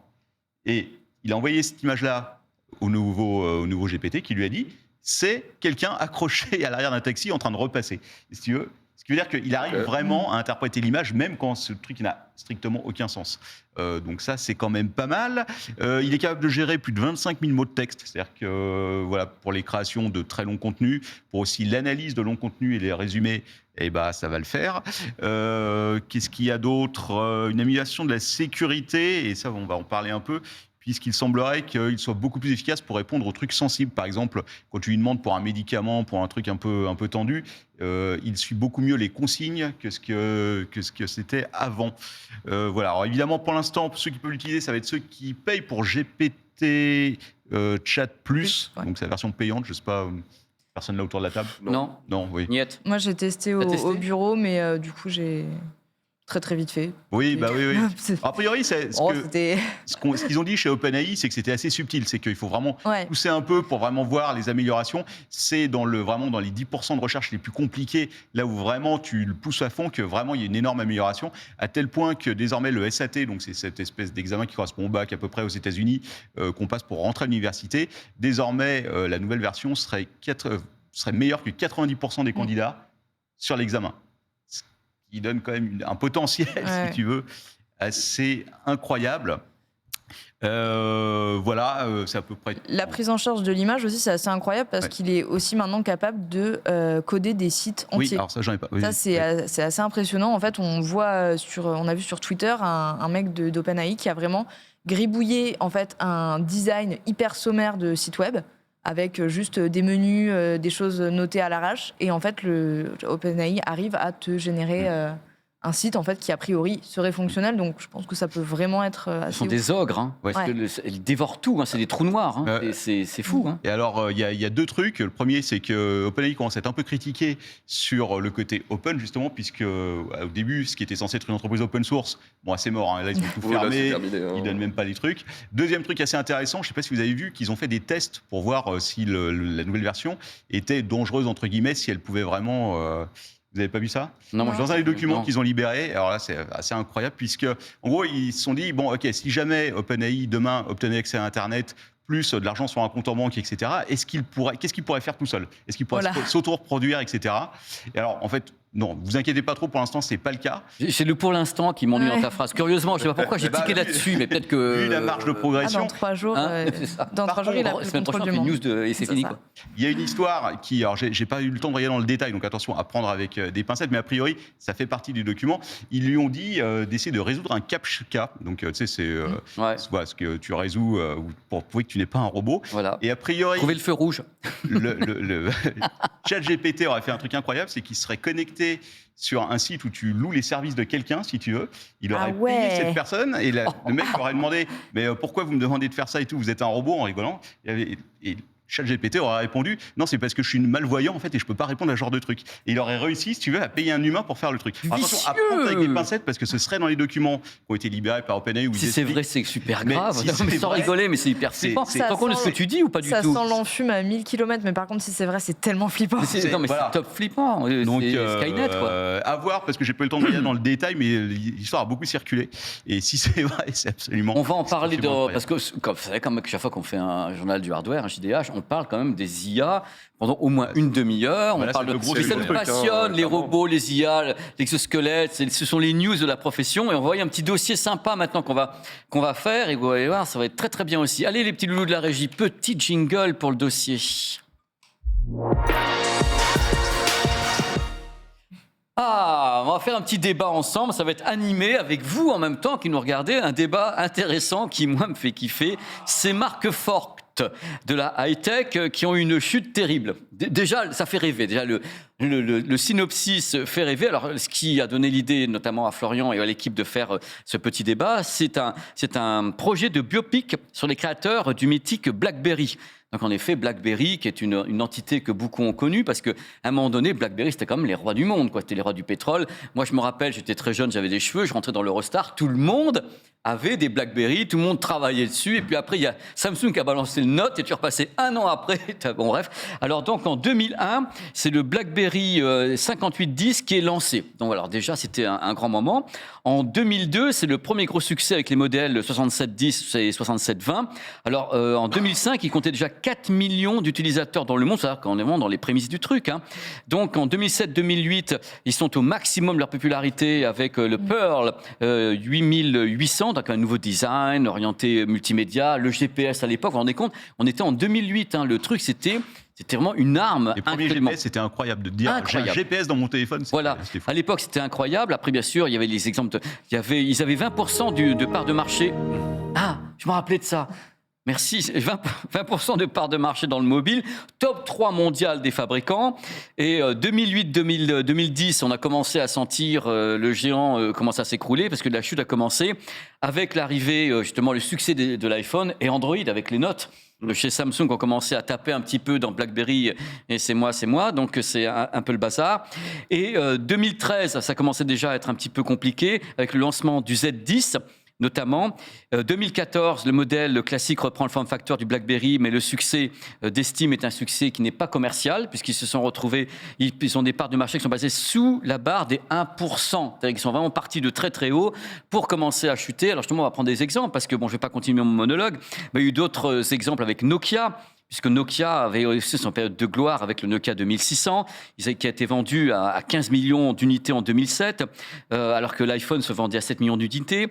Et il a envoyé cette image-là au nouveau GPT qui lui a dit c'est quelqu'un accroché à l'arrière d'un taxi en train de repasser. Et si tu veux, ce qui veut dire qu'il arrive vraiment à interpréter l'image, même quand ce truc n'a strictement aucun sens. Donc ça, c'est quand même pas mal. Il est capable de gérer plus de 25 000 mots de texte. C'est-à-dire que voilà, pour les créations de très longs contenus, pour aussi l'analyse de longs contenus et les résumés, ça va le faire. Qu'est-ce qu'il y a d'autre? Une amélioration de la sécurité, et ça, on va en parler un peu, puisqu'il semblerait qu'il soit beaucoup plus efficace pour répondre aux trucs sensibles. Par exemple, quand tu lui demandes pour un médicament, pour un truc un peu tendu, il suit beaucoup mieux les consignes que ce que c'était avant. Voilà. Alors évidemment, pour l'instant, ceux qui peuvent l'utiliser, ça va être ceux qui payent pour GPT Chat Plus, ouais. donc c'est la version payante. Je ne sais pas, personne là autour de la table. Non, Non, oui. Niet. Moi, j'ai testé T'as testé au bureau, mais du coup, j'ai très vite fait. Oui, bah oui. C'est- A priori, c'est c'était... ce qu'ils ont dit chez OpenAI, c'est que c'était assez subtil. C'est qu'il faut vraiment Ouais. pousser un peu pour vraiment voir les améliorations. C'est vraiment dans les 10% de recherche les plus compliqués, là où vraiment tu le pousses à fond, que vraiment il y a une énorme amélioration, à tel point que désormais le SAT, donc c'est cette espèce d'examen qui correspond au bac à peu près aux États-Unis, qu'on passe pour rentrer à l'université, désormais la nouvelle version serait meilleure que 90% des candidats sur l'examen. Ce qui donne quand même un potentiel, Ouais. si tu veux, assez incroyable. Voilà, c'est à peu près. La prise en charge de l'image aussi, c'est assez incroyable parce Ouais. qu'il est aussi maintenant capable de coder des sites Oui, entiers. alors ça, j'en ai pas. Oui, Ça, oui. c'est assez impressionnant. En fait, on a vu sur Twitter un mec d'OpenAI qui a vraiment gribouillé en fait, un design hyper sommaire de site web avec juste des menus, des choses notées à l'arrache. Et en fait, OpenAI arrive à te générer un site en fait qui a priori serait fonctionnel. Donc je pense que ça peut vraiment être Ce assez sont ouf. des ogres, hein, Ouais. parce que ils dévorent tout, hein, c'est des trous noirs, hein, c'est fou. Hein. Et alors, il y a deux trucs. Le premier, c'est que OpenAI commence à être un peu critiqué sur le côté open, justement, puisque au début, ce qui était censé être une entreprise open source, bon, c'est mort. Hein, là, ils ont tout Oh, là, c'est fermé. terminé, hein. Ils donnent même pas les trucs. Deuxième truc assez intéressant, je sais pas si vous avez vu qu'ils ont fait des tests pour voir si la nouvelle version était dangereuse, entre guillemets, si elle pouvait vraiment... vous avez pas vu ça? Non, moi, Dans un des documents non. qu'ils ont libérés, alors là c'est assez incroyable, puisque en gros ils se sont dit, bon ok, si jamais OpenAI demain obtenait accès à Internet, plus de l'argent sur un compte en banque, etc., qu'est-ce qu'il pourrait faire tout seul? Est-ce qu'il pourrait Voilà. s'auto-reproduire, etc. Et alors en fait, non, vous inquiétez pas trop, pour l'instant c'est pas le cas. C'est le pour l'instant qui m'ennuie Ouais. dans ta phrase. Curieusement, je sais pas pourquoi j'ai Bah, tiqué vu- là-dessus, mais peut-être que. Vu la marge de Ah, progression, dans 3 jours, Hein, c'est ça. dans Par 3 jours, il a contre, pris le semaine contrôle prochaine, du on fait monde. une news et c'est C'est fini, ça. quoi. il y a une histoire qui, alors j'ai pas eu le temps de regarder dans le détail, donc attention à prendre avec des pincettes, mais a priori ça fait partie du document. Ils lui ont dit d'essayer de résoudre un CAPTCHA, donc tu sais c'est Ouais, voilà, ce que tu résous pour prouver que tu n'es pas un robot. voilà. Et a priori, Trouver le feu rouge. le ChatGPT aurait fait un truc incroyable, c'est qu'il serait connecté sur un site où tu loues les services de quelqu'un, si tu veux. Il aurait Ah ouais. payé cette personne et le mec aurait demandé « Mais pourquoi vous me demandez de faire ça et tout? Vous êtes un robot ?» en rigolant. Et ChatGPT aurait répondu « Non, c'est parce que je suis malvoyant en fait et je peux pas répondre à ce genre de truc. » Et il aurait réussi, si tu veux, à payer un humain pour faire le truc. Alors, attention, à prendre avec des pincettes parce que ce serait dans les documents qui ont été libérés par OpenAI. où ils Si c'est expliquent- vrai, c'est super Mais grave. si Non, mais c'est sans vrai, rigoler, mais c'est hyper c'est- flippant. c'est- Tu te rends compte de ce que tu dis ou pas du Ça tout? sent l'enfume à 1000 km, mais par contre, si c'est vrai, c'est tellement flippant. Mais c'est- Non, mais voilà. c'est top flippant. Donc, C'est Skynet, quoi. à voir, parce que j'ai pas eu le temps de regarder dans le détail, mais l'histoire a beaucoup circulé. Et si c'est vrai, c'est absolument. On va en parler c'est absolument parce que comme, vous savez, comme chaque fois qu'on fait un journal du hardware, un JDH, on parle quand même des IA pendant au moins une demi-heure. Voilà, On parle c'est de le gros mais ça sujet. nous passionne, les Clairement. robots, les IA, l'exosquelette, ce sont les news de la profession. Et on va voir un petit dossier sympa maintenant qu'on va faire. Et vous allez voir, ça va être très très bien aussi. Allez les petits loulous de la régie, petit jingle pour le dossier. Ah, on va faire un petit débat ensemble, ça va être animé avec vous en même temps qui nous regardez, un débat intéressant qui moi me fait kiffer, ces marques fortes de la high-tech qui ont eu une chute terrible. Déjà, ça fait rêver, déjà le synopsis fait rêver. Alors, ce qui a donné l'idée notamment à Florian et à l'équipe de faire ce petit débat, c'est un projet de biopic sur les créateurs du mythique BlackBerry. Donc en effet, BlackBerry, qui est une entité que beaucoup ont connue, parce qu'à un moment donné, BlackBerry, c'était quand même les rois du monde, quoi. C'était les rois du pétrole. Moi, je me rappelle, j'étais très jeune, j'avais des cheveux, je rentrais dans l'Eurostar, tout le monde avait des BlackBerry, tout le monde travaillait dessus, et puis après, il y a Samsung qui a balancé le Note, et tu repassais un an après. Bon, bref. Alors donc, en 2001, c'est le BlackBerry 5810 qui est lancé. Donc alors déjà, c'était un grand moment. En 2002, c'est le premier gros succès avec les modèles 6710 et 6720. Alors, en 2005, il comptait déjà 4 millions d'utilisateurs dans le monde, c'est-à-dire qu'on est vraiment dans les prémices du truc. Hein. Donc, en 2007-2008, ils sont au maximum de leur popularité avec le Pearl 8800, donc un nouveau design orienté multimédia, le GPS à l'époque, vous vous rendez compte, on était en 2008, hein, le truc c'était vraiment une arme. Les premiers incroyablement. GPS, c'était incroyable de te dire Incroyable. j'ai un GPS dans mon téléphone. Voilà. C'était fou. À l'époque, c'était incroyable. Après, bien sûr, il y avait les exemples. Ils avaient 20% de part de marché. Ah, je me rappelais de ça. Merci. 20% de part de marché dans le mobile. Top 3 mondial des fabricants. Et 2008-2010, on a commencé à sentir le géant commencer à s'écrouler parce que la chute a commencé avec l'arrivée, justement, le succès de l'iPhone et Android avec les notes. Chez Samsung, on commençait à taper un petit peu dans BlackBerry et c'est moi. Donc, c'est un peu le bazar. Et 2013, ça commençait déjà à être un petit peu compliqué avec le lancement du Z10. Notamment, 2014, le modèle classique reprend le form factor du BlackBerry, mais le succès d'estime est un succès qui n'est pas commercial, puisqu'ils se sont retrouvés, ils ont des parts de marché qui sont basées sous la barre des 1%. C'est-à-dire qu'ils sont vraiment partis de très très haut pour commencer à chuter. Alors justement, on va prendre des exemples, parce que bon, je ne vais pas continuer mon monologue, mais il y a eu d'autres exemples avec Nokia, puisque Nokia avait aussi son période de gloire avec le Nokia 2600, qui a été vendu à 15 millions d'unités en 2007, alors que l'iPhone se vendait à 7 millions d'unités.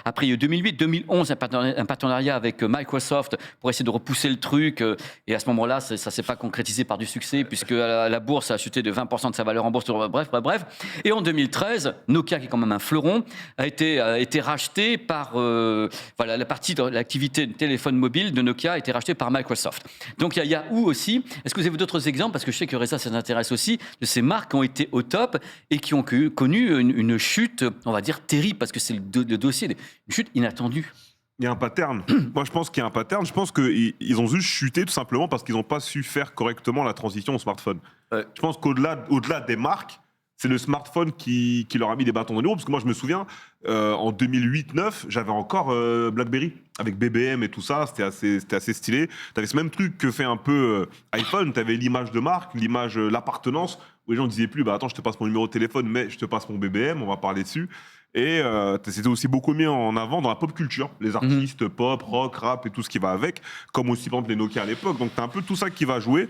Après, il y a eu 2008-2011, un partenariat avec Microsoft pour essayer de repousser le truc. Et à ce moment-là, ça ne s'est pas concrétisé par du succès, puisque la bourse a chuté de 20% de sa valeur en bourse. Bref. Et en 2013, Nokia, qui est quand même un fleuron, a été racheté par... la partie de l'activité de téléphone mobile de Nokia a été rachetée par Microsoft. Microsoft. Donc il y a Yahoo aussi. Est-ce que vous avez d'autres exemples? Parce que je sais que Reza, ça t'intéresse aussi, de ces marques qui ont été au top et qui ont connu une chute, on va dire, terrible, parce que c'est le dossier, une chute inattendue. Il y a un pattern. Moi, je pense qu'il y a un pattern. Je pense qu'ils ont juste chuté tout simplement parce qu'ils n'ont pas su faire correctement la transition au smartphone. Ouais. Je pense qu'au-delà des marques, c'est le smartphone qui leur a mis des bâtons dans les roues. Parce que moi, je me souviens, en 2008-9, j'avais encore BlackBerry avec BBM et tout ça. C'était assez stylé. Tu avais ce même truc que fait un peu iPhone. Tu avais l'image de marque, l'image, l'appartenance, où les gens ne disaient plus, attends, je te passe mon numéro de téléphone, mais je te passe mon BBM, on va parler dessus. Et c'était aussi beaucoup mis en avant dans la pop culture, les artistes pop, rock, rap et tout ce qui va avec, comme aussi par exemple les Nokia à l'époque. Donc t'as un peu tout ça qui va jouer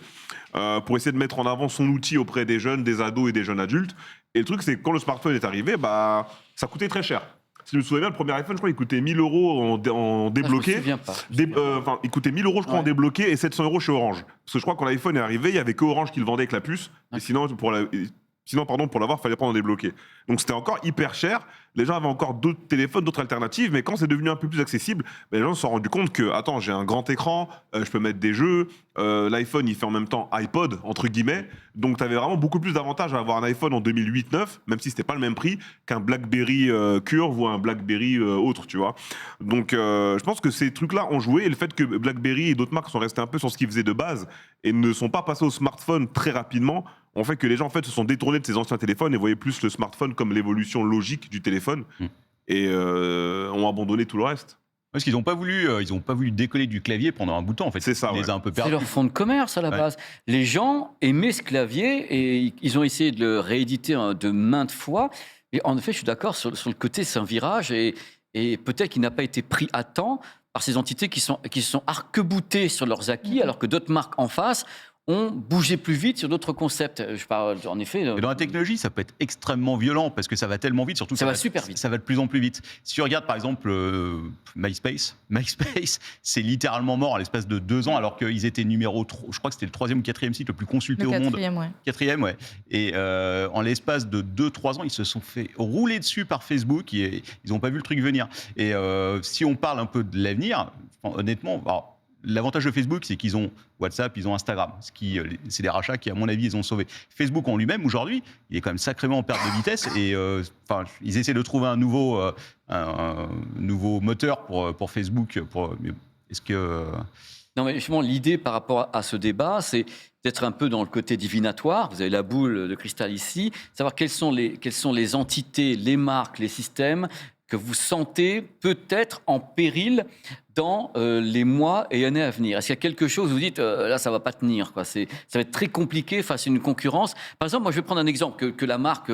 pour essayer de mettre en avant son outil auprès des jeunes, des ados et des jeunes adultes. Et le truc, c'est que quand le smartphone est arrivé, ça coûtait très cher. Si je me souviens bien, le premier iPhone, je crois, il coûtait 1 000 € en débloqué. Je me souviens pas. Il coûtait 1 000 € je crois, en débloqué et 700 € chez Orange. Parce que je crois que quand l'iPhone est arrivé, il y avait que Orange qui le vendait avec la puce. Et sinon, pour l'avoir, il fallait prendre en débloqué. Donc c'était encore hyper cher. Les gens avaient encore d'autres téléphones, d'autres alternatives. Mais quand c'est devenu un peu plus accessible, les gens se sont rendus compte que, attends, j'ai un grand écran, je peux mettre des jeux. L'iPhone, il fait en même temps iPod, entre guillemets. Donc tu avais vraiment beaucoup plus d'avantages à avoir un iPhone en 2008-9, même si c'était pas le même prix qu'un BlackBerry Curve ou un BlackBerry autre, tu vois. Donc je pense que ces trucs-là ont joué. Et le fait que BlackBerry et d'autres marques sont restés un peu sur ce qu'ils faisaient de base et ne sont pas passés au smartphone très rapidement, ont fait que les gens en fait se sont détournés de ces anciens téléphones et voyaient plus le smartphone comme l'évolution logique du téléphone et ont abandonné tout le reste. Parce qu'ils n'ont pas voulu décoller du clavier pendant un bout de temps, en fait. C'est ça, Ils les ouais. a un peu C'est perdus. leur fond de commerce à la base. Les gens aimaient ce clavier et ils ont essayé de le rééditer de maintes fois. Et en effet, je suis d'accord sur le côté, c'est un virage et peut-être qu'il n'a pas été pris à temps par ces entités qui se sont arc-boutées sur leurs acquis, alors que d'autres marques en face ont bougé plus vite sur d'autres concepts. Je parle en effet. Et dans la technologie, ça peut être extrêmement violent parce que ça va tellement vite, surtout Ça va super vite. Ça va de plus en plus vite. Si tu regardes par exemple MySpace, c'est littéralement mort à l'espace de 2 ans, alors qu'ils étaient numéro 3, je crois que c'était le 3e ou 4e site le plus consulté Le au monde. 4e, ouais. 4e, ouais. Et en l'espace de 2-3 ans, ils se sont fait rouler dessus par Facebook. Ils n'ont pas vu le truc venir. Et si on parle un peu de l'avenir, honnêtement, alors, l'avantage de Facebook, c'est qu'ils ont WhatsApp, ils ont Instagram. C'est des rachats qui, à mon avis, ils ont sauvé. Facebook en lui-même, aujourd'hui, il est quand même sacrément en perte de vitesse. Et ils essaient de trouver un nouveau moteur pour Facebook. Mais est-ce que... Non, mais justement, l'idée par rapport à ce débat, c'est d'être un peu dans le côté divinatoire. Vous avez la boule de cristal ici. Savoir quelles sont les entités, les marques, les systèmes que vous sentez peut-être en péril dans les mois et années à venir. Est-ce qu'il y a quelque chose où vous dites là ça va pas tenir quoi. Ça va être très compliqué face à une concurrence. Par exemple, moi je vais prendre un exemple que la marque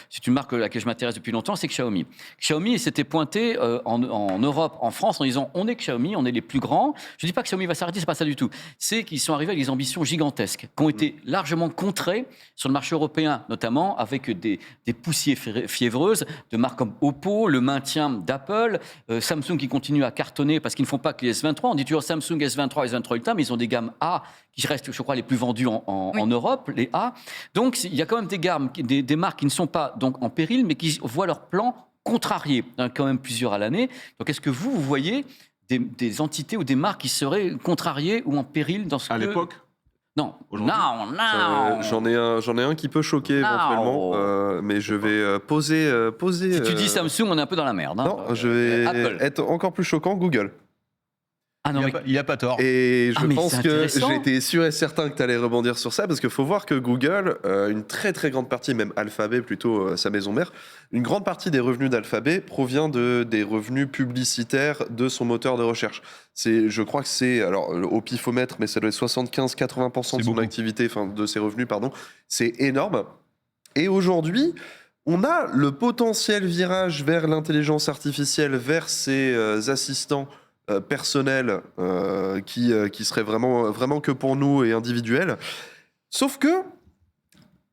c'est une marque à laquelle je m'intéresse depuis longtemps, c'est Xiaomi. Xiaomi s'était pointé en Europe, en France en disant on est Xiaomi, on est les plus grands. Je dis pas que Xiaomi va s'arrêter, c'est pas ça du tout. C'est qu'ils sont arrivés avec des ambitions gigantesques qui ont été largement contrées sur le marché européen, notamment avec des poussiées fiévreuses de marques comme Oppo, le maintien d'Apple, Samsung qui continue à cartonner parce qu'ils ne font pas que les S23. On dit toujours Samsung S23 et S23 Ultra, mais ils ont des gammes A qui restent, je crois, les plus vendues en Europe, les A. Donc, il y a quand même des marques qui ne sont pas donc, en péril, mais qui voient leur plan contrarié, quand même plusieurs à l'année. Donc, est-ce que vous voyez des entités ou des marques qui seraient contrariées ou en péril dans ce À l'époque, Non, Aujourd'hui non. J'en ai un qui peut choquer éventuellement, mais je vais poser. Si tu dis Samsung, on est un peu dans la merde. Hein. Non, je vais Apple. être encore plus choquant, Google. Ah non, mais Il a pas tort. Et je mais pense c'est que intéressant. j'étais sûr et certain que tu allais rebondir sur ça, parce qu'il faut voir que Google, une très très grande partie, même Alphabet plutôt, sa maison mère, une grande partie des revenus d'Alphabet provient des revenus publicitaires de son moteur de recherche. Je crois que c'est, alors au pifomètre, mais ça doit être 75-80% de son beaucoup. activité, enfin de ses revenus, pardon. C'est énorme. Et aujourd'hui, on a le potentiel virage vers l'intelligence artificielle, vers ses assistants personnels qui seraient vraiment que pour nous et individuels. Sauf que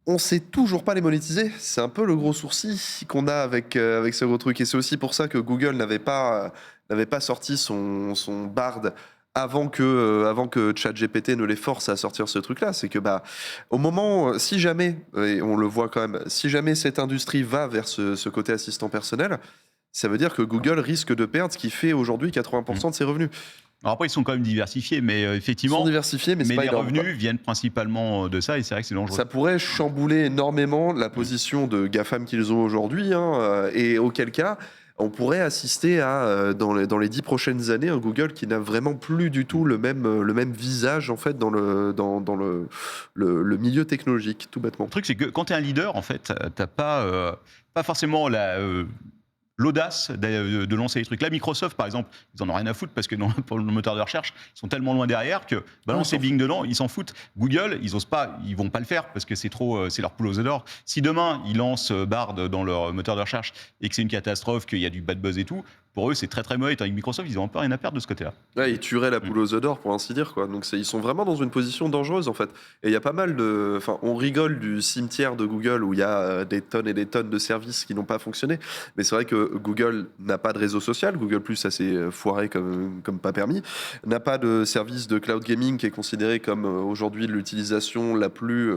on sait toujours pas les monétiser. C'est un peu le gros sourcil qu'on a avec ce gros truc. Et c'est aussi pour ça que Google n'avait pas sorti son Bard avant que ChatGPT ne les force à sortir ce truc-là. C'est que au moment, si jamais, et on le voit quand même, si jamais cette industrie va vers ce côté assistant personnel, ça veut dire que Google risque de perdre ce qui fait aujourd'hui 80% de ses revenus. Alors après, ils sont quand même diversifiés, mais Ils effectivement, sont diversifiés, mais c'est pas les énorme, revenus quoi. viennent principalement de ça, et c'est vrai que c'est dangereux. Ça pourrait chambouler énormément la position de GAFAM qu'ils ont aujourd'hui, hein, et auquel cas, on pourrait assister à, dans les 10 prochaines années, un Google qui n'a vraiment plus du tout le même visage, en fait, dans le milieu technologique, tout bêtement. Le truc, c'est que quand tu es un leader, en fait, tu n'as pas forcément l'audace de lancer des trucs. Là, Microsoft, par exemple, ils en ont rien à foutre parce que pour le moteur de recherche, ils sont tellement loin derrière que balancer Bing dedans, ils s'en foutent. Google, ils osent pas, ils vont pas le faire parce que c'est leur poule aux œufs d'or. Si demain ils lancent Bard dans leur moteur de recherche et que c'est une catastrophe, qu'il y a du bad buzz et tout, pour eux c'est très très mauvais. Avec Microsoft, ils ont un peu rien à perdre de ce côté-là. Ouais, ils tueraient la poule aux œufs d'or, pour ainsi dire, quoi. Donc ils sont vraiment dans une position dangereuse, en fait. Et il y a pas mal de... Enfin, on rigole du cimetière de Google où il y a des tonnes et des tonnes de services qui n'ont pas fonctionné. Mais c'est vrai que Google n'a pas de réseau social. Google+, ça s'est foiré comme pas permis. N'a pas de service de cloud gaming qui est considéré comme aujourd'hui l'utilisation la plus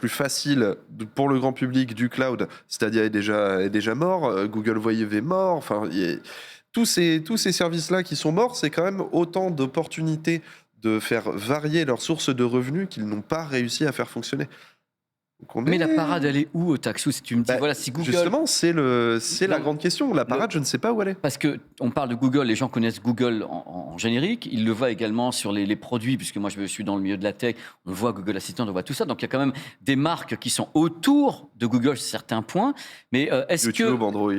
facile pour le grand public du cloud. Stadia est déjà mort. Google Voice est mort. Enfin, tous ces services-là qui sont morts, c'est quand même autant d'opportunités de faire varier leurs sources de revenus qu'ils n'ont pas réussi à faire fonctionner. Donc Mais la parade, elle est où, Otaxou? Si tu me dis, Bah, voilà, si Google... Justement, c'est la grande question. La parade, je ne sais pas où elle est. Parce qu'on parle de Google, les gens connaissent Google en générique, ils le voient également sur les produits, puisque moi je suis dans le milieu de la tech, on voit Google Assistant, on voit tout ça, donc il y a quand même des marques qui sont autour de Google sur certains points, mais YouTube, Android...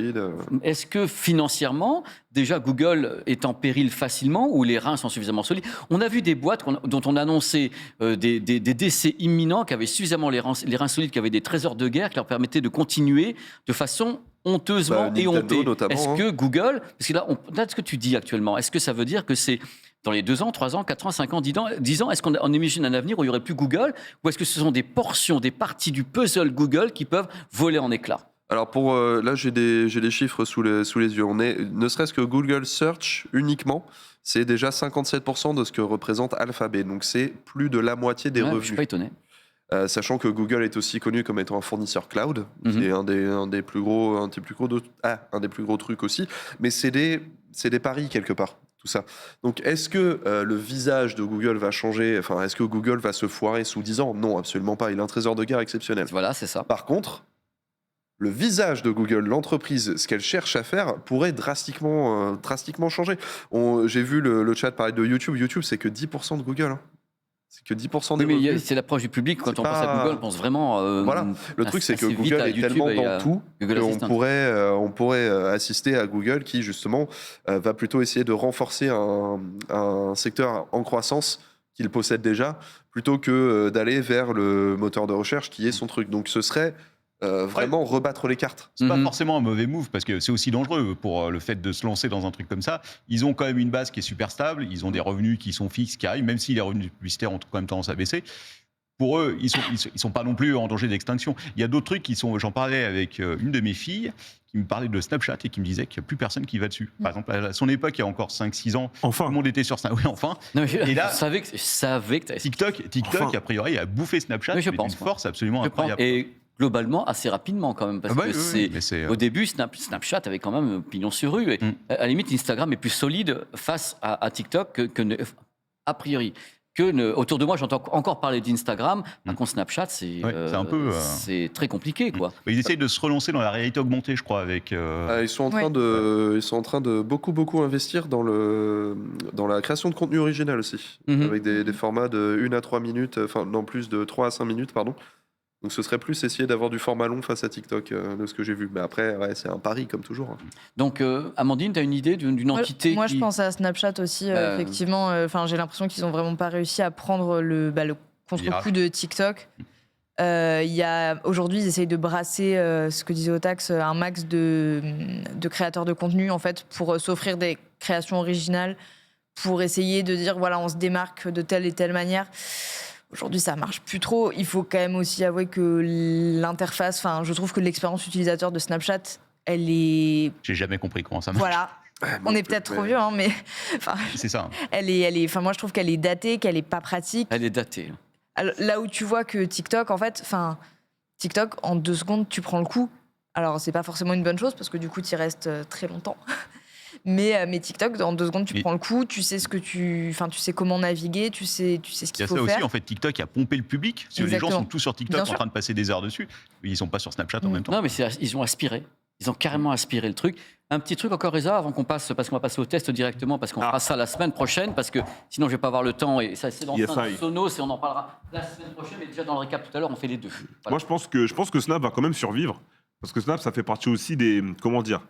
est-ce que financièrement, déjà Google est en péril facilement ou les reins sont suffisamment solides? On a vu des boîtes dont on annonçait des décès imminents, qui avaient suffisamment les reins solides, qui avaient des trésors de guerre qui leur permettaient de continuer de façon honteusement Nintendo, éhontée. notamment, Est-ce hein. que Google, parce que là, ce que tu dis actuellement, est-ce que ça veut dire que c'est dans les 2 ans, 3 ans, 4 ans, 5 ans, 10 ans, est-ce qu'on imagine un avenir où il n'y aurait plus Google, ou est-ce que ce sont des portions, des parties du puzzle Google qui peuvent voler en éclats? Alors là, j'ai des chiffres sous les yeux. Ne serait-ce que Google Search uniquement, c'est déjà 57% de ce que représente Alphabet. Donc c'est plus de la moitié des Ouais, revenus. je suis pas étonné. Sachant que Google est aussi connu comme étant un fournisseur cloud, qui est un des plus gros trucs aussi. Mais c'est des paris quelque part, tout ça. Donc est-ce que le visage de Google va changer? Enfin, est-ce que Google va se foirer sous 10 ans? Non, absolument pas. Il a un trésor de guerre exceptionnel. Voilà, c'est ça. Par contre, le visage de Google, l'entreprise, ce qu'elle cherche à faire, pourrait drastiquement changer. J'ai vu le chat parler de YouTube. YouTube, c'est que 10% de Google. Hein. C'est que 10% des Oui, mais revenus. c'est l'approche du public. Quand C'est on pense à Google, on pense vraiment. Voilà. Le truc, c'est que assez vite Google à est YouTube tellement et à dans tout Google qu'on Assistant. pourrait assister à Google qui, justement, va plutôt essayer de renforcer un secteur en croissance qu'il possède déjà, plutôt que d'aller vers le moteur de recherche qui est son truc. Donc, ce serait vraiment rebattre les cartes. C'est pas forcément un mauvais move parce que c'est aussi dangereux pour le fait de se lancer dans un truc comme ça. Ils ont quand même une base qui est super stable, ils ont des revenus qui sont fixes, qui arrivent, même si les revenus publicitaires ont quand même tendance à baisser. Pour eux, ils sont pas non plus en danger d'extinction. Il y a d'autres trucs qui sont. J'en parlais avec une de mes filles qui me parlait de Snapchat et qui me disait qu'il n'y a plus personne qui va dessus. Par exemple, à son époque, il y a encore 5-6 ans, tout Enfin. le monde était sur Snapchat. Oui, enfin. Non, mais Et là, je savais que t'avais- TikTok, Enfin. a priori, a bouffé Snapchat Oui, je mais pense, d'une moi. force absolument je pense. incroyable. Et globalement, assez rapidement quand même. Parce Ah bah que oui, oui, mais c'est, au début, Snapchat avait quand même pignon sur rue. Et à la limite, Instagram est plus solide face à TikTok a priori. Autour de moi, j'entends encore parler d'Instagram. Par contre, Snapchat, c'est un peu, c'est très compliqué, quoi. Ils essayent de se relancer dans la réalité augmentée, je crois, avec. Ils sont en train de beaucoup investir dans la création de contenu original aussi, avec des formats de 1 à 3 minutes, enfin non, plus de 3 à 5 minutes, pardon. Donc ce serait plus essayer d'avoir du format long face à TikTok, de ce que j'ai vu. Mais après, ouais, c'est un pari comme toujours. Hein. Donc, Amandine, tu as une idée d'une entité Moi, qui... je pense à Snapchat aussi, effectivement. Enfin, j'ai l'impression qu'ils n'ont vraiment pas réussi à prendre le contre-coup de TikTok. Aujourd'hui, ils essayent de brasser, ce que disait Otax, un max de créateurs de contenu, en fait, pour s'offrir des créations originales, pour essayer de dire, voilà, on se démarque de telle et telle manière. Aujourd'hui, ça marche plus trop. Il faut quand même aussi avouer que l'interface, enfin, je trouve que l'expérience utilisateur de Snapchat, elle est... J'ai jamais compris comment ça marche. Voilà. On est peut-être trop vieux, hein, mais... C'est ça. Enfin, moi, je trouve qu'elle est datée, qu'elle est pas pratique. Elle est datée. Alors, là où tu vois que TikTok, en fait, TikTok, en 2 secondes, tu prends le coup. Alors, c'est pas forcément une bonne chose, parce que du coup, tu y restes très longtemps. Mais TikTok, en 2 secondes, tu Et- prends le coup, tu sais tu sais comment naviguer, tu sais ce Il y qu'il a faut ça faire. aussi, en fait, TikTok a pompé le public. Parce que les gens Exactement. sont tous sur TikTok Bien en sûr. train de passer des heures dessus. Ils sont pas sur Snapchat en même temps. Non, mais ils ont aspiré. Ils ont carrément aspiré le truc. Un petit truc encore, Reza, avant qu'on passe, parce qu'on va passer au test directement, parce qu'on fera ça la semaine prochaine, parce que sinon je vais pas avoir le temps. Et ça, c'est dans Yes, un I. Sonos, et on en parlera la semaine prochaine. Mais déjà dans le récap tout à l'heure, on fait les deux. Voilà. Moi, je pense que Snap va quand même survivre. Parce que Snap, ça fait partie aussi des. Comment dire,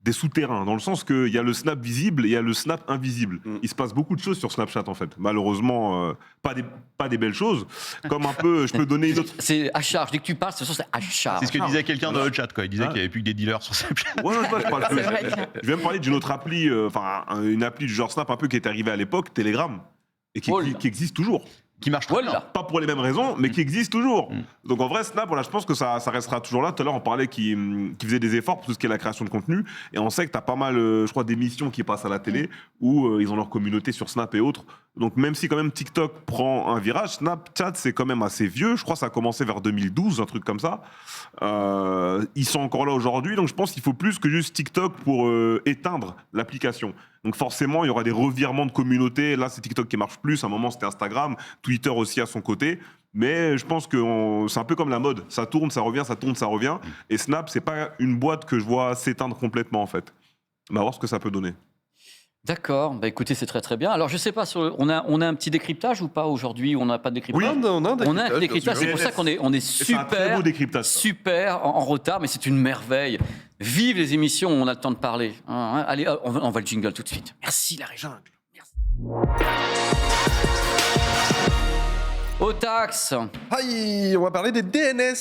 des souterrains, dans le sens qu'il y a le Snap visible et il y a le Snap invisible. Il se passe beaucoup de choses sur Snapchat, en fait. Malheureusement, pas des belles choses. Comme un peu, je peux donner une autre. C'est à charge. Dès que tu parles, ce soir, c'est à charge. C'est ce que disait quelqu'un dans le chat, quoi. Il disait qu'il n'y avait plus que des dealers sur Snapchat. Ouais, je parle C'est vrai que- je vais me parler d'une autre appli, une appli du genre Snap un peu qui est arrivée à l'époque, Telegram, et Oh là. qui existe toujours. Qui marche très bien. Voilà. Pas pour les mêmes raisons, mais qui existe toujours. Donc en vrai, Snap, voilà, je pense que ça restera toujours là. Tout à l'heure, on parlait qu'il faisait des efforts pour tout ce qui est la création de contenu. Et on sait que tu as pas mal, je crois, d'émissions qui passent à la télé où ils ont leur communauté sur Snap et autres. Donc même si quand même TikTok prend un virage, Snapchat, c'est quand même assez vieux. Je crois que ça a commencé vers 2012, un truc comme ça. Ils sont encore là aujourd'hui. Donc je pense qu'il faut plus que juste TikTok pour éteindre l'application. Donc forcément, il y aura des revirements de communauté. Là, c'est TikTok qui marche plus. À un moment, c'était Instagram. Twitter aussi à son côté. Mais je pense que c'est un peu comme la mode. Ça tourne, ça revient, ça tourne, ça revient. Et Snap, c'est pas une boîte que je vois s'éteindre complètement, en fait. On va voir ce que ça peut donner. D'accord. Bah, écoutez, c'est très très bien. Alors, je sais pas, on a un petit décryptage ou pas aujourd'hui? On n'a pas de décryptage? on a un On a un décryptage. C'est pour ça qu'on est Et c'est un très super, beau décryptage. ça. super en retard, mais c'est une merveille. Vive les émissions où on a le temps de parler. Allez, on va le jingle tout de suite. Merci la région. Merci. Au taxe. Aïe, on va parler des DNS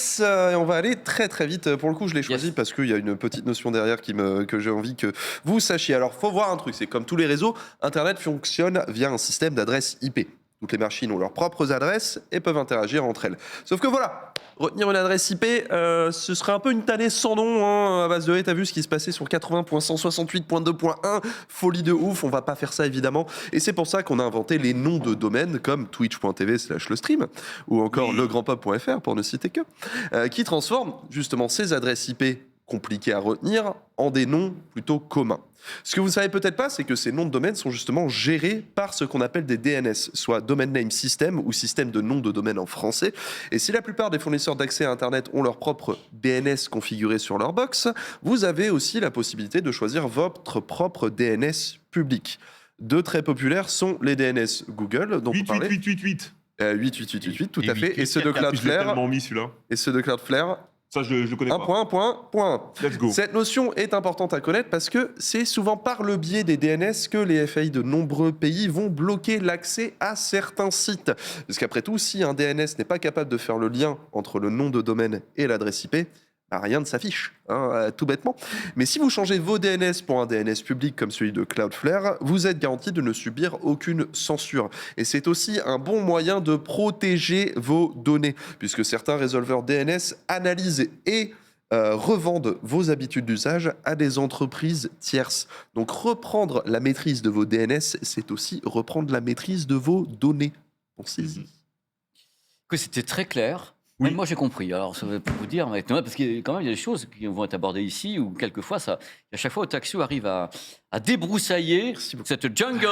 et on va aller très très vite. Pour le coup, je l'ai choisi Yes. parce qu'il y a une petite notion derrière que j'ai envie que vous sachiez. Alors, faut voir un truc, c'est comme tous les réseaux, Internet fonctionne via un système d'adresses IP. Toutes les machines ont leurs propres adresses et peuvent interagir entre elles. Sauf que voilà, retenir une adresse IP, ce serait un peu une tannée sans nom. Hein. À base de, t'as vu ce qui se passait sur 80.168.2.1, folie de ouf, on va pas faire ça évidemment. Et c'est pour ça qu'on a inventé les noms de domaines comme twitch.tv/le stream ou encore legrandpop.fr pour ne citer que, qui transforment justement ces adresses IP compliquées à retenir en des noms plutôt communs. Ce que vous ne savez peut-être pas, c'est que ces noms de domaine sont justement gérés par ce qu'on appelle des DNS, soit Domain Name System ou système de nom de domaine en français. Et si la plupart des fournisseurs d'accès à Internet ont leur propre DNS configuré sur leur box, vous avez aussi la possibilité de choisir votre propre DNS public. Deux très populaires sont les DNS Google, dont on parlait. 88888. 88888, tout Et à fait. Et ceux de Je l'ai Cloudflare. tellement mis celui-là. Et ceux de Cloudflare. Ça, je le connais Un pas. point. Let's go. Cette notion est importante à connaître parce que c'est souvent par le biais des DNS que les FAI de nombreux pays vont bloquer l'accès à certains sites. Parce qu'après tout, si un DNS n'est pas capable de faire le lien entre le nom de domaine et l'adresse IP, bah rien ne s'affiche, hein, tout bêtement. Mais si vous changez vos DNS pour un DNS public comme celui de Cloudflare, vous êtes garanti de ne subir aucune censure. Et c'est aussi un bon moyen de protéger vos données, puisque certains résolveurs DNS analysent et revendent vos habitudes d'usage à des entreprises tierces. Donc reprendre la maîtrise de vos DNS, c'est aussi reprendre la maîtrise de vos données. Pensez-y. Que c'était très clair. Oui. Même moi, j'ai compris. Alors, ça va pour vous dire, mais parce que quand même, il y a des choses qui vont être abordées ici, où quelquefois, à chaque fois, Otaxio arrive à débroussailler Merci beaucoup. cette jungle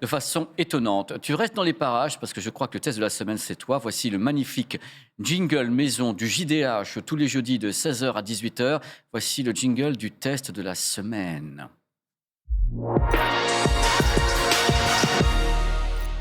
de façon étonnante. Tu restes dans les parages, parce que je crois que le test de la semaine, c'est toi. Voici le magnifique jingle maison du JDH, tous les jeudis de 16h à 18h. Voici le jingle du test de la semaine.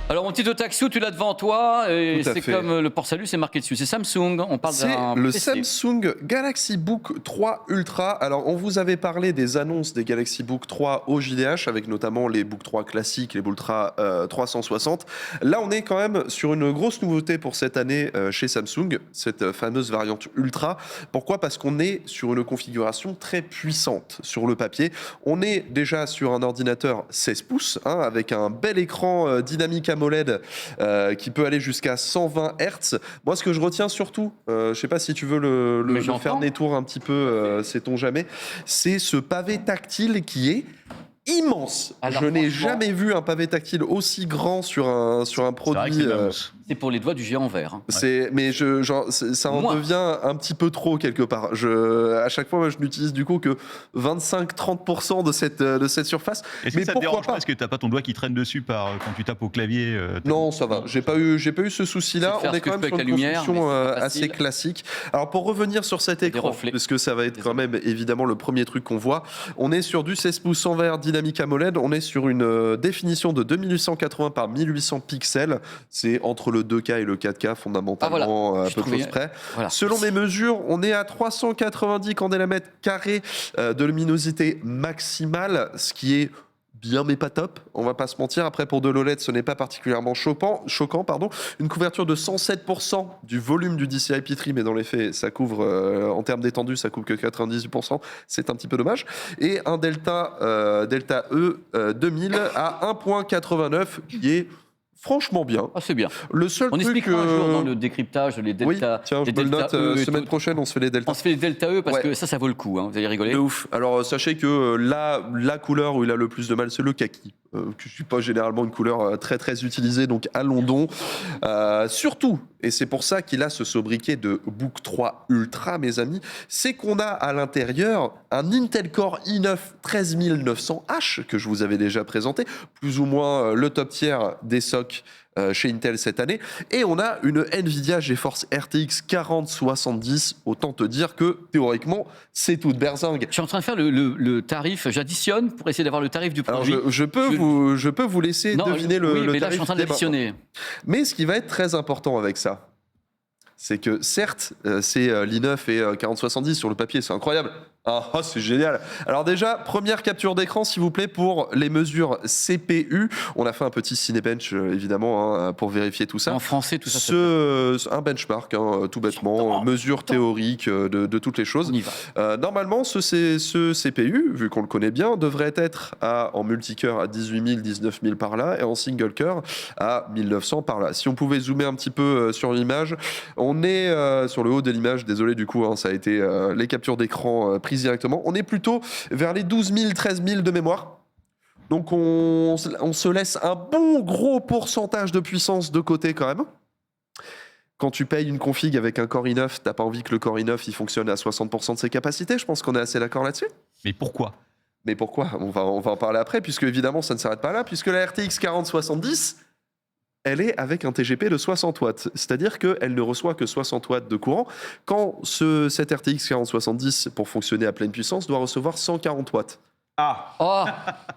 Alors, mon petit Otaxio, tu l'as devant toi, et Tout à c'est fait. comme le port-salut, c'est marqué dessus. C'est Samsung, on parle C'est d'un le PC. Samsung Galaxy Book 3 Ultra. Alors, on vous avait parlé des annonces des Galaxy Book 3 au JDH, avec notamment les Book 3 classiques, les Book 3 360. Là, on est quand même sur une grosse nouveauté pour cette année chez Samsung, cette fameuse variante Ultra. Pourquoi ? Parce qu'on est sur une configuration très puissante sur le papier. On est déjà sur un ordinateur 16 pouces, hein, avec un bel écran dynamique AMOLED qui peut aller jusqu'à 120 Hz. Moi, ce que je retiens surtout, je sais pas si tu veux Mais le j'entends. faire détour un petit peu, sait-on jamais, c'est ce pavé tactile qui est immense. Alors, Je n'ai franchement- jamais vu un pavé tactile aussi grand sur un C'est vrai que produit. c'est de la mousse. C'est pour les doigts du géant vert. Hein. Mais ça en Moi. devient un petit peu trop quelque part. À chaque fois, je n'utilise du coup que 25-30% de cette surface. Est-ce que Mais ça te pourquoi dérange pas Parce que t'as pas ton doigt qui traîne dessus quand tu tapes au clavier Non, ça va. J'ai pas eu ce souci-là. C'est de faire On est ce que quand je même peux sur avec une la lumière, construction mais c'est pas assez facile. classique. Alors pour revenir sur cet Des écran, reflets. puisque ça va être quand même évidemment le premier truc qu'on voit, on est sur du 16 pouces en vert Dynamic AMOLED. On est sur une définition de 2880 par 1800 pixels. C'est entre le 2K et le 4K fondamentalement, à Je peu de trouvais- choses près. Voilà. Selon mes mesures, on est à 390 candélamètres carrés de luminosité maximale, ce qui est bien mais pas top, on va pas se mentir. Après, pour de l'OLED, ce n'est pas particulièrement choquant. Une couverture de 107% du volume du DCI-P3, mais dans les faits, ça couvre, en termes d'étendue, ça couvre que 98%. C'est un petit peu dommage. Et un delta E 2000 à 1.89, qui est franchement bien. Ah, c'est bien. Le seul On truc... expliquera un jour dans le décryptage les Oui, delta. tiens, je les me le delta note, E et semaine tout. prochaine, on se fait les deltas. On se fait les delta E parce Ouais. que ça vaut le coup. Hein. Vous allez rigoler. De ouf. Alors sachez que la couleur où il a le plus de mal, c'est le kaki. Que je suis pas généralement une couleur très très utilisée, donc allons donc. Surtout, et c'est pour ça qu'il a ce sobriquet de Book 3 Ultra, mes amis, c'est qu'on a à l'intérieur un Intel Core i9 13900H que je vous avais déjà présenté, plus ou moins le top tier des SoC chez Intel cette année, et on a une Nvidia GeForce RTX 4070. Autant te dire que théoriquement c'est toute berzingue. Je suis en train de faire le tarif. J'additionne pour essayer d'avoir le tarif du Alors produit. je peux vous laisser Non, deviner oui, le mais là, tarif je suis en train dès maintenant. d'additionner. Mais ce qui va être très important avec ça, c'est que certes, c'est l'i9 et 4070 sur le papier, c'est incroyable. Ah, c'est génial. Alors déjà, première capture d'écran, s'il vous plaît, pour les mesures CPU. On a fait un petit Cinebench, évidemment, hein, pour vérifier tout ça. En français, tout ça. Un benchmark, hein, tout bêtement, mesure théorique de toutes les choses. On y va. Normalement, ce CPU, vu qu'on le connaît bien, devrait être en multicœur à 18 000, 19 000 par là, et en single cœur à 1900 par là. Si on pouvait zoomer un petit peu sur l'image, on est sur le haut de l'image, désolé du coup, hein, ça a été les captures d'écran prises directement. On est plutôt vers les 12 000, 13 000 de mémoire. Donc on se laisse un bon gros pourcentage de puissance de côté quand même. Quand tu payes une config avec un Core i9, t'as pas envie que le Core i9 il fonctionne à 60% de ses capacités. Je pense qu'on est assez d'accord là-dessus. Mais pourquoi Mais pourquoi on va en parler après, puisque évidemment ça ne s'arrête pas là, puisque la RTX 4070, elle est avec un TGP de 60 watts. C'est-à-dire qu'elle ne reçoit que 60 watts de courant, quand cette RTX 4070, pour fonctionner à pleine puissance, doit recevoir 140 watts. Ah, Oh,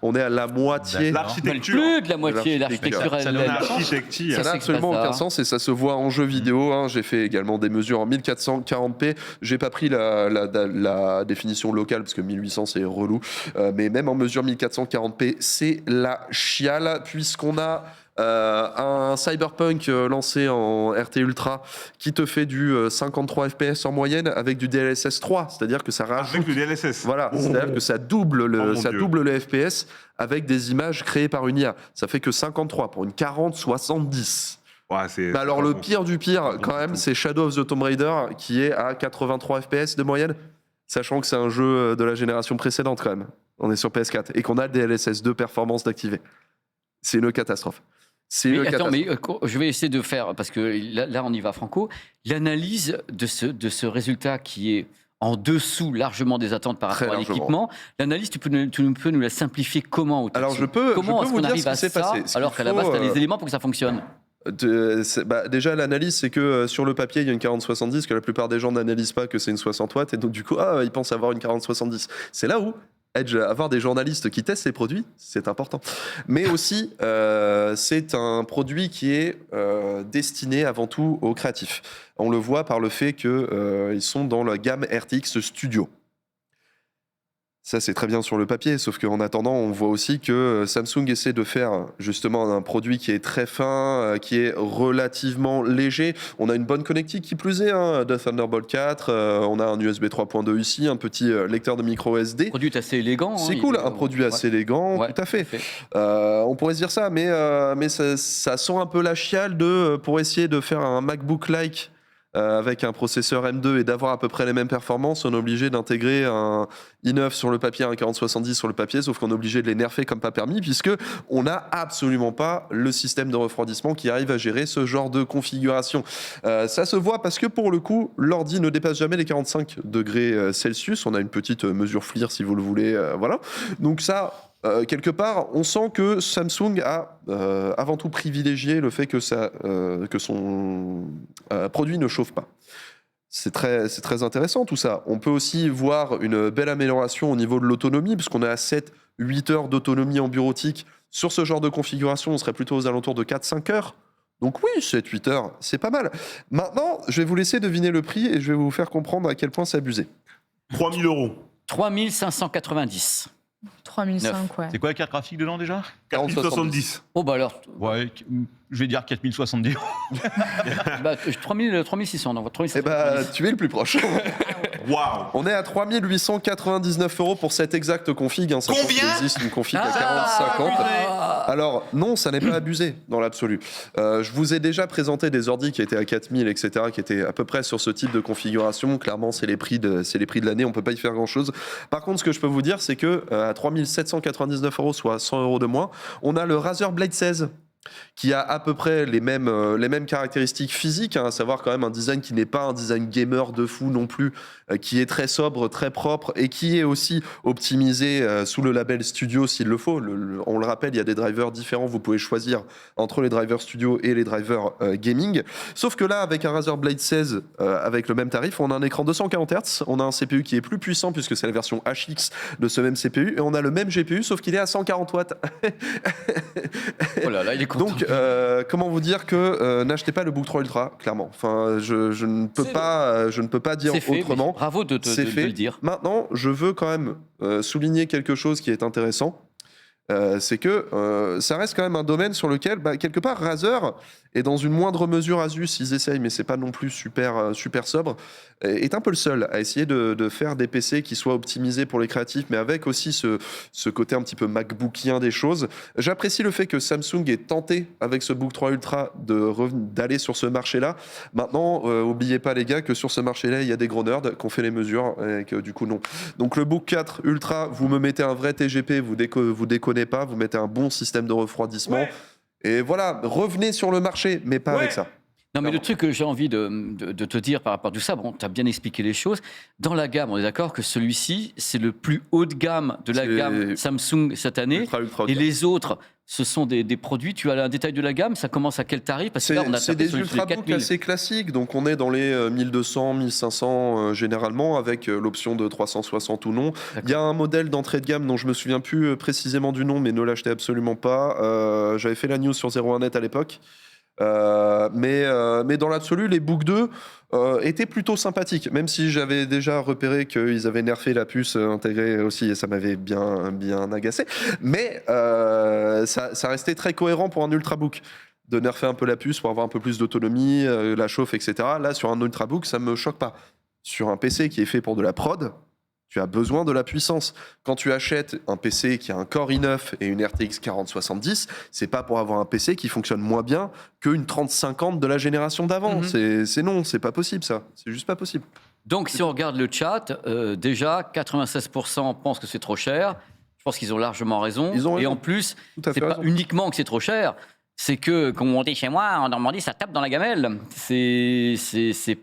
On est à la moitié. l'architecture. plus de la moitié. L'architecture, Ça elle- donne un elle- L'architecture. Ça n'a c'est absolument pas ça. aucun sens et ça se voit en jeu vidéo. Hein. J'ai fait également des mesures en 1440p. J'ai pas pris la définition locale parce que 1800 c'est relou. Mais même en mesure 1440p, c'est la chiale puisqu'on a un Cyberpunk lancé en RT Ultra qui te fait du 53 FPS en moyenne avec du DLSS 3. C'est-à-dire que ça rajoute. Avec le DLSS. Voilà, c'est-à-dire que ça double Oh mon Dieu. le FPS avec des images créées par une IA. Ça fait que 53 pour une 4070. Ouais, c'est. Mais alors le pire du pire, quand même, c'est Shadow of the Tomb Raider qui est à 83 FPS de moyenne, sachant que c'est un jeu de la génération précédente quand même. On est sur PS4 et qu'on a le DLSS 2 performance d'activer. C'est une catastrophe. C'est une Mais attends, catastrophe. mais je vais essayer de faire, parce que là on y va franco, l'analyse de ce résultat qui est en dessous largement des attentes par Très rapport à largement. l'équipement. L'analyse, tu peux nous la simplifier comment au-dessus Alors je peux Comment est-ce vous qu'on dire arrive ce à qui s'est ça passé. Ce alors qu'il qu'à la base, faut, tu as les éléments pour que ça fonctionne? Déjà, l'analyse, c'est que sur le papier, il y a une 4070, que la plupart des gens n'analysent pas que c'est une 60 watts, et donc du coup, ils pensent avoir une 4070. C'est là où Edge, avoir des journalistes qui testent les produits, c'est important. Mais aussi, c'est un produit qui est destiné avant tout aux créatifs. On le voit par le fait qu'ils sont dans la gamme RTX Studio. Ça, c'est très bien sur le papier, sauf qu'en attendant, on voit aussi que Samsung essaie de faire justement un produit qui est très fin, qui est relativement léger. On a une bonne connectique qui plus est, hein, de Thunderbolt 4, on a un USB 3.2 ici, un petit lecteur de micro SD. Le produit est assez élégant. C'est hein, cool, il est- un produit assez élégant, Ouais, tout à fait. On pourrait se dire ça, mais ça sent un peu la chiale pour essayer de faire un MacBook-like avec un processeur M2 et d'avoir à peu près les mêmes performances, on est obligé d'intégrer un i9 sur le papier, un 4070 sur le papier, sauf qu'on est obligé de les nerfer comme pas permis, puisque on n'a absolument pas le système de refroidissement qui arrive à gérer ce genre de configuration. Ça se voit parce que pour le coup, l'ordi ne dépasse jamais les 45 degrés Celsius. On a une petite mesure FLIR si vous le voulez, voilà. Donc ça, quelque part, on sent que Samsung a avant tout privilégié le fait que son produit ne chauffe pas. C'est très intéressant tout ça. On peut aussi voir une belle amélioration au niveau de l'autonomie, puisqu'on est à 7-8 heures d'autonomie en bureautique. Sur ce genre de configuration, on serait plutôt aux alentours de 4-5 heures. Donc oui, 7-8 heures, c'est pas mal. Maintenant, je vais vous laisser deviner le prix et je vais vous faire comprendre à quel point c'est abusé. 3 000 euros. 3590. 3005, ouais. C'est quoi la carte graphique dedans déjà? 4 070. Oh bah alors, Ouais, je vais dire 4070 euros. bah, 3600, non, Eh 3790. bah, tu es le plus proche. Waouh. On est à 3 899 euros pour cette exacte config. Hein, sachant qu'il existe une config à 40-50. Alors, non, ça n'est pas abusé dans l'absolu. Je vous ai déjà présenté des ordis qui étaient à 4000, etc., qui étaient à peu près sur ce type de configuration. Clairement, c'est les prix de l'année, on peut pas y faire grand-chose. Par contre, ce que je peux vous dire, c'est que à 3 799 euros, soit 100 euros de moins, on a le Razer Blade 16. Qui a à peu près les mêmes caractéristiques physiques, hein, à savoir quand même un design qui n'est pas un design gamer de fou non plus, qui est très sobre, très propre et qui est aussi optimisé sous le label Studio s'il le faut. On le rappelle, il y a des drivers différents, vous pouvez choisir entre les drivers Studio et les drivers gaming. Sauf que là, avec un Razer Blade 16, avec le même tarif, on a un écran 240 Hz, on a un CPU qui est plus puissant puisque c'est la version HX de ce même CPU, et on a le même GPU, sauf qu'il est à 140 watts. Oh là là, il est content. Donc, comment vous dire que n'achetez pas le Book 3 Ultra, clairement. Enfin, je ne peux pas dire C'est fait, autrement. bravo de le dire. Maintenant, je veux quand même souligner quelque chose qui est intéressant. C'est que ça reste quand même un domaine sur lequel, quelque part, Razer, et dans une moindre mesure Asus, ils essayent, mais c'est pas non plus super sobre, est un peu le seul à essayer de faire des PC qui soient optimisés pour les créatifs, mais avec aussi ce côté un petit peu MacBookien des choses. J'apprécie le fait que Samsung ait tenté, avec ce Book 3 Ultra, d'aller sur ce marché-là. Maintenant, oubliez pas les gars que sur ce marché-là, il y a des gros nerds qui ont fait les mesures, et que du coup, non. Donc le Book 4 Ultra, vous me mettez un vrai TGP, vous déconnez pas, vous mettez un bon système de refroidissement. Ouais. Et voilà, revenez sur le marché, mais pas avec ça. Non, mais le truc que j'ai envie de te dire par rapport à tout ça, bon, tu as bien expliqué les choses. Dans la gamme, on est d'accord que celui-ci, c'est le plus haut de gamme de la gamme Samsung cette année. Ultra Et les autres, ce sont des produits. Tu as un détail de la gamme, ça commence à quel tarif? Parce que là, on a C'est tapé des sur les ultrabooks 4000. assez classiques, donc on est dans les 1200, 1500 généralement, avec l'option de 360 ou non. Il y a un modèle d'entrée de gamme dont je me souviens plus précisément du nom, mais ne l'achetez absolument pas. J'avais fait la news sur 01net à l'époque. Mais dans l'absolu, les Book 2 étaient plutôt sympathiques, même si j'avais déjà repéré qu'ils avaient nerfé la puce intégrée aussi, et ça m'avait bien agacé. Mais ça restait très cohérent pour un Ultrabook. De nerfer un peu la puce pour avoir un peu plus d'autonomie, la chauffe, etc. Là, sur un Ultrabook, ça me choque pas. Sur un PC qui est fait pour de la prod, tu as besoin de la puissance. Quand tu achètes un PC qui a un Core i9 et une RTX 4070, c'est pas pour avoir un PC qui fonctionne moins bien qu'une 3050 de la génération d'avant. C'est non, c'est pas possible ça. C'est juste pas possible. Donc, si on regarde le chat, déjà, 96% pensent que c'est trop cher. Je pense qu'ils ont largement raison. Ils ont Et raison. en plus, Tout à c'est fait pas raison. uniquement que c'est trop cher. C'est que, comme on dit chez moi, en Normandie, ça tape dans la gamelle. C'est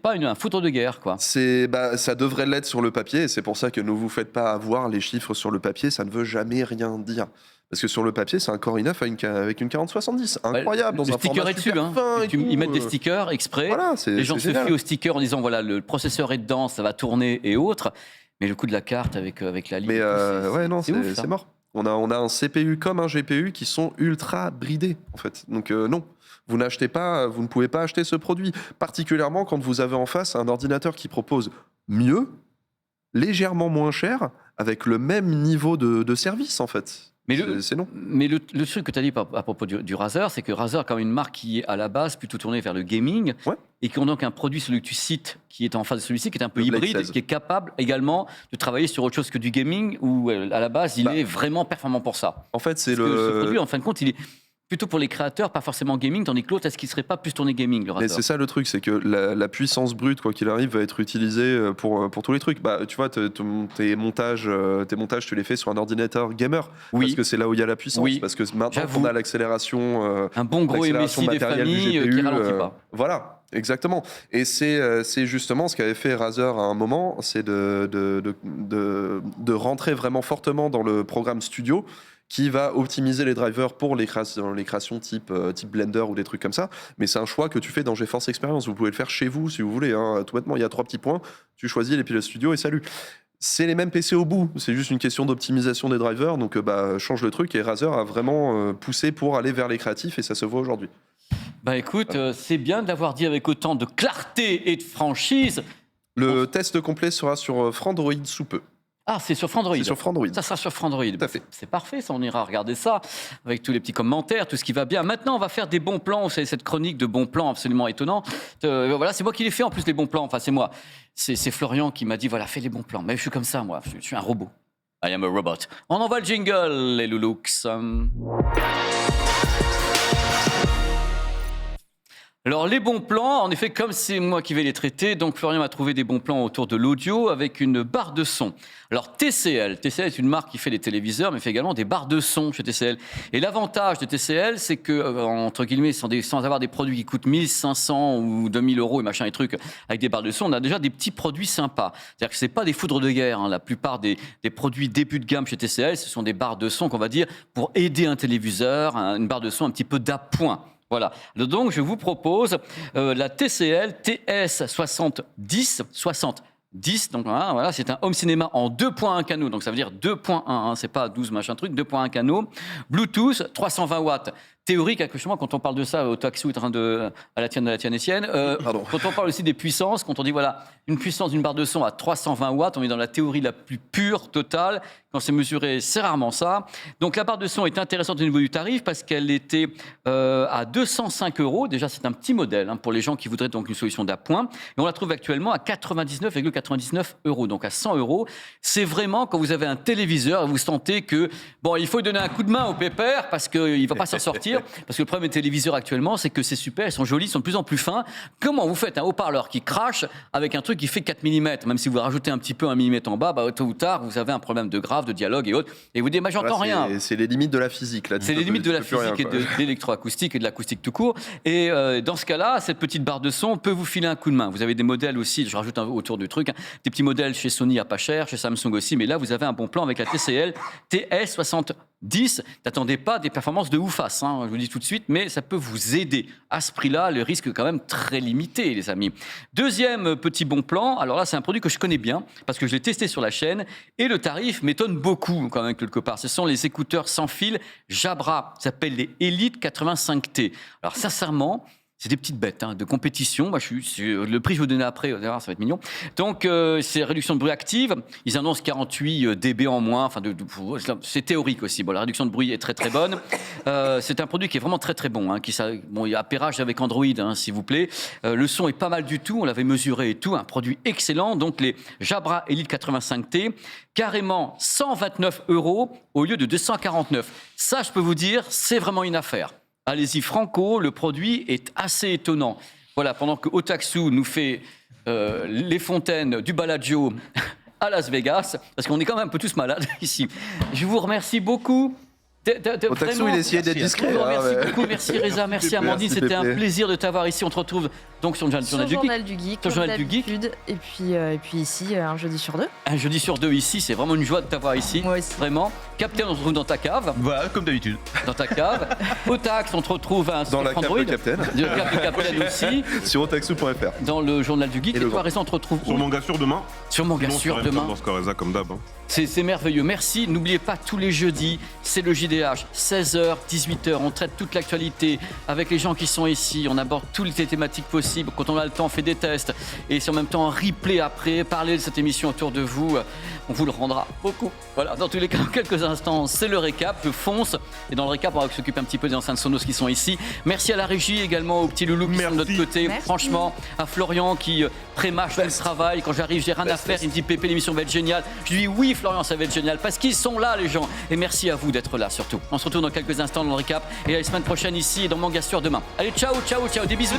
pas un foudre de guerre, quoi. Ça devrait l'être sur le papier, et c'est pour ça que ne vous faites pas avoir les chiffres sur le papier, ça ne veut jamais rien dire. Parce que sur le papier, c'est un Core i9 avec une 4070. Incroyable, dans le un sticker format est dessus, super hein. fin et tout. Ils mettent des stickers exprès. Voilà, Les gens se génial. fient aux stickers en disant voilà, le processeur est dedans, ça va tourner et autres. Mais le coup de la carte avec la ligne. Mais et tout, ouais, non, c'est ouf, ça. c'est mort. On a un CPU comme un GPU qui sont ultra bridés, en fait. Donc non, vous ne pouvez pas acheter ce produit. Particulièrement quand vous avez en face un ordinateur qui propose mieux, légèrement moins cher, avec le même niveau de service, en fait. Mais C'est non. Mais le truc que tu as dit à propos du Razer, c'est que Razer est quand même une marque qui est à la base plutôt tournée vers le gaming, Ouais. et qui ont donc un produit, celui que tu cites, qui est en face de celui-ci, qui est un peu Le Blade hybride, 16. qui est capable également de travailler sur autre chose que du gaming, où à la base il est vraiment performant pour ça. En fait, c'est Parce que ce produit, en fin de compte, il est plutôt pour les créateurs, pas forcément gaming, tandis que l'autre, est-ce qu'il serait pas plus tourné gaming, le Mais Razer? c'est ça le truc, c'est que la puissance brute, quoi qu'il arrive, va être utilisée pour tous les trucs. Bah, tu vois, tes montages, tu les fais sur un ordinateur gamer. Oui. Parce que c'est là où il y a la puissance. Oui. Parce que maintenant J'avoue. qu'on a l'accélération. Un bon gros l'accélération MSI des matérielle du familles qui GPU, ralentit pas. Voilà, exactement. Et c'est justement ce qu'avait fait Razer à un moment, c'est de rentrer vraiment fortement dans le programme Studio qui va optimiser les drivers pour les créations type Blender ou des trucs comme ça. Mais c'est un choix que tu fais dans GeForce Experience. Vous pouvez le faire chez vous si vous voulez. Hein. Tout bêtement, il y a 3 petits points. Tu choisis les pilotes Studio et salut. C'est les mêmes PC au bout. C'est juste une question d'optimisation des drivers. Donc, change le truc. Et Razer a vraiment poussé pour aller vers les créatifs et ça se voit aujourd'hui. Bah écoute, c'est bien de l'avoir dit avec autant de clarté et de franchise. Le test complet sera sur Frandroid sous peu. Ah, c'est sur Frandroid. C'est sur Frandroid. Ça sera sur Frandroid. Tout à fait. C'est parfait, ça, on ira regarder ça avec tous les petits commentaires, tout ce qui va bien. Maintenant, on va faire des bons plans. Vous savez, cette chronique de bons plans absolument étonnant. Voilà, c'est moi qui l'ai fait en plus, les bons plans. Enfin, c'est moi. C'est Florian qui m'a dit voilà, fais les bons plans. Mais je suis comme ça, moi. Je suis un robot. I am a robot. On envoie le jingle, les loulooks. Alors, les bons plans, en effet, comme c'est moi qui vais les traiter, donc Florian m'a trouvé des bons plans autour de l'audio avec une barre de son. Alors, TCL est une marque qui fait des téléviseurs, mais fait également des barres de son chez TCL. Et l'avantage de TCL, c'est que, entre guillemets, sans avoir des produits qui coûtent 1500 ou 2000 euros et machin et trucs, avec des barres de son, on a déjà des petits produits sympas. C'est-à-dire que c'est pas des foudres de guerre. Hein. La plupart des produits début de gamme chez TCL, ce sont des barres de son qu'on va dire pour aider un téléviseur, une barre de son un petit peu d'appoint. Voilà. Donc, je vous propose la TCL TS70. Donc voilà, c'est un home cinéma en 2.1 canaux. Donc, ça veut dire 2.1. Hein, c'est pas 12 machin truc, 2.1 canaux. Bluetooth, 320 watts. Théorique, justement, quand on parle de ça, au taxi, à la tienne et sienne, quand on parle aussi des puissances, quand on dit, voilà, une puissance d'une barre de son à 320 watts, on est dans la théorie la plus pure, totale. Quand c'est mesuré, c'est rarement ça. Donc, la barre de son est intéressante au niveau du tarif parce qu'elle était à 205 €. Déjà, c'est un petit modèle pour les gens qui voudraient donc une solution d'appoint. Et on la trouve actuellement à 99,99 €. Donc, à 100 €. C'est vraiment quand vous avez un téléviseur et vous sentez que, bon, il faut lui donner un coup de main au pépère parce qu'il ne va pas s'en sortir. Parce que le problème des téléviseurs actuellement, c'est que c'est super, ils sont jolis, ils sont de plus en plus fins. Comment vous faites un haut-parleur qui crache avec un truc qui fait 4 mm? Même si vous rajoutez un petit peu 1 mm en bas, tôt ou tard, vous avez un problème de grave, de dialogue et autres. Et vous dites, mais j'entends rien. C'est les limites de la physique. Là. C'est les limites de la physique et de l'électroacoustique et de l'acoustique tout court. Et dans ce cas-là, cette petite barre de son peut vous filer un coup de main. Vous avez des modèles aussi, je rajoute autour du truc, des petits modèles chez Sony à pas cher, chez Samsung aussi, mais là, vous avez un bon plan avec la TCL TS70. N'attendez pas des performances de oufas, je vous dis tout de suite, mais ça peut vous aider. À ce prix-là, le risque est quand même très limité, les amis. Deuxième petit bon plan, alors là, c'est un produit que je connais bien, parce que je l'ai testé sur la chaîne, et le tarif m'étonne beaucoup, quand même, quelque part. Ce sont les écouteurs sans fil Jabra, ça s'appelle les Elite 85T. Alors, sincèrement, c'est des petites bêtes de compétition. Moi, le prix, je vais vous donner après, ça va être mignon. Donc, c'est réduction de bruit active. Ils annoncent 48 dB en moins. Enfin, c'est théorique aussi. Bon, la réduction de bruit est très, très bonne. C'est un produit qui est vraiment très, très bon. Il y a appairage avec Android, s'il vous plaît. Le son est pas mal du tout. On l'avait mesuré et tout. Un produit excellent. Donc, les Jabra Elite 85T, carrément 129 € au lieu de 249. Ça, je peux vous dire, c'est vraiment une affaire. Allez-y, franco, le produit est assez étonnant. Voilà, pendant que Otaksu nous fait les fontaines du Bellagio à Las Vegas, parce qu'on est quand même un peu tous malades ici. Je vous remercie beaucoup. Otaksu, il essayait d'être discret. Merci beaucoup, merci Reza, merci Amandine, c'était un plaisir de t'avoir ici. On te retrouve donc sur le Journal du Geek. Sur Journal du Geek. Et puis ici, un jeudi sur deux. Un jeudi sur deux ici, c'est vraiment une joie de t'avoir ici. Moi aussi. Vraiment. Captain, on se retrouve dans ta cave. Voilà, comme d'habitude. Dans ta cave. Otax, on te retrouve dans la cave de Captain. La cave de Captain aussi. Sur otaksu.fr. Dans le Journal du Geek. Et toi, Reza, on te retrouve sur Manga Sûr demain. Sur Manga Sûr demain. Dans ce cas, Reza, comme d'hab. C'est merveilleux. Merci. N'oubliez pas, tous les jeudis, c'est le JDH. 16h, 18h. On traite toute l'actualité avec les gens qui sont ici. On aborde toutes les thématiques possibles. Quand on a le temps, on fait des tests. Et c'est en même temps un replay après. Parlez de cette émission autour de vous. On vous le rendra beaucoup. Voilà. Dans tous les cas, en quelques instants, c'est le récap. Je fonce. Et dans le récap, on va s'occuper un petit peu des enceintes Sonos qui sont ici. Merci à la régie également, aux petits loulous qui sont de notre côté. Merci. Franchement, à Florian qui pré-mâche le travail. Quand j'arrive, j'ai rien à faire. Il me dit, Pépé, l'émission va être géniale. Je lui dis, oui, Florian, ça va être génial. Parce qu'ils sont là, les gens. Et merci à vous d'être là, surtout. surtout. On se retrouve dans quelques instants dans le récap et la semaine prochaine ici et dans Manga Sur demain. Allez, ciao, des bisous.